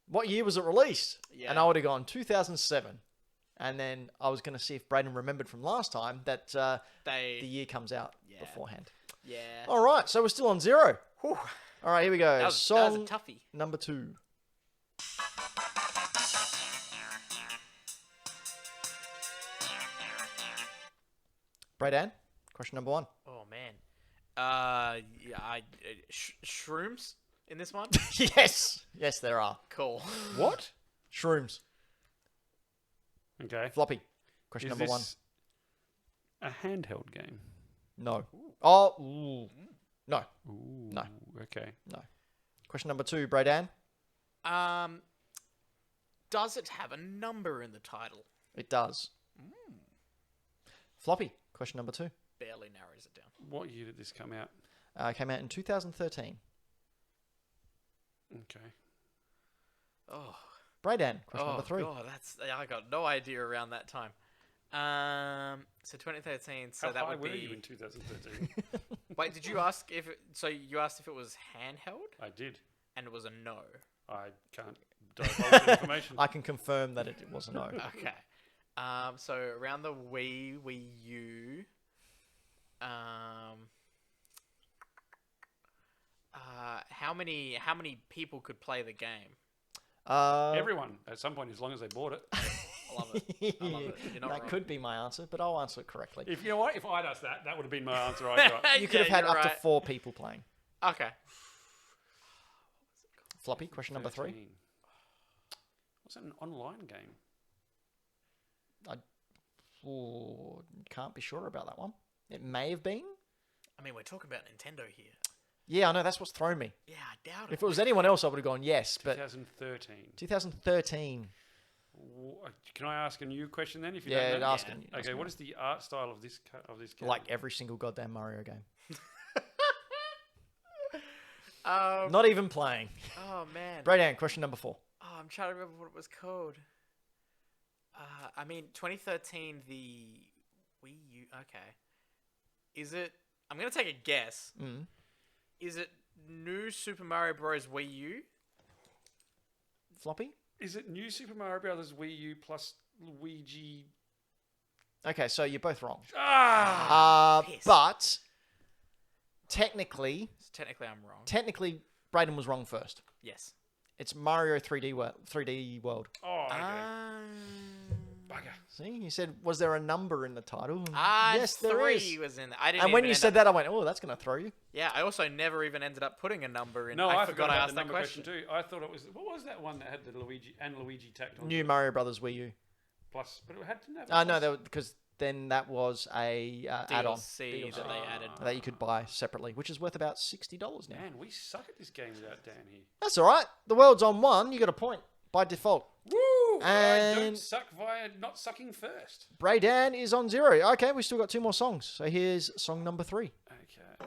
C: what year was it released?
B: Yeah.
C: And I would have gone 2007. And then I was going to see if Brayden remembered from last time that the year comes out
B: Yeah.
C: beforehand.
B: Yeah.
C: All right, so we're still on 0.
B: Whew.
C: All right, here we go.
B: That was
C: Song
B: a toughie.
C: number 2. Brayden, question number 1.
B: Oh man. Yeah. Shrooms in this one.
C: Yes, there are.
B: Cool.
A: What?
C: Shrooms.
A: Okay.
C: Floppy. Question
A: Is
C: number 1.
A: this a handheld game?
C: No. Oh, ooh. No.
A: Ooh,
C: No.
A: Okay.
C: No. Question number 2, Braydan.
B: Does it have a number in the title?
C: It does. Floppy. Question number 2.
B: Barely narrows it down.
A: What year did this come out?
C: Came out in 2013.
A: Okay.
B: Oh.
C: Braydan. Question number 3.
B: God, I got no idea around that time. So 2013. So
A: How
B: that
A: high
B: would
A: were
B: be.
A: you in 2013?
B: Wait, did you ask if? So you asked if it was handheld,
A: I did.
B: and it was a no.
A: I can't divulge that information.
C: I can confirm that it was a no.
B: Okay. So around the Wii U. How many people could play the game?
A: Everyone, at some point, as long as they bought it.
B: I love it. I love it. You're not
C: that
B: wrong.
C: could be my answer, but I'll answer it correctly.
A: If you know what, if I'd asked that, that would have been my answer. I got.
C: You could have had
B: you're
C: up to
B: right.
C: 4 people playing.
B: Okay.
C: Floppy. Question number 3.
A: 13. Was it an online game?
C: Ooh, can't be sure about that one. It may have been.
B: I mean, we're talking about Nintendo here.
C: Yeah, I know. That's what's thrown me.
B: Yeah, I doubt
C: If it was anyone else, I would have gone yes. But
A: 2013.
C: 2013.
A: Can I ask a new question then? If you
C: Yeah,
A: don't know?
C: ask
B: Yeah.
C: him.
A: Okay, what is the art style of this game?
C: Like every single goddamn Mario game.
B: Um,
C: Not even playing.
B: oh man.
C: Braydan, question number 4.
B: Oh, I'm trying to remember what it was called. I mean, 2013, the Wii U. Okay. Is it? I'm gonna take a guess.
C: Mm.
B: Is it New Super Mario Bros. Wii U?
C: Floppy?
A: Is it New Super Mario Brothers Wii U plus Luigi?
C: Okay, so you're both wrong.
B: Piss.
C: But technically,
B: So technically, I'm wrong.
C: Brayden was wrong first.
B: Yes.
C: It's Mario 3D World.
A: Oh, okay. Bugger.
C: See, you said, was there a number in the title?
B: Yes,
C: there
B: 3
C: is.
B: was in there. I didn't.
C: And when
B: even
C: you
B: end
C: said
B: up,
C: that, I went, oh, that's going to throw you.
B: yeah, I also never even ended up putting a number in.
A: No, I forgot
B: I
A: about
B: asked
A: the
B: that
A: number
B: question.
A: too. I thought it was what was that one that had the Luigi tacked on?
C: New Mario Brothers Wii U.
A: Plus, but it had to have.
C: No, because then that was a add-on
B: DLC that they added.
C: that you could buy separately, which is worth about $60 now.
A: Man, we suck at this game without Dan here.
C: That's all right. The world's on 1. You got a point by default.
A: Woo! I
C: And-
A: don't suck via not sucking first.
C: Braydan is on 0. Okay, we still got 2 more songs. So here's song number 3.
A: Okay.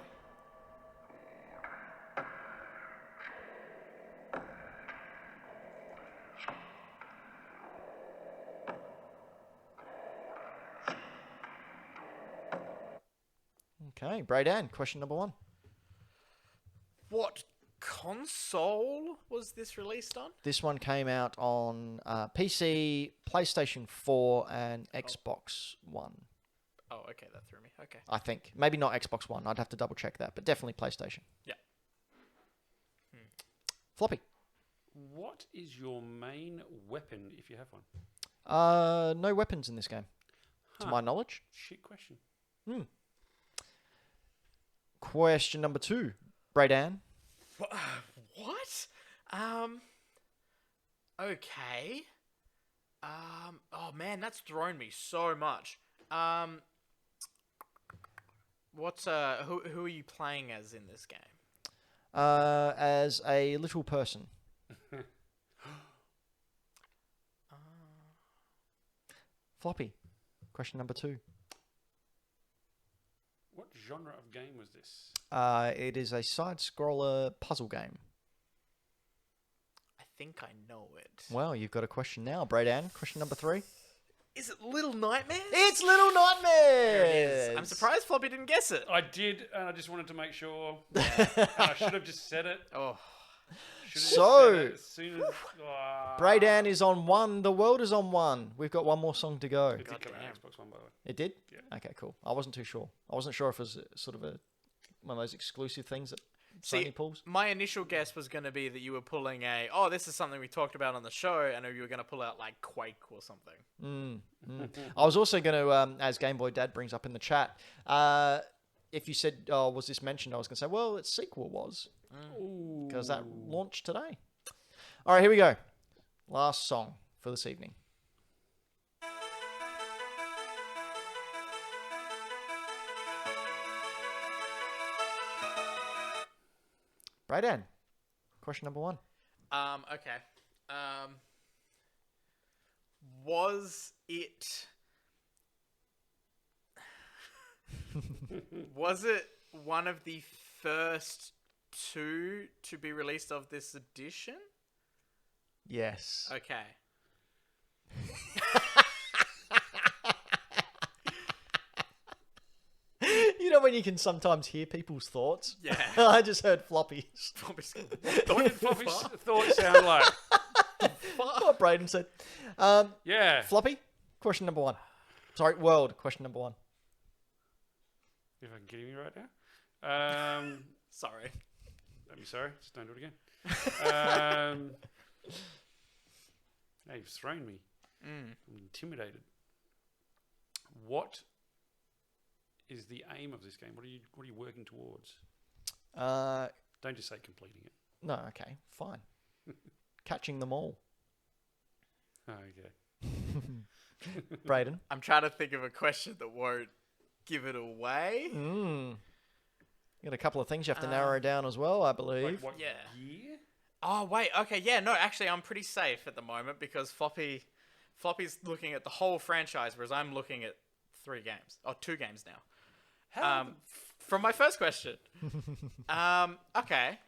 C: Okay, Braydan, question number 1.
B: What console was this released on?
C: This one came out on PC, PlayStation 4, and Xbox One.
B: Oh, okay, that threw me. Okay.
C: I think. Maybe not Xbox One. I'd have to double check that, but definitely PlayStation.
B: Yeah.
C: Floppy.
A: What is your main weapon if you have one?
C: No weapons in this game, to
A: Huh.
C: my knowledge.
A: Shit question.
C: Question number 2. Braydan.
B: What? Okay. Oh man, that's thrown me so much. What's who are you playing as in this game?
C: As a little person. Floppy. Question number 2.
A: What genre of game was this?
C: It is a side-scroller puzzle game.
B: I think I know it.
C: Well, you've got a question now, Braydan. Question number 3.
B: Is it Little Nightmares?
C: It's Little Nightmares!
B: There it is. I'm surprised Floppy didn't guess it.
A: I did, and I just wanted to make sure. And I should have just said it.
B: Oh,
A: Should have
C: So-
A: just said it as soon as.
C: Braydan is on 1. The world is on 1. We've got one more song to go.
A: It did come out
B: Goddamn.
A: on Xbox One, by the way.
C: It did?
A: Yeah.
C: Okay, cool. I wasn't too sure. I wasn't sure if it was sort of one of those exclusive things that
B: See,
C: Sony pulls.
B: my initial guess was going to be that you were pulling this is something we talked about on the show, and you were going to pull out like Quake or something.
C: I was also going to, as Game Boy Dad brings up in the chat, if you said, oh, was this mentioned, I was going to say, well, its sequel was, because that launched today. All right, here we go. Last song for this evening. Braydan, question number 1.
B: Okay. Was it? Was it one of the first 2 to be released of this edition?
C: Yes.
B: Okay.
C: You know when you can sometimes hear people's thoughts?
B: Yeah.
C: I just heard floppies.
A: What did Floppy's thoughts sound like?
C: What Brayden said.
A: Yeah.
C: Floppy, question number 1. Sorry, world, question number 1.
A: If I can get him right now.
B: Sorry.
A: I'm sorry. Just don't do it again. Hey, you've thrown me. I'm intimidated. What is the aim of this game? What are you working towards? Don't just say completing it.
C: No, okay, fine. Catching them all.
A: Oh, okay.
C: Brayden.
B: I'm trying to think of a question that won't give it away.
C: You got a couple of things you have to narrow down as well, I believe.
A: Like what
B: Yeah.
A: year?
B: Oh wait, okay, yeah, no, actually, I'm pretty safe at the moment because Floppy Floppy's looking at the whole franchise, whereas I'm looking at 3 games. Or 2 games now.
A: How
B: From my first question. Okay.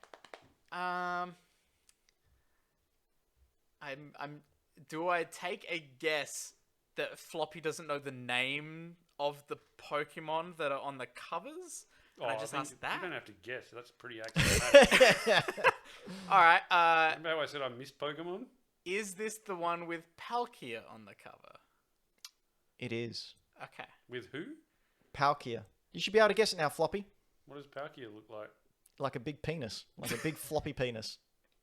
B: Do I take a guess that Floppy doesn't know the name of the Pokemon that are on the covers? And I just asked that?
A: You don't have to guess. That's pretty accurate.
B: Alright,
A: Remember how I said I missed Pokemon?
B: is this the one with Palkia on the cover?
C: It is.
B: Okay.
A: With who?
C: Palkia. You should be able to guess it now, Floppy.
A: What does Palkia look like?
C: Like a big penis. Like a big floppy penis.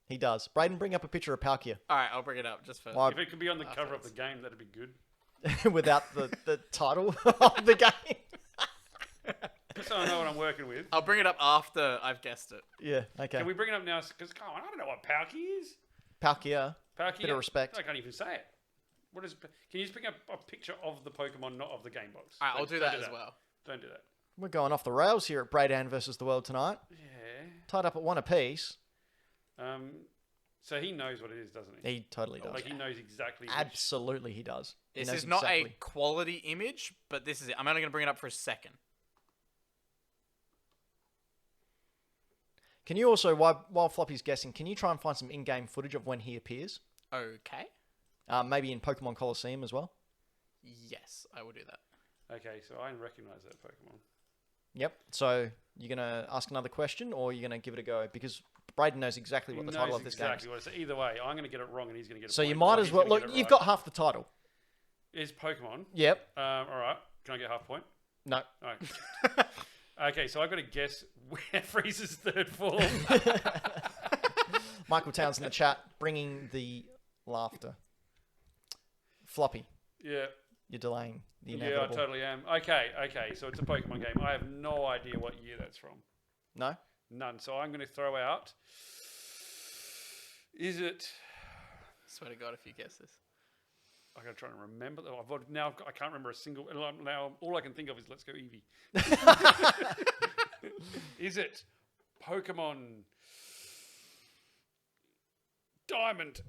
C: He does. Braden, bring up a picture of Palkia.
B: Alright, I'll bring it up just for...
C: Why-
A: If it could be on the cover of the game, that'd be good.
C: Without the title of the game.
A: Just so I know what I'm working with.
B: I'll bring it up after I've guessed it.
C: Yeah, okay.
A: Can we bring it up now? Because, come on, I don't know what Palkia is.
C: Palkia.
A: Palkia?
C: Bit of respect.
A: I can't even say it. What is? Can you just bring up a picture of the Pokemon, not of the game box?
B: Alright, I'll
A: Don't
B: do that as well.
A: Don't do that.
C: We're going off the rails here at Bradan versus the World tonight.
A: Yeah.
C: Tied up at 1 apiece.
A: So he knows what it is, doesn't he?
C: He totally does.
A: Like he knows exactly.
C: Absolutely he does. He
B: This
C: knows
B: is not
C: exactly.
B: a quality image, but this is it. I'm only going to bring it up for a second.
C: Can you also, while Floppy's guessing, can you try and find some in-game footage of when he appears?
B: Okay.
C: Maybe in Pokemon Coliseum as well?
B: Yes, I will do that.
A: Okay, so I recognise that Pokemon.
C: Yep. So you're going to ask another question or you're going to give it a go? Because Braden knows exactly what the title of this game is.
A: Exactly what it is. So either way, I'm going to get it wrong and he's going to get it
C: So
A: point,
C: you might
A: or
C: as
A: he's
C: well...
A: gonna
C: Look,
A: get it
C: you've
A: right.
C: got half the title.
A: Is Pokemon.
C: Yep.
A: All right. Can I get half point?
C: No.
A: All right. Okay, so I've got to guess where Frieza's third form.
C: Michael Towns in the chat, bringing the laughter. Floppy,
A: Yeah.
C: you're delaying the
A: Yeah,
C: inevitable.
A: I totally am. Okay, so it's a Pokemon game. I have no idea what year that's from.
C: No?
A: None. So I'm going to throw out. Is it?
B: Swear to God, if you guess this.
A: I got to try and remember. I can't remember a single. Now all I can think of is Let's Go Eevee. Is it Pokemon Diamond?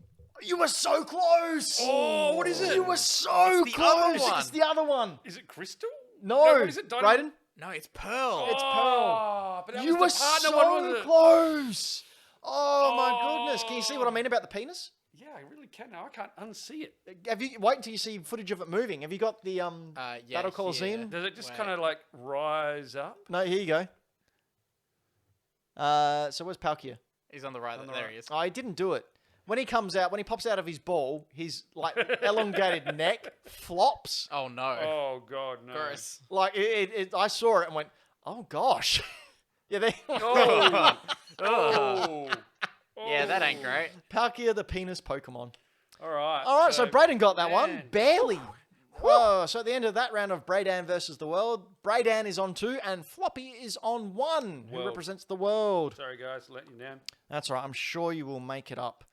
C: You were so close!
A: Oh, what is it?
C: You were so
B: It's the other
C: close!
B: one.
C: It's the other one!
A: Is it Crystal?
C: No!
A: what is it? Diamond?
C: Braden?
B: No, it's Pearl.
C: It's
A: Oh, but that
C: You were
A: was the partner
C: so
A: one, wasn't it?
C: close! Oh my goodness. Can you see what I mean about the penis?
A: Yeah, I really can now. I can't unsee it.
C: Have you wait until you see footage of it moving? Have you got the
B: Yeah,
C: Battle Coliseum?
B: here.
A: Does it just
B: Wait.
A: kind of like rise up?
C: No, here you go. So where's Palkia?
B: He's on the right. There he is.
C: Oh, he didn't do it. When he comes out, when he pops out of his ball, his like elongated neck flops.
B: Oh no.
A: Oh God, no!
B: Gross.
C: Like I saw it and went, oh gosh. Yeah, they.
A: Oh, oh.
B: Yeah, that ain't great.
C: Palkia the penis Pokemon.
A: All right.
C: All right, so Braden got that one
A: man.
C: barely. Oh, so at the end of that round of Bradan versus the world, Bradan is on 2 and Floppy is on 1, who
A: World.
C: represents the world.
A: Sorry, guys, let you down.
C: That's all right. I'm sure you will make it up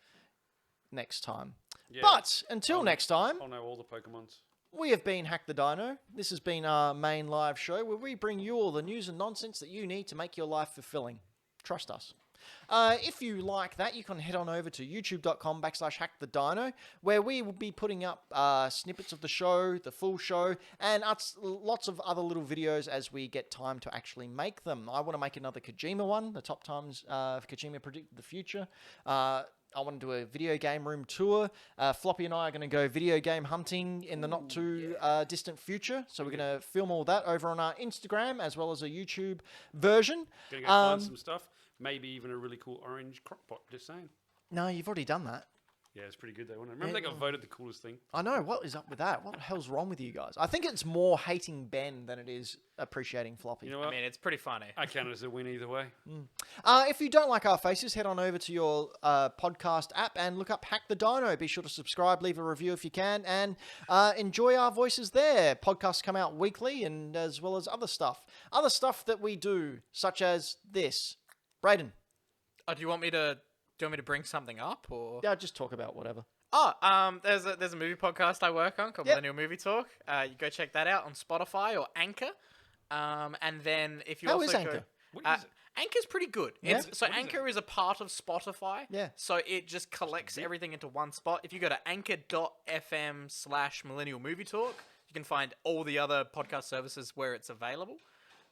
C: next time.
A: Yeah,
C: But until next time,
A: I'll know all the Pokemons.
C: we have been Hack the Dino. This has been our main live show where we bring you all the news and nonsense that you need to make your life fulfilling. Trust us. If you like that, you can head on over to youtube.com/hackthedino, where we will be putting up snippets of the show, the full show, and lots of other little videos as we get time to actually make them. I want to make another Kojima one, the top times Kojima predicted the future. I want to do a video game room tour. Floppy and I are going to go video game hunting in the not too distant future. So we're going to film all that over on our Instagram as well as a YouTube version.
A: Gonna go find some stuff. Maybe even a really cool orange crockpot. Just saying.
C: No, you've already done that.
A: Yeah, it's pretty good though, wasn't it? Remember they got voted the coolest thing?
C: I know. What is up with that? What the hell's wrong with you guys? I think it's more hating Ben than it is appreciating Floppy.
A: You know
B: I
A: what?
B: mean, it's pretty funny.
A: I count it as a win either way.
C: If you don't like our faces, head on over to your podcast app and look up Hack the Dino. Be sure to subscribe, leave a review if you can, and enjoy our voices there. Podcasts come out weekly, and as well as other stuff. Other stuff that we do, such as this. Braden,
B: Oh, do you want me to bring something up or?
C: yeah, just talk about whatever.
B: Oh, there's a movie podcast I work on called
C: Yep.
B: Millennial Movie Talk. You go check that out on Spotify or Anchor. And then if you
C: How
B: also
C: is
B: go,
C: Anchor?
A: What is it?
B: Anchor's pretty good.
C: Yeah?
B: So Anchor is a part of Spotify.
C: Yeah.
B: So it just collects everything into one spot. If you go to anchor.fm/Millennial Movie Talk, you can find all the other podcast services where it's available.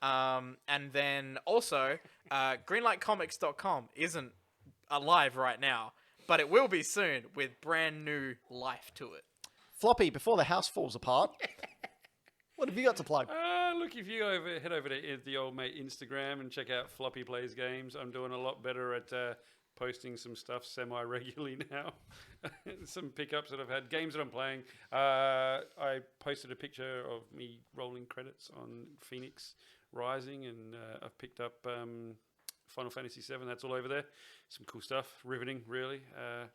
B: And then also, greenlightcomics.com isn't alive right now, but it will be soon with brand new life to it.
C: Floppy, before the house falls apart, what have you got to plug?
A: Look, if you head over to the old mate Instagram and check out Floppy Plays Games, I'm doing a lot better at posting some stuff semi-regularly now. Some pickups that I've had, games that I'm playing. I posted a picture of me rolling credits on Phoenix Rising, and I've picked up Final Fantasy VII. That's all over there. Some cool stuff. Riveting, really.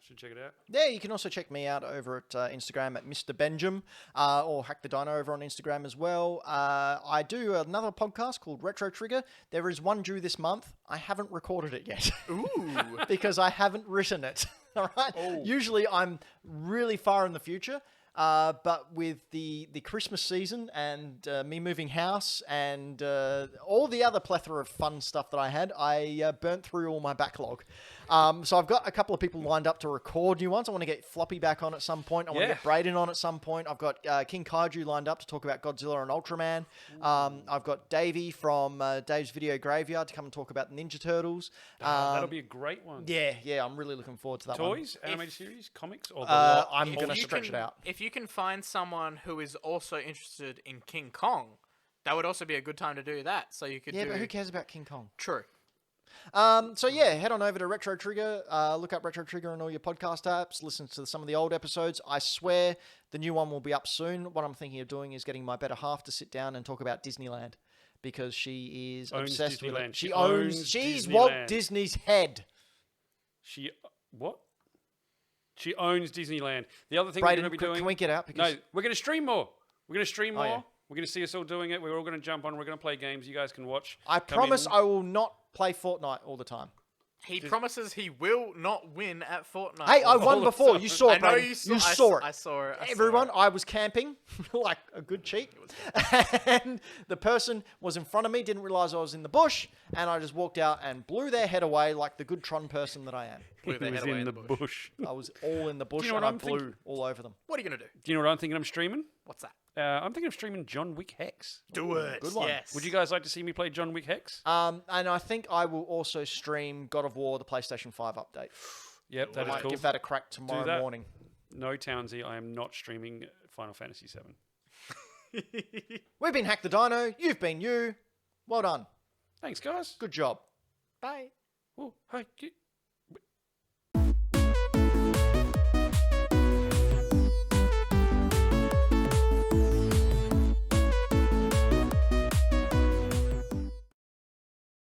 A: Should check it out.
C: Yeah, you can also check me out over at Instagram at Mr. Benjamin, or Hack the Dino over on Instagram as well. I do another podcast called Retro Trigger. There is one due this month. I haven't recorded it yet.
B: Ooh.
C: Because I haven't written it. All right?
B: Oh.
C: Usually I'm really far in the future. But with the Christmas season and me moving house and all the other plethora of fun stuff that I had, I burnt through all my backlog. So I've got a couple of people lined up to record new ones. I want to get Floppy back on at some point. I want to get Brayden on at some point. I've got King Kaiju lined up to talk about Godzilla and Ultraman. I've got Davey from Dave's Video Graveyard to come and talk about the Ninja Turtles.
A: That'll be a great one.
C: Yeah, I'm really looking forward to that one.
A: Toys, animated series, comics, or the lot?
C: I'm going to stretch it out.
B: If you can find someone who is also interested in King Kong, that would also be a good time to do that. So you could
C: Yeah, but who cares about King Kong?
B: True.
C: So yeah, head on over to Retro Trigger, look up Retro Trigger on all your podcast apps, listen to some of the old episodes. I swear the new one will be up soon. What I'm thinking of doing is getting my better half to sit down and talk about Disneyland, because she is obsessed with it.
A: Disneyland.
C: She's
A: Disneyland.
C: Walt Disney's head.
A: What? She owns Disneyland. The other thing
C: Brayden,
A: we're going to be doing...
C: can we get out? Because
A: No, we're going to stream more. We're going to stream more.
C: yeah.
A: We're going to see us all doing it. We're all going to jump on. We're going to play games. You guys can watch.
C: I
A: Come
C: promise
A: in.
C: I will not play Fortnite all the time.
B: He promises he will not win at Fortnite.
C: Hey, I won
A: the
C: before.
A: time.
C: You saw
B: I
C: it,
B: know
C: Brayden.
B: you saw,
C: You saw it.
B: I saw it.
C: Everyone, I was camping like a good cheek, and the person was in front of me, didn't realize I was in the bush, and I just walked out and blew their head away like the good Tron person that I am.
B: Blew their
A: He was
B: head away
A: in the bush.
C: I was all in the bush
A: know
C: and
A: what
C: I
A: I'm
C: blew
A: thinking?
C: all over them.
B: What are you going to do?
A: Do you know what I'm thinking I'm streaming?
B: What's that?
A: I'm thinking of streaming John Wick Hex.
B: Do it.
C: good one.
B: Yes.
A: Would you guys like to see me play John Wick Hex?
C: And I think I will also stream God of War, the PlayStation 5 update.
A: Yep, that
C: I
A: is
C: might
A: cool.
C: give that a crack tomorrow
A: that.
C: morning.
A: No, Townsy, I am not streaming Final Fantasy VII.
C: We've been Hack the Dino. You've been you. Well done.
A: Thanks, guys.
C: Good job.
B: Bye.
A: Oh, hey,